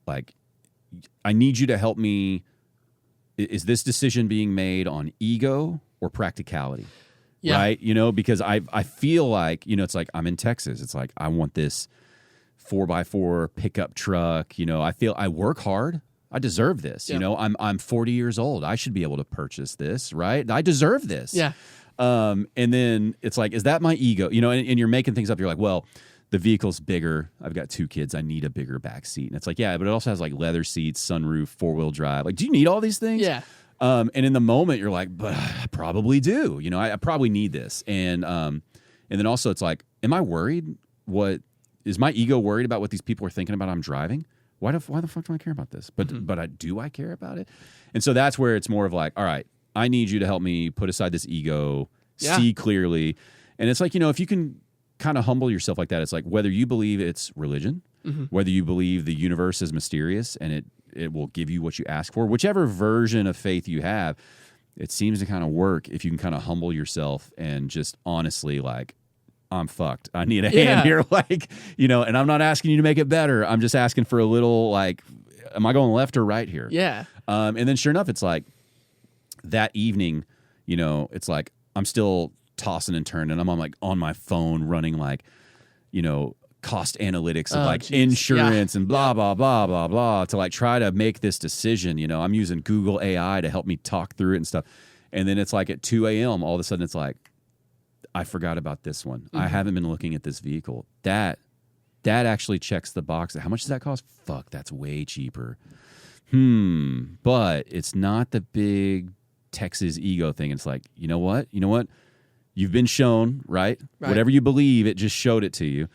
Like, I need you to help me. Is this decision being made on ego or practicality? Yeah. Right? Because I feel like, it's like I'm in Texas. It's like I want this 4x4 pickup truck. I work hard. I deserve this. Yeah. I'm 40 years old. I should be able to purchase this, right? I deserve this. Yeah. And then it's like, is that my ego? And you're making things up. You're like, well, the vehicle's bigger. I've got 2 kids. I need a bigger back seat. And it's like, yeah, but it also has like leather seats, sunroof, 4-wheel drive. Like, do you need all these things? Yeah. And in the moment, you're like, but I probably do. I probably need this. And then also it's like, am I worried? What is my ego worried about what these people are thinking about I'm driving? Why the fuck do I care about this? But do I care about it? And so that's where it's more of like, all right, I need you to help me put aside this ego, see clearly. And it's like, if you can kind of humble yourself like that, it's like whether you believe it's religion, whether you believe the universe is mysterious and it will give you what you ask for, whichever version of faith you have, it seems to kind of work if you can kind of humble yourself and just honestly like, I'm fucked. I need a hand here. Like, and I'm not asking you to make it better. I'm just asking for a little like, am I going left or right here? Yeah. And then sure enough, it's like that evening, it's like I'm still tossing and turning. I'm on my phone running like, cost analytics of insurance and blah, blah, blah, blah, blah, to like try to make this decision. I'm using Google AI to help me talk through it and stuff. And then it's like at 2 a.m., all of a sudden it's like, I forgot about this one. I haven't been looking at this vehicle. That actually checks the box. How much does that cost? Fuck, that's way cheaper. But it's not the big Texas ego thing. It's like, you know what? You've been shown, right? Whatever you believe, it just showed it to you.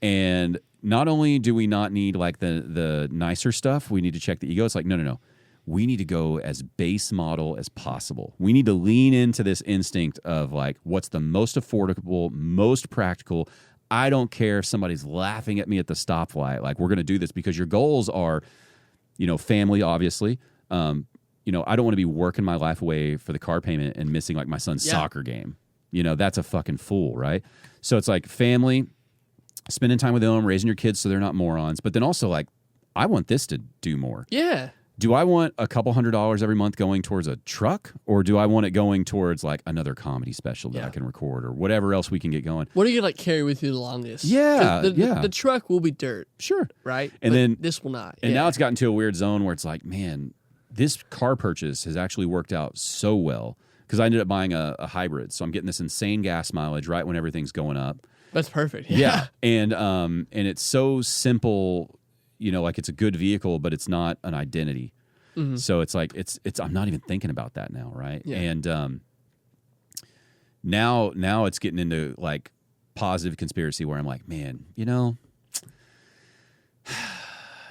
And not only do we not need like the nicer stuff, we need to check the ego. It's like, no. We need to go as base model as possible. We need to lean into this instinct of like, what's the most affordable, most practical. I don't care if somebody's laughing at me at the stoplight. Like, we're going to do this because your goals are, family, obviously. I don't want to be working my life away for the car payment and missing like my son's soccer game. That's a fucking fool, right? So it's like family, spending time with them, raising your kids so they're not morons. But then also like, I want this to do more. Yeah. do I want a couple $100s every month going towards a truck, or do I want it going towards like another comedy special that I can record, or whatever else we can get going? What are you gonna like carry with you the longest? Yeah, the truck will be dirt, sure, right? And but then this will not. And now it's gotten to a weird zone where it's like, man, this car purchase has actually worked out so well because I ended up buying a hybrid, so I'm getting this insane gas mileage right when everything's going up. That's perfect. Yeah, and it's so simple. Like it's a good vehicle, but it's not an identity. Mm-hmm. So it's like it's I'm not even thinking about that now, right? Yeah. And now it's getting into like positive conspiracy where I'm like, man,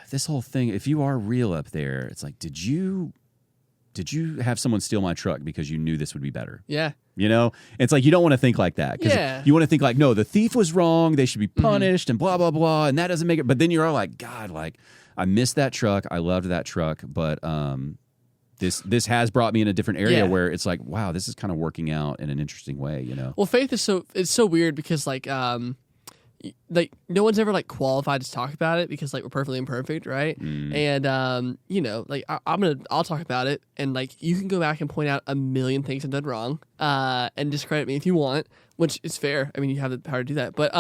this whole thing, if you are real up there, it's like, did you have someone steal my truck because you knew this would be better? Yeah. It's like you don't want to think like that because you want to think like, no, the thief was wrong. They should be punished and blah, blah, blah. And that doesn't make it. But then you're all like, God, like I missed that truck. I loved that truck. But this has brought me in a different area where it's like, wow, this is kind of working out in an interesting way, Well, faith is it's so weird because like no one's ever like qualified to talk about it because like we're perfectly imperfect, right? And like I'll talk about it, and like you can go back and point out a million things I've done wrong, and discredit me if you want, which is fair. I mean, you have the power to do that. But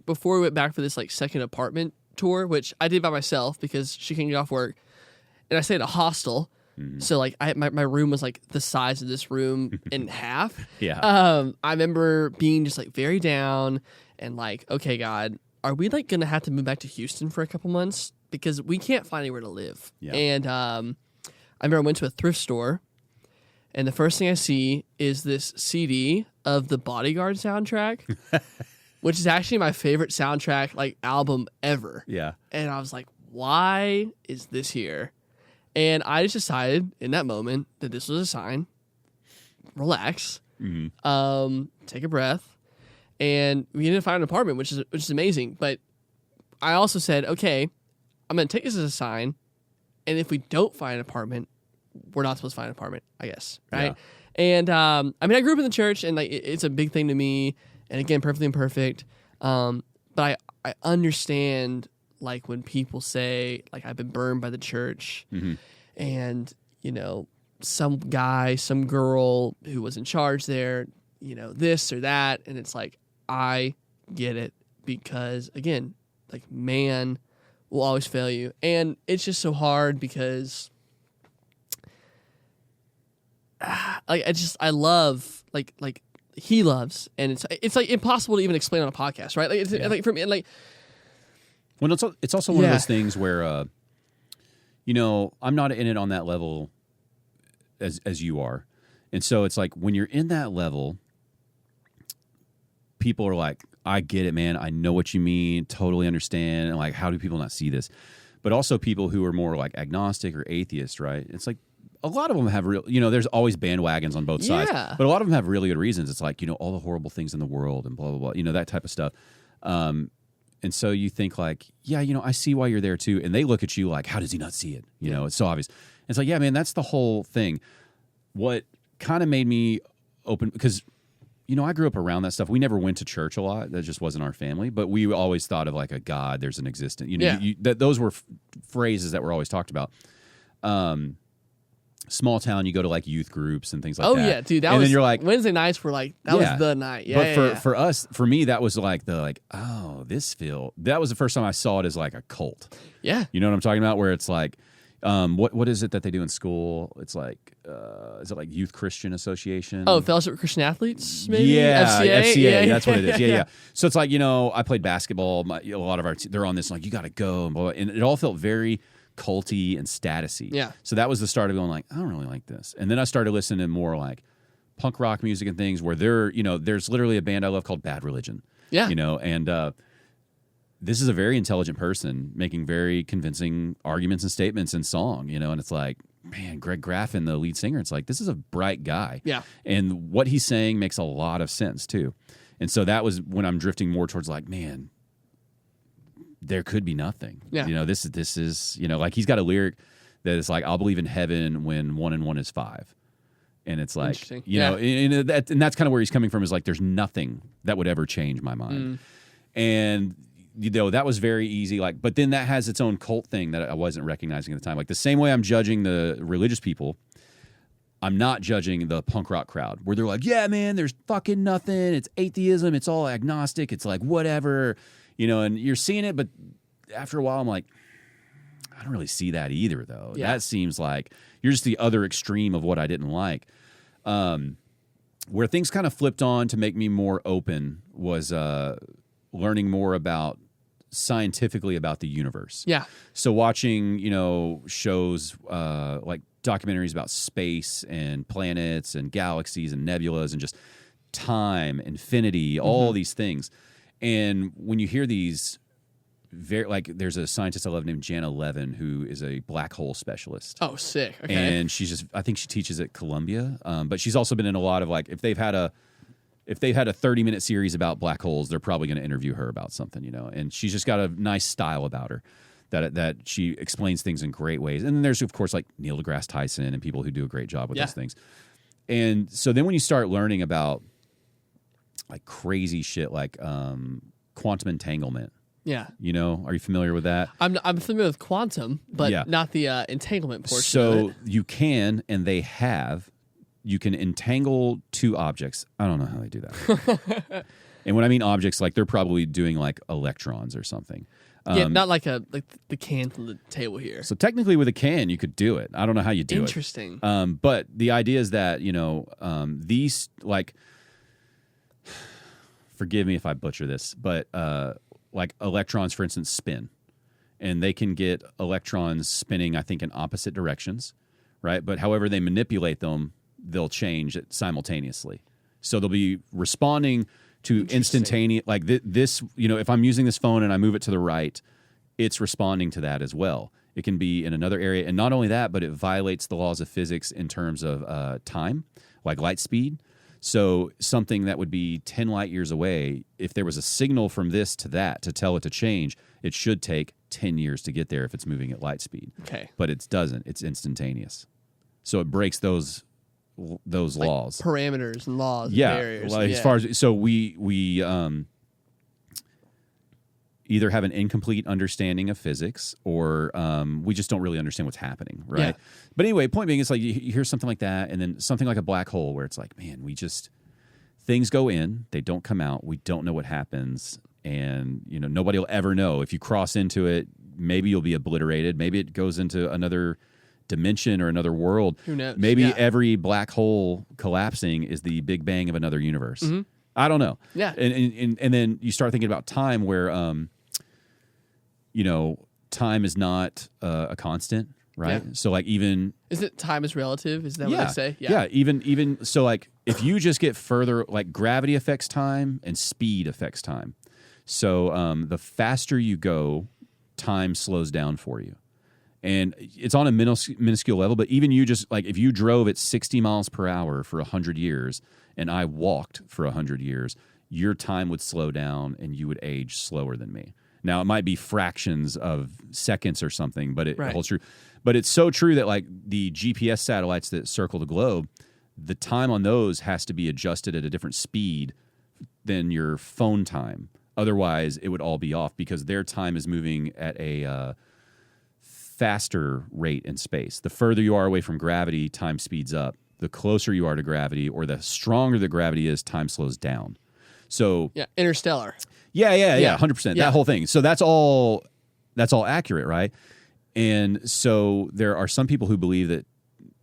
before we went back for this like second apartment tour, which I did by myself because she couldn't get off work, and I stayed at a hostel. So like my room was like the size of this room in half. Yeah. I remember being just like very down and like, okay, God, are we like gonna have to move back to Houston for a couple months because we can't find anywhere to live? Yeah. And I remember I went to a thrift store, and the first thing I see is this CD of the Bodyguard soundtrack, which is actually my favorite soundtrack like album ever. Yeah. And I was like, why is this here? And I just decided in that moment that this was a sign. Relax, take a breath, and we ended up finding an apartment, which is amazing. But I also said, okay, I'm going to take this as a sign, and if we don't find an apartment, we're not supposed to find an apartment, I guess, right? Yeah. And I mean, I grew up in the church, and like it's a big thing to me. And again, perfectly imperfect. But I understand. Like when people say, like, I've been burned by the church, and, some guy, some girl who was in charge there, this or that. And it's like, I get it because, again, like, man will always fail you. And it's just so hard because, I love, like, he loves. And it's like impossible to even explain on a podcast, right? Like, it's like for me, like, well, it's also one of those things where, I'm not in it on that level as you are. And so it's like when you're in that level, people are like, I get it, man. I know what you mean. Totally understand. And like, how do people not see this? But also people who are more like agnostic or atheist, right? It's like a lot of them have real, there's always bandwagons on both sides. But a lot of them have really good reasons. It's like, all the horrible things in the world and blah, blah, blah, that type of stuff. And so you think like, yeah, I see why you're there too. And they look at you like, how does he not see it? It's so obvious. It's like, yeah, man, that's the whole thing. What kind of made me open, because, I grew up around that stuff. We never went to church a lot. That just wasn't our family. But we always thought of like a God, there's an existence. Those were phrases that were always talked about. Small town, you go to like youth groups and things like that. Oh yeah, dude. Then you're like, Wednesday nights were like that was the night. Yeah. But for us, for me, that was like that was the first time I saw it as like a cult. Yeah. You know what I'm talking about? Where it's like, what is it that they do in school? It's like, is it like Youth Christian Association? Oh, Fellowship of Christian Athletes, maybe? Yeah, FCA. Yeah, that's what it is. Yeah. So it's like, I played basketball. A lot of our they're on this like, you got to go, and blah, blah, and it all felt very culty and statusy. Yeah. So that was the start of going like, I don't really like this. And then I started listening to more like punk rock music and things where there's literally a band I love called Bad Religion. Yeah. And this is a very intelligent person making very convincing arguments and statements in song, and it's like, man, Greg Graffin, the lead singer, it's like, this is a bright guy. Yeah. And what he's saying makes a lot of sense too. And so that was when I'm drifting more towards like, man, there could be nothing. Yeah. This is, like he's got a lyric that is like, I'll believe in heaven when 1 and 1 is 5. And it's like, and that's kind of where he's coming from, is like, there's nothing that would ever change my mind. And that was very easy. Like, but then that has its own cult thing that I wasn't recognizing at the time. Like the same way I'm judging the religious people, I'm not judging the punk rock crowd where they're like, yeah, man, there's fucking nothing. It's atheism. It's all agnostic. It's like whatever, and you're seeing it. But after a while, I'm like, I don't really see that either, though. Yeah. That seems like you're just the other extreme of what I didn't like. Where things kind of flipped on to make me more open was learning more scientifically about the universe. Yeah. So watching, shows like documentaries about space and planets and galaxies and nebulas and just time, infinity, all these things. And when you hear these there's a scientist I love named Jana Levin who is a black hole specialist. Oh, sick. Okay. And I think she teaches at Columbia. But she's also been in a lot of if they've had a 30-minute series about black holes, they're probably going to interview her about something, and she's just got a nice style about her that she explains things in great ways. And then there's, of course, like Neil deGrasse Tyson and people who do a great job with those things. And so then when you start learning about like crazy shit like quantum entanglement, yeah. Are you familiar with that? I'm familiar with quantum, but not the entanglement portion. So you can, and they have, you can entangle two objects. I don't know how they do that. And when I mean objects, like they're probably doing like electrons or something. Not like the can from the table here. So technically with a can, you could do it. I don't know how you do it. Interesting. But the idea is that, these like, forgive me if I butcher this, but like electrons, for instance, spin. And they can get electrons spinning, I think, in opposite directions, right? But however they manipulate them, they'll change it simultaneously. So they'll be responding to instantaneous, like this, if I'm using this phone and I move it to the right, it's responding to that as well. It can be in another area. And not only that, but it violates the laws of physics in terms of time, like light speed. So something that would be 10 light years away, if there was a signal from this to that to tell it to change, it should take 10 years to get there if it's moving at light speed. Okay. But it doesn't. It's instantaneous. So it breaks those laws. Parameters and laws and barriers. Like as far as so we either have an incomplete understanding of physics or we just don't really understand what's happening, right? Yeah. But anyway, point being, it's like you hear something like that, and then something like a black hole where it's like, man, things go in, they don't come out, we don't know what happens, and nobody will ever know. If you cross into it, maybe you'll be obliterated, maybe it goes into another dimension or another world. Who knows? Maybe every black hole collapsing is the Big Bang of another universe. Mm-hmm. I don't know. Yeah. And then you start thinking about time where time is not a constant, right? Yeah. So like even isn't time is relative? Is that what they say? Yeah. Even so, like if you just get further, like gravity affects time and speed affects time. So the faster you go, time slows down for you. And it's on a minuscule level, but even you just like if you drove at 60 miles per hour for 100 years and I walked for 100 years, your time would slow down and you would age slower than me. Now, it might be fractions of seconds or something, but it holds true. But it's so true that like the GPS satellites that circle the globe, the time on those has to be adjusted at a different speed than your phone time. Otherwise, it would all be off because their time is moving at a faster rate in space. The further you are away from gravity, time speeds up. The closer you are to gravity or the stronger the gravity is, time slows down. So Interstellar. Yeah, 100%. That whole thing. So that's all accurate, right? And so there are some people who believe that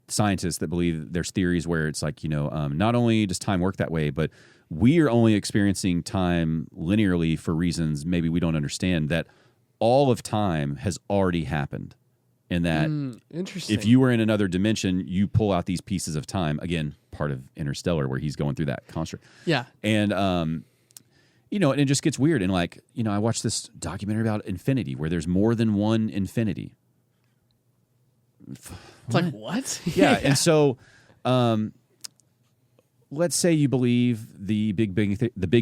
scientists that believe there's theories where it's like, not only does time work that way, but we are only experiencing time linearly for reasons maybe we don't understand, that all of time has already happened. And that interesting. If you were in another dimension, you pull out these pieces of time, again, part of Interstellar where he's going through that construct. Yeah. And, and it just gets weird. And like, I watched this documentary about infinity where there's more than one infinity. It's like, what? Yeah. And so, let's say you believe the Big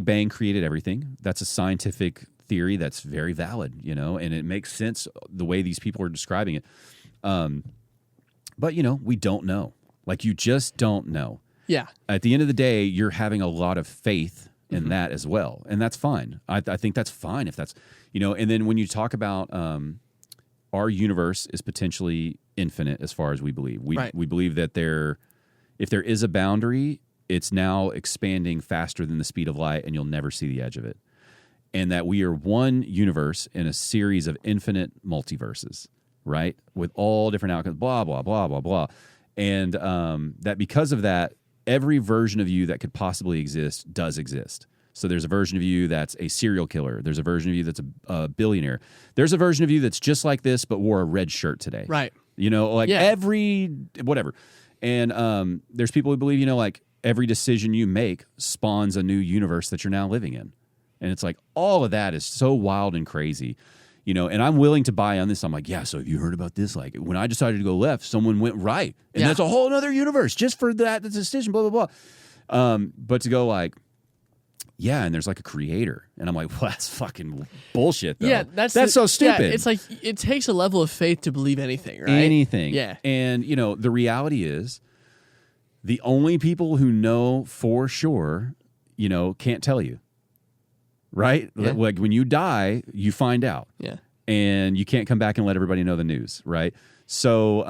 Bang created everything. That's a scientific theory that's very valid, and it makes sense the way these people are describing it. But, we don't know. Like, you just don't know. Yeah. At the end of the day, you're having a lot of faith in that as well, and that's fine. I think that's fine if that's, and then when you talk about our universe is potentially infinite as far as we believe. We believe that if there is a boundary, it's now expanding faster than the speed of light, and you'll never see the edge of it. And that we are one universe in a series of infinite multiverses, right? With all different outcomes, blah, blah, blah, blah, blah. And that because of that, every version of you that could possibly exist does exist. So there's a version of you that's a serial killer. There's a version of you that's a billionaire. There's a version of you that's just like this, but wore a red shirt today. Right. Every, whatever. And there's people who believe, like every decision you make spawns a new universe that you're now living in. And it's like all of that is so wild and crazy, and I'm willing to buy on this. I'm like, yeah, so have you heard about this? Like when I decided to go left, someone went right. And that's a whole other universe just for that decision, blah, blah, blah. But to go like, yeah, and there's like a creator. And I'm like, well, that's fucking bullshit, though. Yeah, that's so stupid. Yeah, it's like it takes a level of faith to believe anything, right? Anything. Yeah. And, the reality is the only people who know for sure, can't tell you. Right? Yeah. Like when you die, you find out. Yeah. And you can't come back and let everybody know the news, right? So,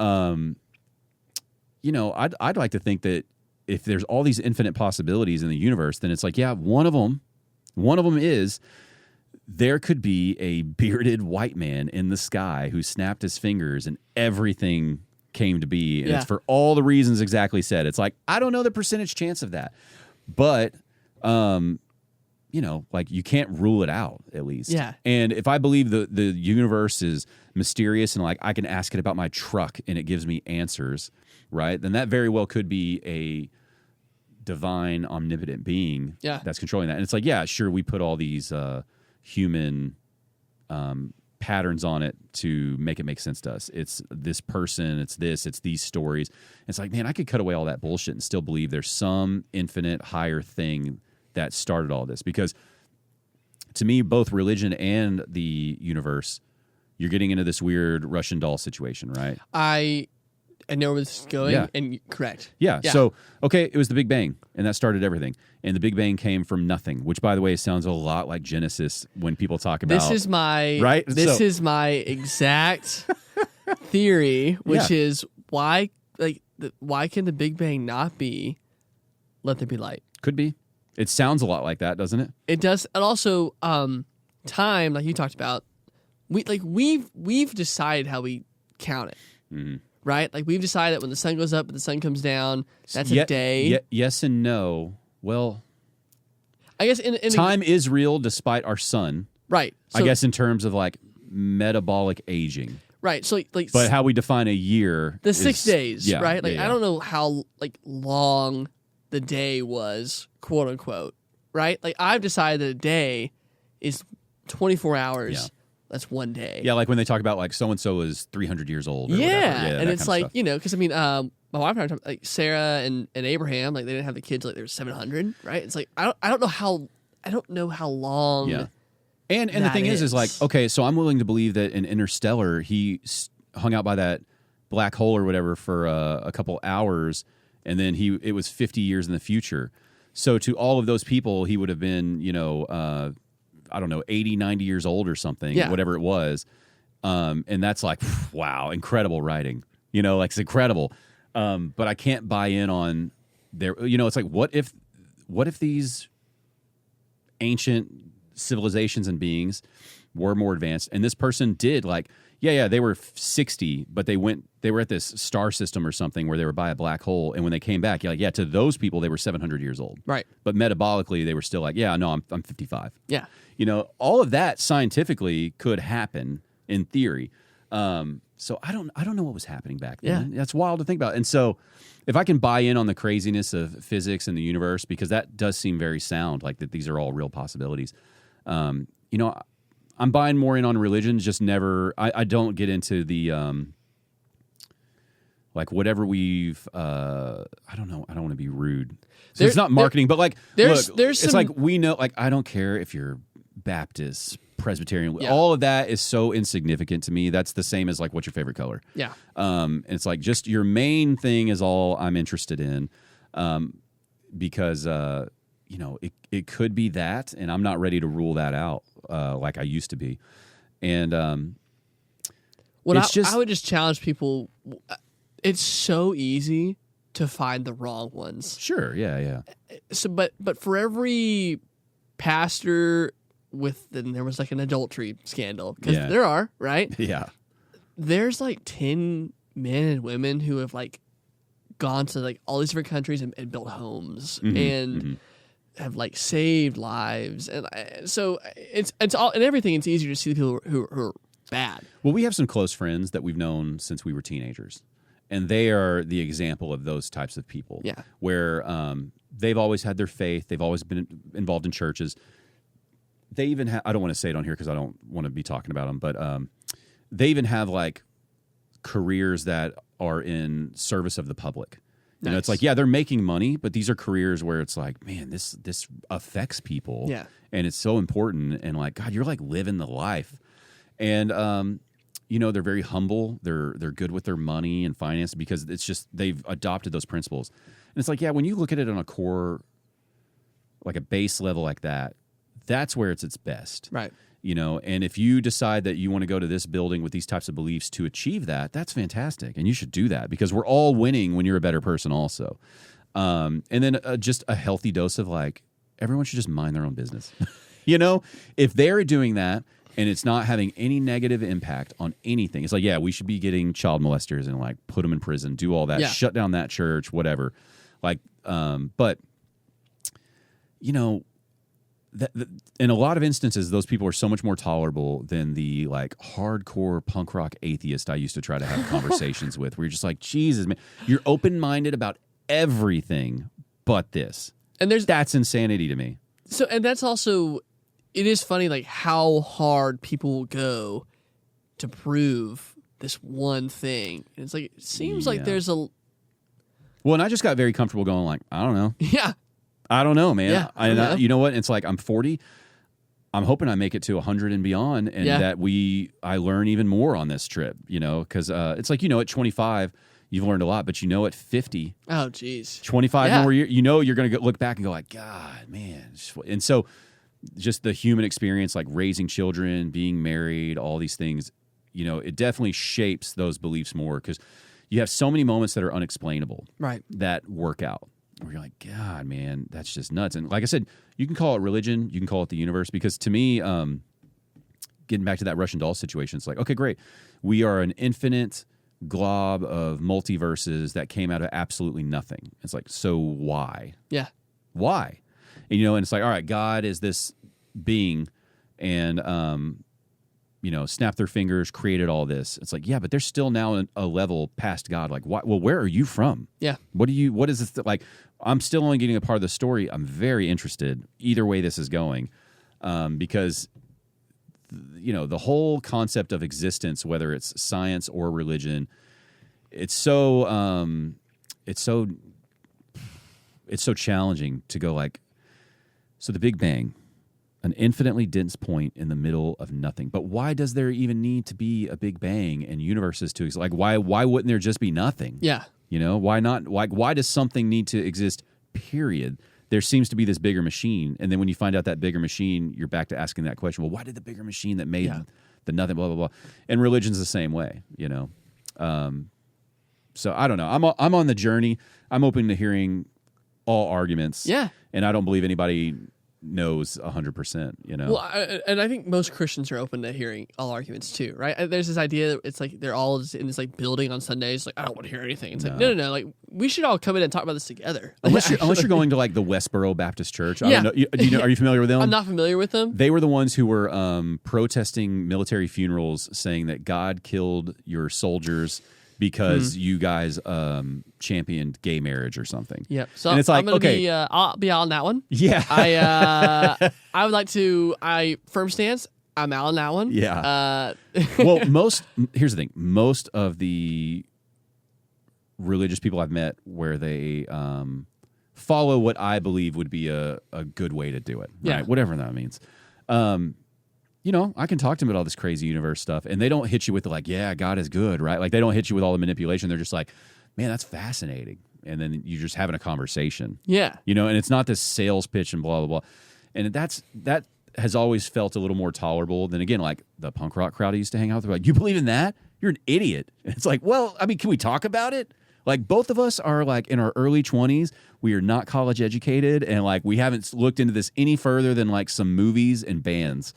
I'd like to think that if there's all these infinite possibilities in the universe, then it's like, yeah, one of them is there could be a bearded white man in the sky who snapped his fingers and everything came to be. And it's for all the reasons exactly said. It's like, I don't know the percentage chance of that. But, like you can't rule it out at least. Yeah. And if I believe the universe is mysterious and like I can ask it about my truck and it gives me answers, right? Then that very well could be a divine omnipotent being that's controlling that. And it's like, yeah, sure, we put all these human patterns on it to make it make sense to us. It's this person, it's these stories. It's like, man, I could cut away all that bullshit and still believe there's some infinite higher thing that started all this. Because to me, both religion and the universe, you're getting into this weird Russian doll situation, right? I know where this is going, and correct. Yeah. So, okay, it was the Big Bang, and that started everything. And the Big Bang came from nothing, which, by the way, sounds a lot like Genesis when people talk about... This is my... Right? This is my exact theory, which is why can the Big Bang not be let there be light? Could be. It sounds a lot like that, doesn't it? It does. And also, time, like you talked about, we've decided how we count it. Mm-hmm. Right? Like we've decided that when the sun goes up and the sun comes down, that's a day. Yes and no. Well, I guess time is real despite our sun. Right. So, I guess in terms of like metabolic aging. Right. So like but how we define a year the 6 days, right? Like I don't know how long the day was, quote unquote, right? Like I've decided that a day is 24 hours. Yeah. That's one day. Yeah, like when they talk about like so and so is 300 years old. Or yeah, and it's like because I mean, my wife and I, like Sarah and Abraham, like they didn't have the kids like they were 700, right? It's like I don't know how long. Yeah, and the thing is like okay, so I'm willing to believe that in Interstellar he hung out by that black hole or whatever for a couple hours, and then it was 50 years in the future. So to all of those people, he would have been I don't know, 80, 90 years old or something, whatever it was. And that's like, wow, incredible writing. Like it's incredible. But I can't buy in on their, it's like, what if these ancient civilizations and beings were more advanced and this person did like, they were 60, but they were at this star system or something where they were by a black hole. And when they came back, to those people, they were 700 years old. Right. But metabolically, they were still like, I'm 55. Yeah. All of that scientifically could happen in theory. So I don't know what was happening back then. Yeah. That's wild to think about. And so if I can buy in on the craziness of physics and the universe, because that does seem very sound, like that these are all real possibilities. I'm buying more in on religion, just never, I don't get into the, like whatever we've, I don't know, I don't want to be rude. So it's not marketing, but like, there's it's like, we know, like, I don't care if you're Baptist, Presbyterian, all of that is so insignificant to me. That's the same as like, what's your favorite color? Yeah. And it's like, just your main thing is all I'm interested in. Because, it could be that, and I'm not ready to rule that out like I used to be. And Well, it's just, I would just challenge people. It's so easy to find the wrong ones. sure, yeah. So, but for every pastor then there was like an adultery scandal, because Yeah. there are, right? Yeah. There's like 10 men and women who have like gone to like all these different countries and built homes and have like saved lives, and so it's all and everything. It's easier to see the people who are bad. Well, we have some close friends that we've known since we were teenagers, and they are the example of those types of people. Yeah. Where they've always had their faith. They've always been involved in churches. They even have, I don't want to say it on here because I don't want to be talking about them, but they even have like careers that are in service of the public. You know, it's like, yeah, they're making money, but these are careers where it's like, man, this affects people. Yeah. And it's so important. And like, God, you're like living the life. And they're very humble. They're good with their money and finance because it's just they've adopted those principles. And it's like, yeah, when you look at it on a core, like a base level like that, that's where it's its best. Right. And if you decide that you want to go to this building with these types of beliefs to achieve that, that's fantastic. And you should do that because we're all winning when you're a better person also. And then just a healthy dose of like, everyone should just mind their own business. If they're doing that and it's not having any negative impact on anything, it's like, yeah, we should be getting child molesters and like put them in prison, do all that, shut down that church, whatever. Like, but in a lot of instances, those people are so much more tolerable than the like hardcore punk rock atheist I used to try to have conversations with, where you're just like, Jesus, man, you're open-minded about everything but this. And that's insanity to me. So, and that's also, it is funny like how hard people will go to prove this one thing. And it's like, it seems like there's a... Well, and I just got very comfortable going like, I don't know. Yeah. I don't know, man. Yeah, you know what? It's like I'm 40. I'm hoping I make it to 100 and beyond, and that I learn even more on this trip. Because it's like at 25 you've learned a lot, but at 50, oh geez, 25 more years, you're going to look back and go like, God, man. And so, just the human experience, like raising children, being married, all these things, it definitely shapes those beliefs more because you have so many moments that are unexplainable, right? That work out. Where you're like, God, man, that's just nuts. And like I said, you can call it religion, you can call it the universe, because to me, getting back to that Russian doll situation, it's like, okay, great. We are an infinite glob of multiverses that came out of absolutely nothing. It's like, so why? Yeah. Why? And, and it's like, all right, God is this being and, snapped their fingers, created all this. It's like, yeah, but there's still now a level past God. Like, why? Well, where are you from? Yeah. What is this? Like, I'm still only getting a part of the story. I'm very interested either way this is going, because, the whole concept of existence, whether it's science or religion, it's so challenging to go like, so the Big Bang, an infinitely dense point in the middle of nothing. But why does there even need to be a Big Bang and universes to exist? Like, why wouldn't there just be nothing? Yeah. Why not? Why does something need to exist, period? There seems to be this bigger machine. And then when you find out that bigger machine, you're back to asking that question, well, why did the bigger machine that made the nothing, blah, blah, blah. And religion's the same way, So I don't know. I'm on the journey. I'm open to hearing all arguments. Yeah. And I don't believe anybody knows 100%, Well, I think most Christians are open to hearing all arguments too, right? There's this idea that it's like they're all just in this like building on Sundays, like I don't want to hear anything. It's like no, like we should all come in and talk about this together. Unless you're going to like the Westboro Baptist Church. I don't know. Are you familiar with them? I'm not familiar with them. They were the ones who were protesting military funerals, saying that God killed your soldiers because you guys championed gay marriage or something. Yep. So and it's like, I'm gonna okay, I'll be out on that one. Yeah. I would like to. Firm stance. I'm out on that one. Yeah. Well, here's the thing. Most of the religious people I've met, where they follow what I believe would be a good way to do it. Right? Yeah. Whatever that means. I can talk to them about all this crazy universe stuff, and they don't hit you with the like, yeah, God is good, right? Like they don't hit you with all the manipulation. They're just like, man, that's fascinating. and then you're just having a conversation. Yeah. You know, and it's not this sales pitch and blah, blah, blah. And that has always felt a little more tolerable than, again, like the punk rock crowd I used to hang out with. They're like, you believe in that? You're an idiot. It's like, well, I mean, can we talk about it? Like, both of us are like in our early 20s. We are not college educated, and like we haven't looked into this any further than like some movies and bands.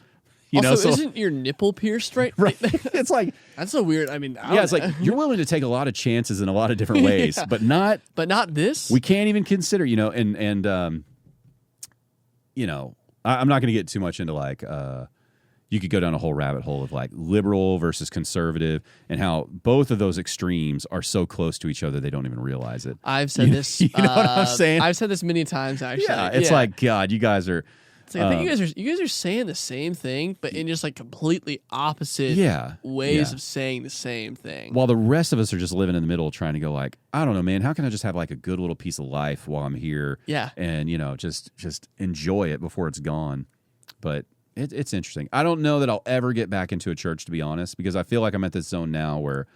You know, so isn't your nipple pierced right? right. It's like That's so weird. I mean, it's like you're willing to take a lot of chances in a lot of different ways, but not this. We can't even consider, you know, and you know, I'm not going to get too much into like you could go down a whole rabbit hole of like liberal versus conservative and how both of those extremes are so close to each other they don't even realize it. I've said this. You know what I'm saying? I've said this many times actually. Yeah, it's like, God, you guys are. It's like, I think you guys are saying the same thing, but in just like completely opposite ways of saying the same thing. While the rest of us are just living in the middle, trying to go like, I don't know, man, how can I just have like a good little piece of life while I'm here? Yeah, and you know, just enjoy it before it's gone. But it's interesting. I don't know that I'll ever get back into a church, to be honest, because I feel like I'm at this zone now where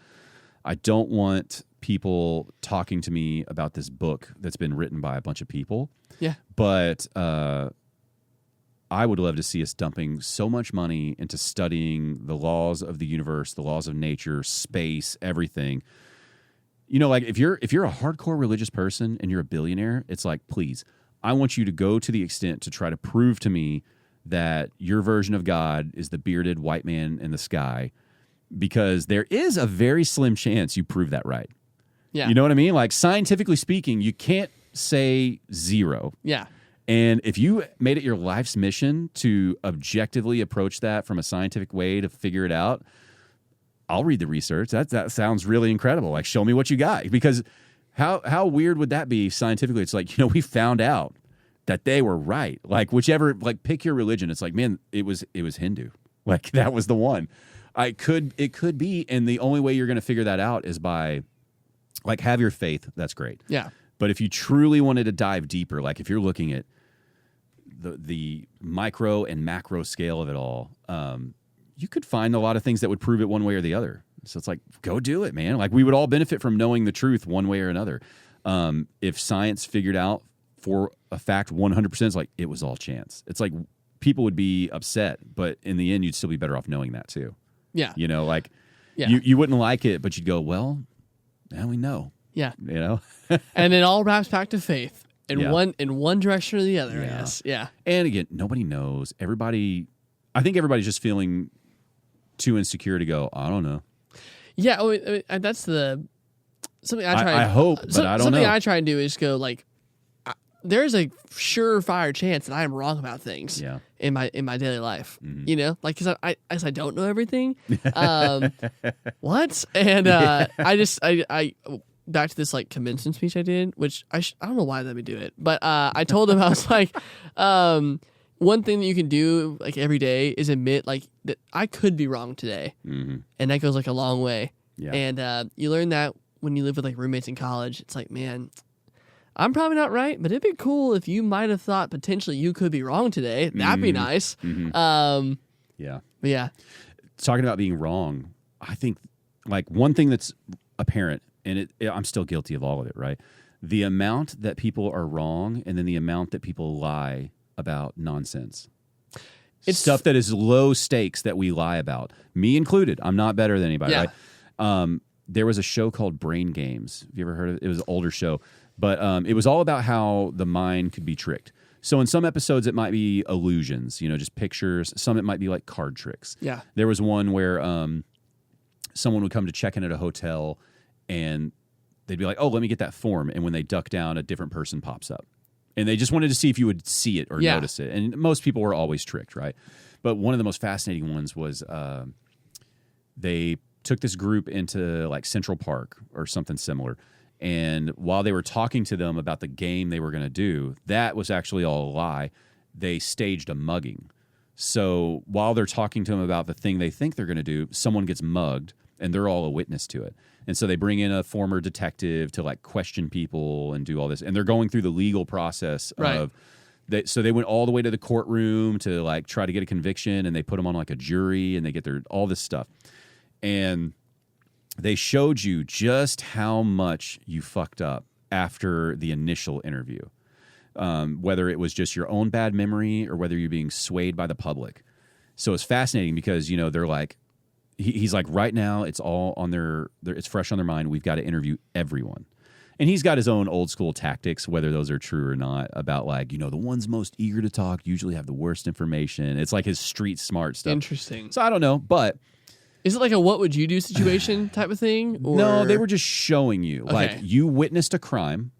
I don't want people talking to me about this book that's been written by a bunch of people. Yeah. But I would love to see us dumping so much money into studying the laws of the universe, the laws of nature, space, everything. You know, like if you're a hardcore religious person and you're a billionaire, it's like, please, I want you to go to the extent to try to prove to me that your version of God is the bearded white man in the sky, because there is a very slim chance you prove that right. Yeah. You know what I mean? Like, scientifically speaking, you can't say zero. Yeah. And if you made it your life's mission to objectively approach that from a scientific way to figure it out, I'll read the research. That sounds really incredible. Like, show me what you got. Because how weird would that be scientifically? It's like, you know, we found out that they were right. Like, whichever, like, pick your religion. It's like, man, it was Hindu. Like, that was the one. It could be, and the only way you're going to figure that out is by, like, have your faith. That's great. Yeah. But if you truly wanted to dive deeper, like if you're looking at the micro and macro scale of it all, you could find a lot of things that would prove it one way or the other. So it's like, go do it, man. Like, we would all benefit from knowing the truth one way or another. If science figured out for a fact 100%, it's like, it was all chance. It's like people would be upset, but in the end, you'd still be better off knowing that too. Yeah. You know, like you wouldn't like it, but you'd go, well, now we know. Yeah. You know? And it all wraps back to faith in one direction or the other, I guess. Yeah. And again, nobody knows. I think everybody's just feeling too insecure to go, I don't know. Yeah. I mean, that's something I try. I hope, but I don't know. Something I try and do is go like, there's a surefire chance that I am wrong about things in my daily life. Mm-hmm. You know, like, because I don't know everything. What? And I back to this like commencement speech I did, which I don't know why they let me do it, but I told him, I was like, one thing that you can do like every day is admit like that I could be wrong today, and that goes like a long way. Yeah. And you learn that when you live with like roommates in college. It's like, man, I'm probably not right, but it'd be cool if you might have thought potentially you could be wrong today. That'd be nice. Mm-hmm. Yeah. Talking about being wrong, I think like one thing that's apparent, and I'm still guilty of all of it, right? The amount that people are wrong, and then the amount that people lie about nonsense. It's stuff that is low stakes that we lie about. Me included. I'm not better than anybody, right? There was a show called Brain Games. Have you ever heard of it? It was an older show. But it was all about how the mind could be tricked. So in some episodes, it might be illusions, you know, just pictures. Some it might be like card tricks. Yeah. There was one where someone would come to check in at a hotel, and they'd be like, oh, let me get that form. And when they duck down, a different person pops up. And they just wanted to see if you would see it or notice it. And most people were always tricked, right? But one of the most fascinating ones was they took this group into like Central Park or something similar. And while they were talking to them about the game they were going to do, that was actually all a lie. They staged a mugging. So while they're talking to them about the thing they think they're going to do, someone gets mugged, and they're all a witness to it. And so they bring in a former detective to like question people and do all this. And they're going through the legal process of so they went all the way to the courtroom to like try to get a conviction, and they put them on like a jury, and they get all this stuff. And they showed you just how much you fucked up after the initial interview, whether it was just your own bad memory or whether you're being swayed by the public. So it's fascinating because, you know, they're like, he's like, right now it's all on it's fresh on their mind. We've got to interview everyone. And he's got his own old school tactics, whether those are true or not, about like, you know, the ones most eager to talk usually have the worst information. It's like his street smart stuff. Interesting. So I don't know, but is it like a what would you do situation type of thing? Or? No, they were just showing you. Okay. Like, you witnessed a crime,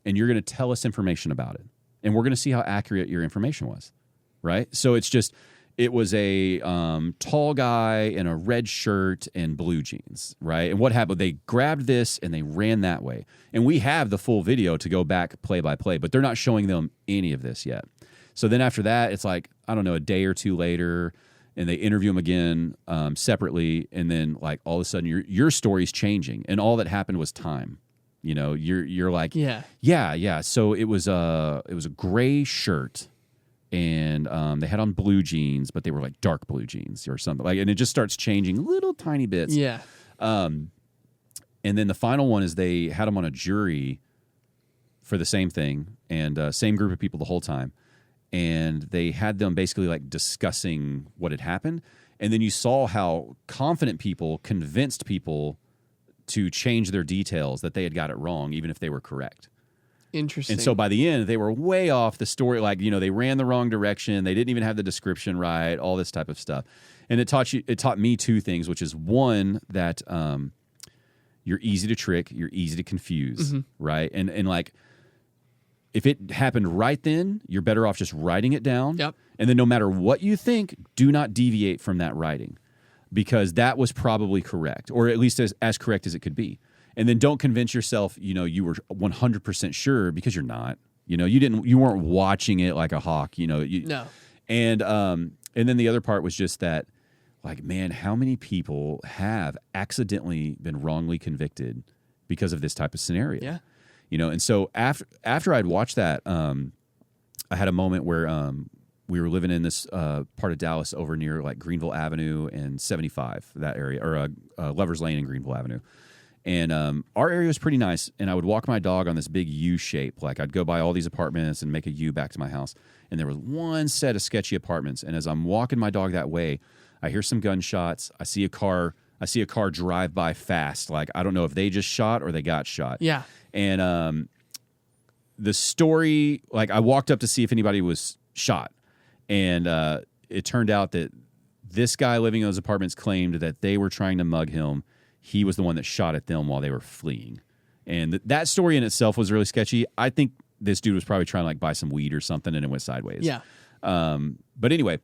and you're going to tell us information about it. And we're going to see how accurate your information was, right? So it's just, it was a tall guy in a red shirt and blue jeans, right? And what happened? They grabbed this, and they ran that way. And we have the full video to go back play by play, but they're not showing them any of this yet. So then after that, it's like, I don't know, a day or two later, and they interview him again separately, and then like all of a sudden your story's changing, and all that happened was time. You know, you're like, yeah. So it was a gray shirt, and they had on blue jeans, but they were like dark blue jeans or something like, and it just starts changing little tiny bits. Yeah. And then the final one is they had him on a jury for the same thing, and same group of people the whole time. And they had them basically like discussing what had happened. And then you saw how confident people convinced people to change their details, that they had got it wrong, even if they were correct. Interesting. And so by the end, they were way off the story. Like, you know, they ran the wrong direction. They didn't even have the description right, all this type of stuff. And it taught me two things, which is one, that you're easy to trick, you're easy to confuse, right? And like, if it happened right then, you're better off just writing it down. Yep. And then no matter what you think, do not deviate from that writing, because that was probably correct, or at least as correct as it could be. And then don't convince yourself, you know, you were 100% sure, because you're not. You know, you weren't watching it like a hawk, you know. No. And then the other part was just that, like, man, how many people have accidentally been wrongly convicted because of this type of scenario? Yeah. You know, and so after I'd watched that, I had a moment where we were living in this part of Dallas over near like Greenville Avenue and 75, that area, or Lover's Lane and Greenville Avenue. And our area was pretty nice, and I would walk my dog on this big U shape. Like, I'd go by all these apartments and make a U back to my house. And there was one set of sketchy apartments, and as I'm walking my dog that way, I hear some gunshots. I see a car drive by fast. Like, I don't know if they just shot or they got shot. Yeah. And the story, like, I walked up to see if anybody was shot. And it turned out that this guy living in those apartments claimed that they were trying to mug him. He was the one that shot at them while they were fleeing. And that story in itself was really sketchy. I think this dude was probably trying to like buy some weed or something, and it went sideways. Yeah. But anyway,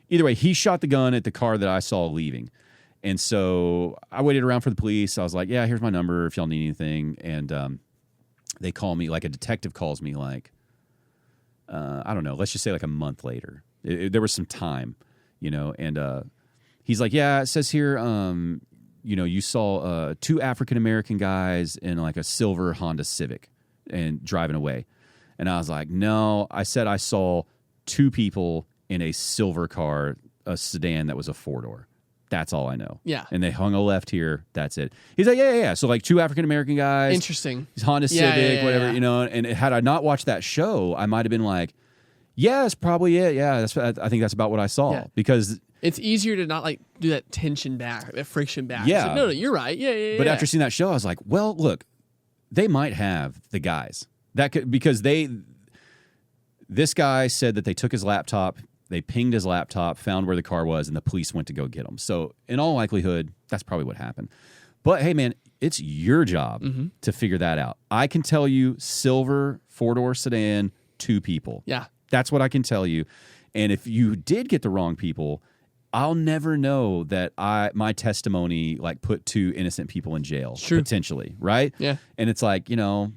either way, he shot the gun at the car that I saw leaving. And so I waited around for the police. I was like, yeah, here's my number if y'all need anything. And they call me, like a detective calls me, like, I don't know, let's just say like a month later. There was some time, you know, and he's like, yeah, it says here, you know, you saw 2 African-American guys in like a silver Honda Civic and driving away. And I was like, no, I said I saw 2 people in a silver car, a sedan that was a 4-door. That's all I know. Yeah. And they hung a left here. That's it. He's like, yeah. So like 2 African-American guys. Interesting. Honda Civic, whatever, you know. And had I not watched that show, I might have been like, yeah, that's probably it. Yeah, I think that's about what I saw. Yeah. Because it's easier to not like do that tension back, that friction back. Yeah. It's like, no, you're right. Yeah. But after seeing that show, I was like, well, look, they might have the guys. That could, because this guy said that they took his laptop, they pinged his laptop, found where the car was, and the police went to go get him. So in all likelihood, that's probably what happened. But hey, man, it's your job to figure that out. I can tell you, silver 4-door sedan, 2 people. Yeah. That's what I can tell you. And if you did get the wrong people, I'll never know that my testimony like put 2 innocent people in jail, potentially, right? Yeah. And it's like, you know,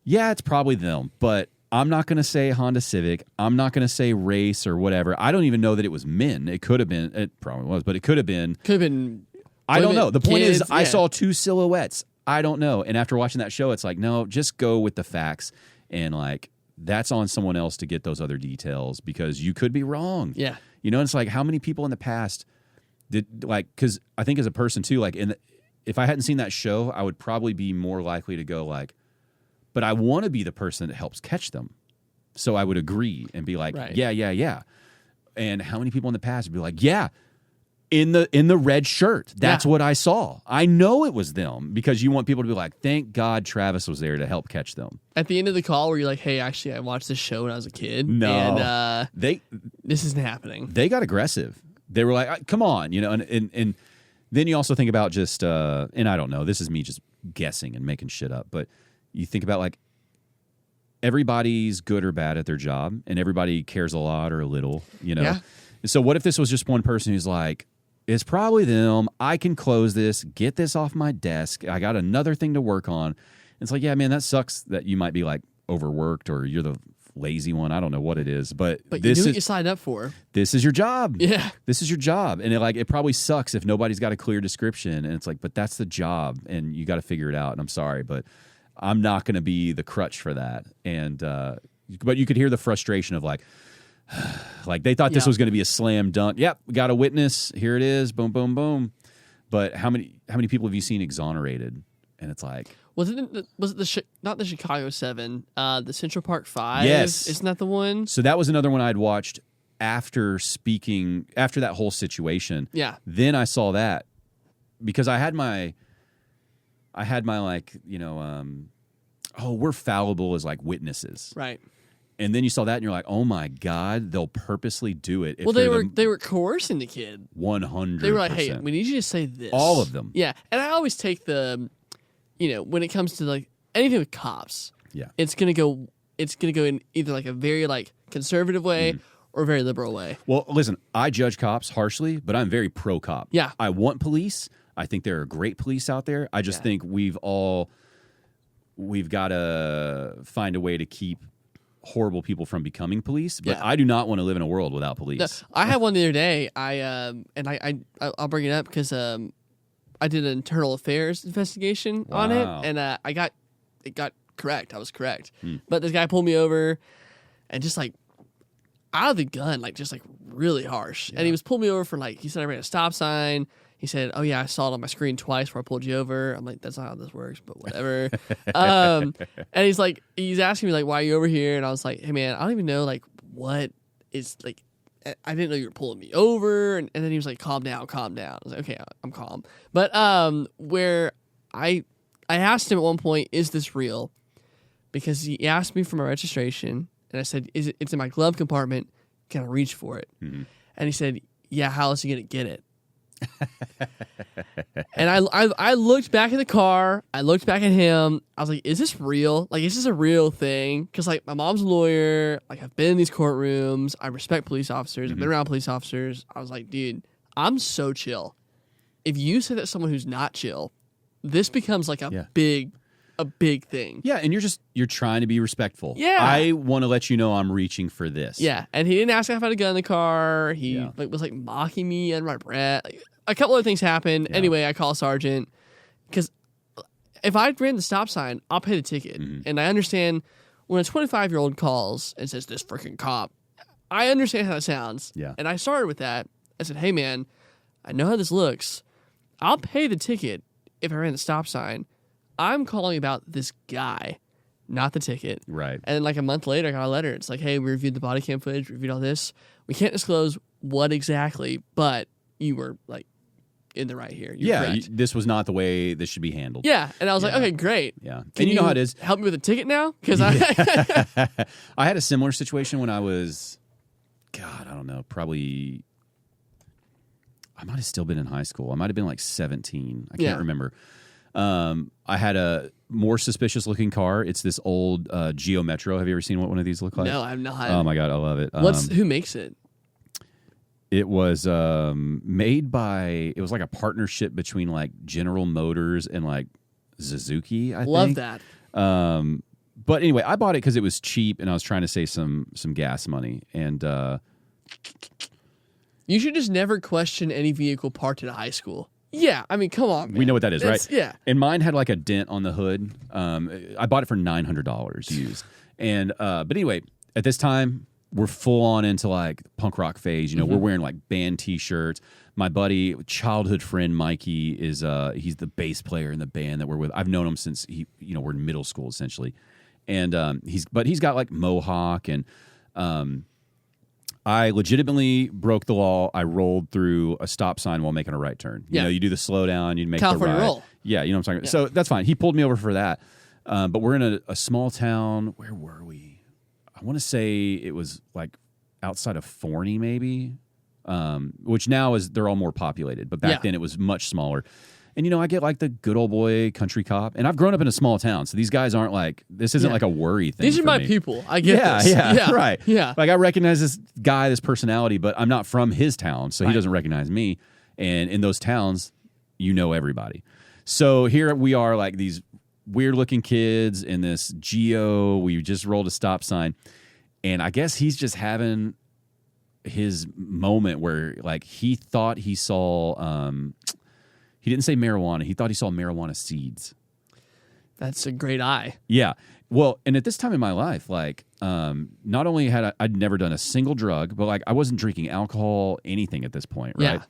yeah, it's probably them, but I'm not going to say Honda Civic. I'm not going to say race or whatever. I don't even know that it was men. It could have been. It probably was, but it could have been. Could have been. I don't know. The point is, I yeah. saw 2 silhouettes. I don't know. And after watching that show, it's like, no, just go with the facts. And like, that's on someone else to get those other details, because you could be wrong. Yeah. You know, it's like, how many people in the past did, like, because I think as a person too, like, if I hadn't seen that show, I would probably be more likely to go like, but I want to be the person that helps catch them. So I would agree and be like, Right. yeah. And how many people in the past would be like, yeah, in the red shirt. That's what I saw. I know it was them, because you want people to be like, thank God Travis was there to help catch them. At the end of the call where you're like, hey, actually, I watched this show when I was a kid. No. And this isn't happening. They got aggressive. They were like, come on, and then you also think about just, and I don't know, this is me just guessing and making shit up, but you think about like, everybody's good or bad at their job, and everybody cares a lot or a little, Yeah. And so what if this was just one person who's like, it's probably them. I can close this, get this off my desk. I got another thing to work on. It's like, yeah, man, that sucks that you might be like overworked or you're the lazy one. I don't know what it is, but But this you do is what you signed up for. this is your job. Yeah. This is your job. And it probably sucks if nobody's got a clear description. And it's like, but that's the job and you got to figure it out. And I'm sorry, but I'm not going to be the crutch for that. And, but you could hear the frustration of like they thought this was going to be a slam dunk. Yep. We got a witness. Here it is. Boom, boom, boom. But how many people have you seen exonerated? And it's like, Was it not the Chicago 7, the Central Park 5? Yes. Isn't that the one? so that was another one I'd watched after that whole situation. Yeah. Then I saw that because I had my like, we're fallible as like witnesses. Right. And then you saw that and you're like, oh my God, they'll purposely do it. If Well, they were coercing the kid. 100%. They were like, hey, we need you to say this. All of them. Yeah. And I always take the, when it comes to like anything with cops, Yeah. it's gonna go in either like a very like conservative way or a very liberal way. Well, listen, I judge cops harshly, but I'm very pro cop. Yeah. I want police. I think there are great police out there. I just think we've got to find a way to keep horrible people from becoming police. But Yeah. I do not want to live in a world without police. No, I had one the other day. I'll bring it up because I did an internal affairs investigation on it, Wow. and it got correct. I was correct, but this guy pulled me over, and just like out of the gun, like just like really harsh. And he was pulling me over for like, he said I ran a stop sign. He said, "Oh yeah, I saw it on my screen twice before I pulled you over." I'm like, "That's not how this works," but whatever. And he's asking me like, "Why are you over here?" And I was like, "Hey man, I don't even know like what is like. I didn't know you were pulling me over." And then he was like, "Calm down, calm down." I was like, "Okay, I'm calm." But where I asked him at one point, "Is this real?" Because he asked me for my registration, and I said, "It's in my glove compartment. Can I reach for it?" Mm-hmm. And he said, "Yeah, how else are you gonna get it?" And I looked back at the car. I looked back at him. I was like, "Is this real? Like, is this a real thing?" Because like my mom's a lawyer. Like I've been in these courtrooms. I respect police officers. I've been around police officers. I was like, "Dude, I'm so chill." If you say that someone who's not chill, this becomes like a big thing. Yeah, and you're trying to be respectful. Yeah. I want to let you know I'm reaching for this. Yeah, and he didn't ask if I had a gun in the car. He was like mocking me under my breath. Like, a couple other things happened. Yeah. Anyway, I call sergeant because if I ran the stop sign, I'll pay the ticket. And I understand when a 25-year-old calls and says, "This freaking cop," I understand how that sounds. Yeah. And I started with that. I said, "Hey man, I know how this looks. I'll pay the ticket if I ran the stop sign. I'm calling about this guy, not the ticket." Right. And then like a month later, I got a letter. It's like, "Hey, we reviewed the body cam footage, reviewed all this. We can't disclose what exactly, but you were like in the right here. You're correct." This was not the way this should be handled. Yeah. And I was like, "Okay, great. Yeah. Can And you know how it is. Help me with a ticket now?" Because I had a similar situation when I was, God, I don't know, probably, I might have still been in high school. I might have been like 17. I can't remember. I had a more suspicious looking car. It's this old Geo Metro. Have you ever seen what one of these look like? No, I'm not. Oh my God, I love it. Who makes it? It was made by, it was like a partnership between like General Motors and like Suzuki, I Love think. that. But anyway, I bought it because it was cheap and I was trying to save some gas money. And You should just never question any vehicle parked at a high school. Yeah, I mean, come on, man. we know what that is, right? Yeah. And mine had like a dent on the hood. I bought it for $900 used. And but anyway, at this time, we're full on into like punk rock phase. We're wearing like band T-shirts. My buddy, childhood friend Mikey is he's the bass player in the band that we're with. I've known him since we're in middle school essentially. And he's got like mohawk, and I legitimately broke the law. I rolled through a stop sign while making a right turn. You know, you do the slow down, you make California the right. roll. Yeah, you know what I'm talking about. So that's fine. He pulled me over for that. But we're in a small town. Where were we? I want to say it was like outside of Forney, maybe, which now they're all more populated. But back then it was much smaller. And, you know, I get like the good old boy country cop. And I've grown up in a small town. So these guys aren't like, this isn't like a worry thing. These are my me. people. I get this. Yeah, right. Yeah. Like I recognize this guy, this personality, but I'm not from his town. So he doesn't recognize me. And in those towns, you know everybody. So here we are, like these weird looking kids in this Geo. We just rolled a stop sign. And I guess he's just having his moment where like he thought he saw, he didn't say marijuana. He thought he saw marijuana seeds. That's a great eye. Yeah. Well, and at this time in my life, like, not only had I'd never done a single drug, but like I wasn't drinking alcohol, anything at this point, right? Yeah.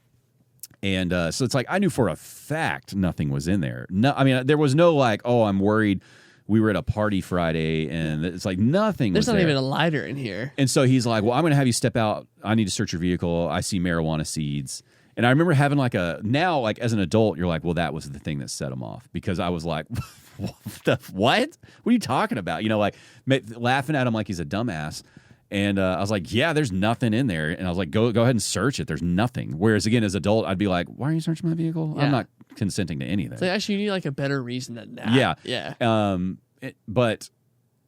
And so it's like I knew for a fact nothing was in there. No, I mean there was no like, oh, I'm worried. We were at a party Friday, and it's like nothing. There's was not there. even a lighter in here. And so he's like, well, I'm going to have you step out. I need to search your vehicle. I see marijuana seeds. And I remember having like now, like as an adult, you're like, well, that was the thing that set him off, because I was like, what? What are you talking about? You know, like laughing at him like he's a dumbass. And I was like, yeah, there's nothing in there. And I was like, go ahead and search it. There's nothing. Whereas again, as an adult, I'd be like, why are you searching my vehicle? Yeah. I'm not consenting to anything. So actually, you need like a better reason than that. Yeah. Yeah. But,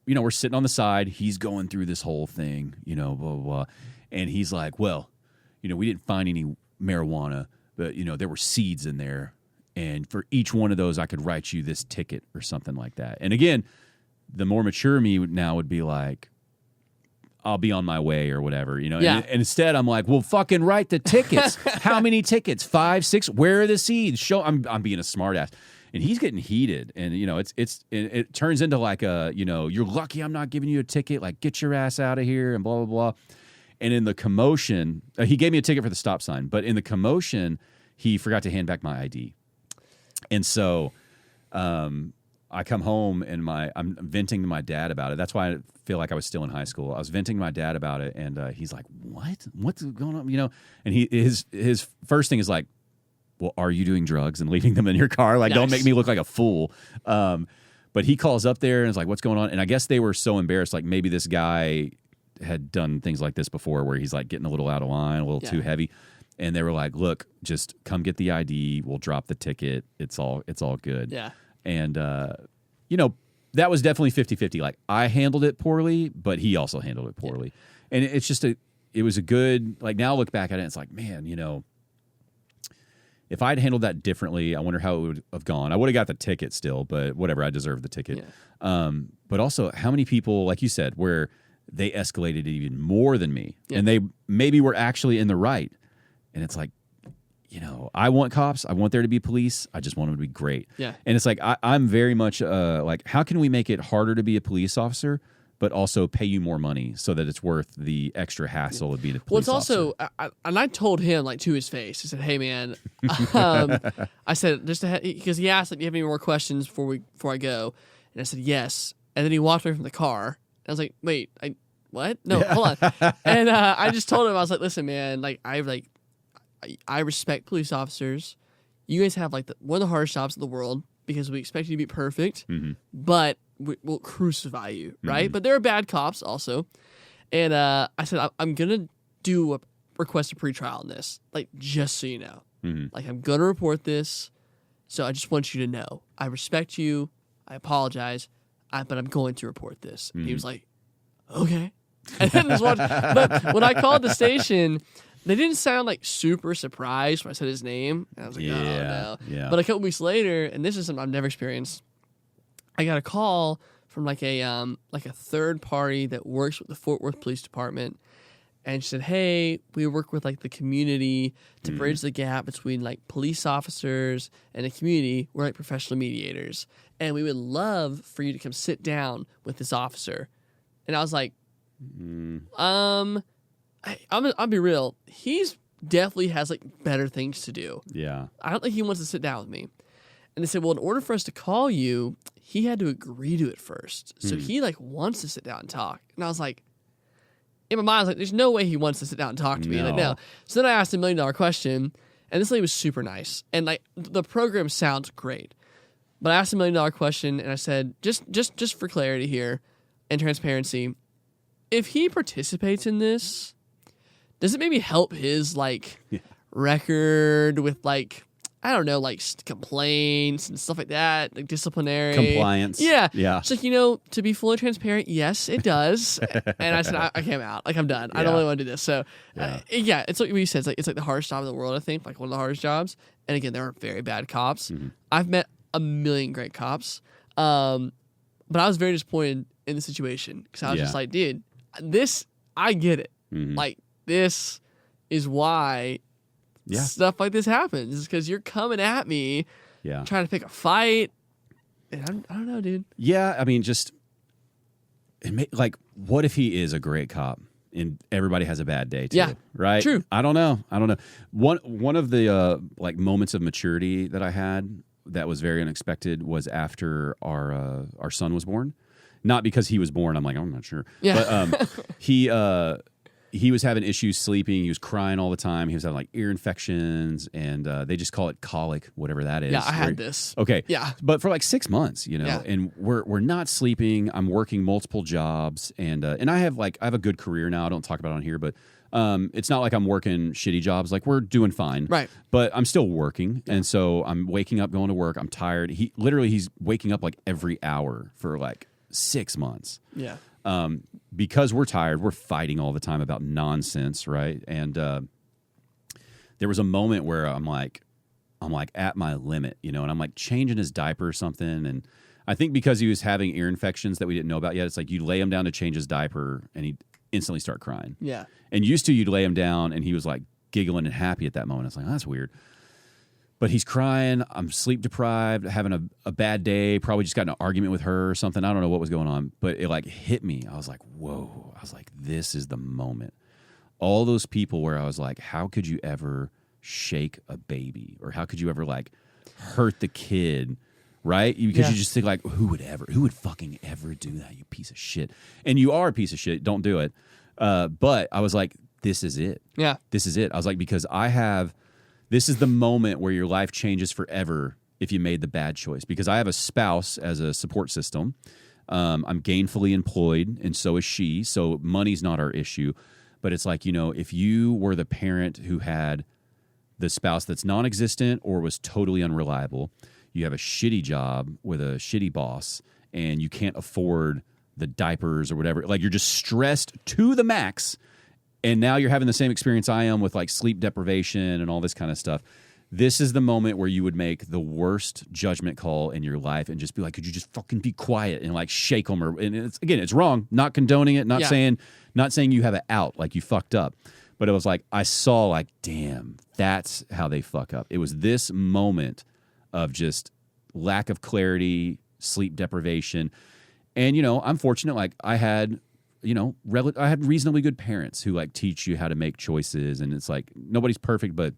you know, we're sitting on the side. He's going through this whole thing, you know, blah, blah, blah. And he's like, well, you know, we didn't find any marijuana, but, you know, there were seeds in there. And for each one of those, I could write you this ticket or something like that. And again, the more mature me now would be like, I'll be on my way or whatever, you know. Yeah. And instead, I'm like, well, fucking write the tickets. How many tickets? 5, 6? Where are the seeds? Show. I'm being a smartass. And he's getting heated, and you know it turns into like a, you know, you're lucky I'm not giving you a ticket, like get your ass out of here and blah blah blah. And in the commotion, he gave me a ticket for the stop sign, but in the commotion, he forgot to hand back my ID, and so I come home and I'm venting to my dad about it. That's why I feel like I was still in high school. I was venting to my dad about it, and he's like, "What's going on?" You know, and his first thing is like, well, are you doing drugs and leaving them in your car? Like, don't make me look like a fool. But he calls up there and is like, what's going on? And I guess they were so embarrassed. Like maybe this guy had done things like this before where he's like getting a little out of line, a little too heavy. And they were like, look, just come get the ID. We'll drop the ticket. It's all good. Yeah. And, you know, that was definitely 50-50. Like I handled it poorly, but he also handled it poorly. Yeah. And it's just it was a good, like now I look back at it, it's like, man, you know, if I'd handled that differently, I wonder how it would have gone. I would have got the ticket still, but whatever, I deserved the ticket. Yeah. But also, how many people, like you said, where they escalated it even more than me, and they maybe were actually in the right. And it's like, you know, I want cops. I want there to be police. I just want them to be great. Yeah. And it's like, I'm very much like, how can we make it harder to be a police officer, but also pay you more money so that it's worth the extra hassle of being a police officer? Well, it's also, and I told him like to his face, I said, hey man, I said, just because he asked, like, do you have any more questions before I go? And I said, yes. And then he walked away from the car. And I was like, wait, what? No, hold on. And I just told him, I was like, listen, man, like, I respect police officers. You guys have like one of the hardest jobs in the world because we expect you to be perfect, but we'll crucify you, right? But there are bad cops also. And I said, I'm going to do a request a pretrial on this, like, just so you know. Like, I'm going to report this, so I just want you to know. I respect you. I apologize, but I'm going to report this. And he was like, okay. And then just watched. But when I called the station, they didn't sound like super surprised when I said his name. And I was like, oh, no. Yeah. But a couple weeks later, and this is something I've never experienced, I got a call from like a third party that works with the Fort Worth Police Department, and she said, "Hey, we work with like the community to bridge the gap between like police officers and the community. We're like professional mediators, and we would love for you to come sit down with this officer." And I was like, I'll be real. He's definitely has like better things to do. Yeah. I don't think he wants to sit down with me. And they said, well, in order for us to call you, he had to agree to it first. So he like wants to sit down and talk. And I was like, in my mind, I was like, there's no way he wants to sit down and talk to me. Like, no. So then I asked a $1 million question, and this lady was super nice. And like the program sounds great. But I asked a $1 million question, and I said, just for clarity here and transparency, if he participates in this, does it maybe help his like record with like, I don't know, like complaints and stuff like that, like disciplinary compliance? Yeah. Yeah. So, to be fully transparent, yes, it does. And I said, I came out. Like, I'm done. I don't really want to do this. So, it's like what you said. It's like the hardest job in the world, I think, like one of the hardest jobs. And again, there are very bad cops. I've met a million great cops. But I was very disappointed in the situation because I was just like, dude, I get it. Like, this is why stuff like this happens, because you're coming at me trying to pick a fight. And I don't know, dude. Yeah, I mean, like, what if he is a great cop and everybody has a bad day too? Yeah, right. True. I don't know. One of the like moments of maturity that I had that was very unexpected was after our son was born. Not because he was born. I'm like, I'm not sure. Yeah. But he was having issues sleeping. He was crying all the time. He was having like ear infections, and they just call it colic, whatever that is. Yeah, I had this. Okay. Yeah. But for like 6 months, and we're not sleeping. I'm working multiple jobs, and I have a good career now. I don't talk about it on here, but it's not like I'm working shitty jobs. Like, we're doing fine. Right. But I'm still working, and so I'm waking up, going to work. I'm tired. He's waking up like every hour for like 6 months. Yeah. Because we're tired, we're fighting all the time about nonsense, right? And there was a moment where I'm like at my limit, and I'm like changing his diaper or something. And I think because he was having ear infections that we didn't know about yet, it's like you lay him down to change his diaper and he'd instantly start crying. Yeah. And used to, you'd lay him down and he was like giggling and happy at that moment. It's like, oh, that's weird. But he's crying. I'm sleep deprived, having a bad day, probably just got in an argument with her or something. I don't know what was going on, but it like hit me. I was like, whoa. I was like, this is the moment. All those people where I was like, how could you ever shake a baby? Or how could you ever like hurt the kid? Right? Because you just think like, who would fucking ever do that, you piece of shit? And you are a piece of shit. Don't do it. But I was like, this is it. Yeah. This is it. I was like, because this is the moment where your life changes forever if you made the bad choice. Because I have a spouse as a support system. I'm gainfully employed, and so is she. So money's not our issue. But it's like, if you were the parent who had the spouse that's non-existent or was totally unreliable, you have a shitty job with a shitty boss, and you can't afford the diapers or whatever. Like, you're just stressed to the max. And now you're having the same experience I am with like sleep deprivation and all this kind of stuff. This is the moment where you would make the worst judgment call in your life and just be like, could you just fucking be quiet and like shake them? And it's wrong. Not condoning it. Not saying you have it out, like you fucked up. But it was like, I saw like, damn, that's how they fuck up. It was this moment of just lack of clarity, sleep deprivation. And, I'm fortunate. Like, I had reasonably good parents who like teach you how to make choices, and it's like nobody's perfect, but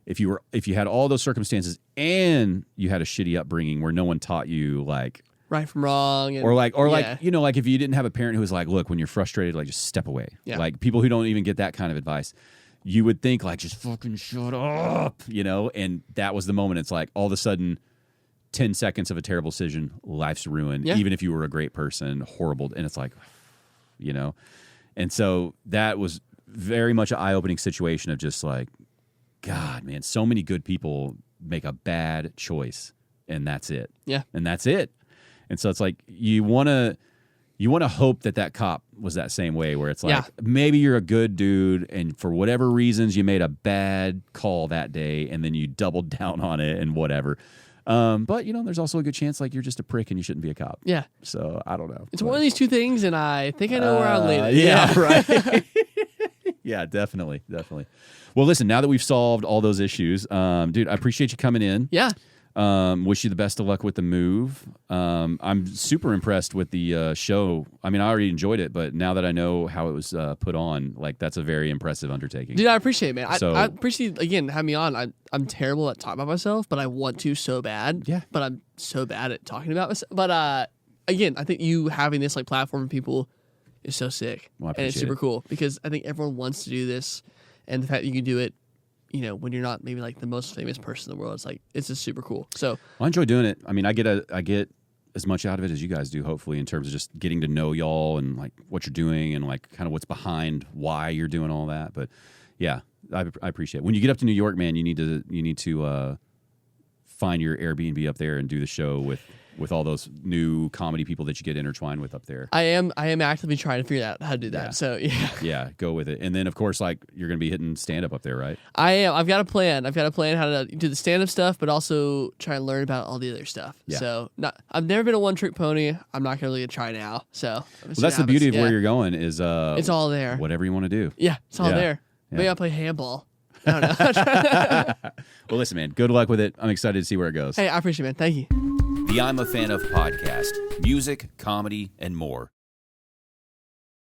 if you had all those circumstances and you had a shitty upbringing where no one taught you like right from wrong, and, like if you didn't have a parent who was like, look, when you're frustrated, like just step away. Yeah. Like people who don't even get that kind of advice, you would think like just fucking shut up, and that was the moment. It's like all of a sudden 10 seconds of a terrible decision, life's ruined. Yeah. Even if you were a great person, horrible. And it's like, and so that was very much an eye-opening situation of just like, God, man, so many good people make a bad choice, and that's it. Yeah. And that's it. And so it's like, you want to hope that cop was that same way, where it's like, maybe you're a good dude and for whatever reasons you made a bad call that day and then you doubled down on it and whatever. But there's also a good chance like you're just a prick and you shouldn't be a cop. Yeah. So I don't know. It's one of these two things, and I think I know where I'll lead it. Yeah. Right. Yeah, definitely. Well, listen, now that we've solved all those issues, dude, I appreciate you coming in. Yeah. Wish you the best of luck with the move. I'm super impressed with the show. I mean, I already enjoyed it, but now that I know how it was put on, like that's a very impressive undertaking. Dude, I appreciate it, man. So- I appreciate, again, having me on. I'm terrible at talking about myself, but I want to so bad. Yeah. But I'm so bad at talking about myself. But again, I think you having this like platform for people is so sick. Well, I and it's appreciate super it. cool because I think everyone wants to do this. And the fact that you can do it, you know, when you're not maybe like the most famous person in the world, it's just super cool. So I enjoy doing it. I mean, I get as much out of it as you guys do, hopefully, in terms of just getting to know y'all and like what you're doing and like kind of what's behind why you're doing all that. But yeah, I appreciate it. When you get up to New York, man, you need to find your Airbnb up there and do the show with all those new comedy people that you get intertwined with up there. I am actively trying to figure out how to do that. Yeah. So yeah. Yeah, go with it. And then of course, like you're gonna be hitting stand up there, right? I am. I've got a plan. How to do the stand up stuff, but also try and learn about all the other stuff. Yeah. So I've never been a one trick pony. I'm not gonna really try now. So Well, that's the beauty of where you're going is it's all there. whatever you want to do. Yeah, it's all Yeah. there. Maybe Yeah. I'll play handball. I don't know. Well, listen, man, good luck with it. I'm excited to see where it goes. Hey, I appreciate it, man. Thank you. The I'm a Fan of podcast, music, comedy, and more.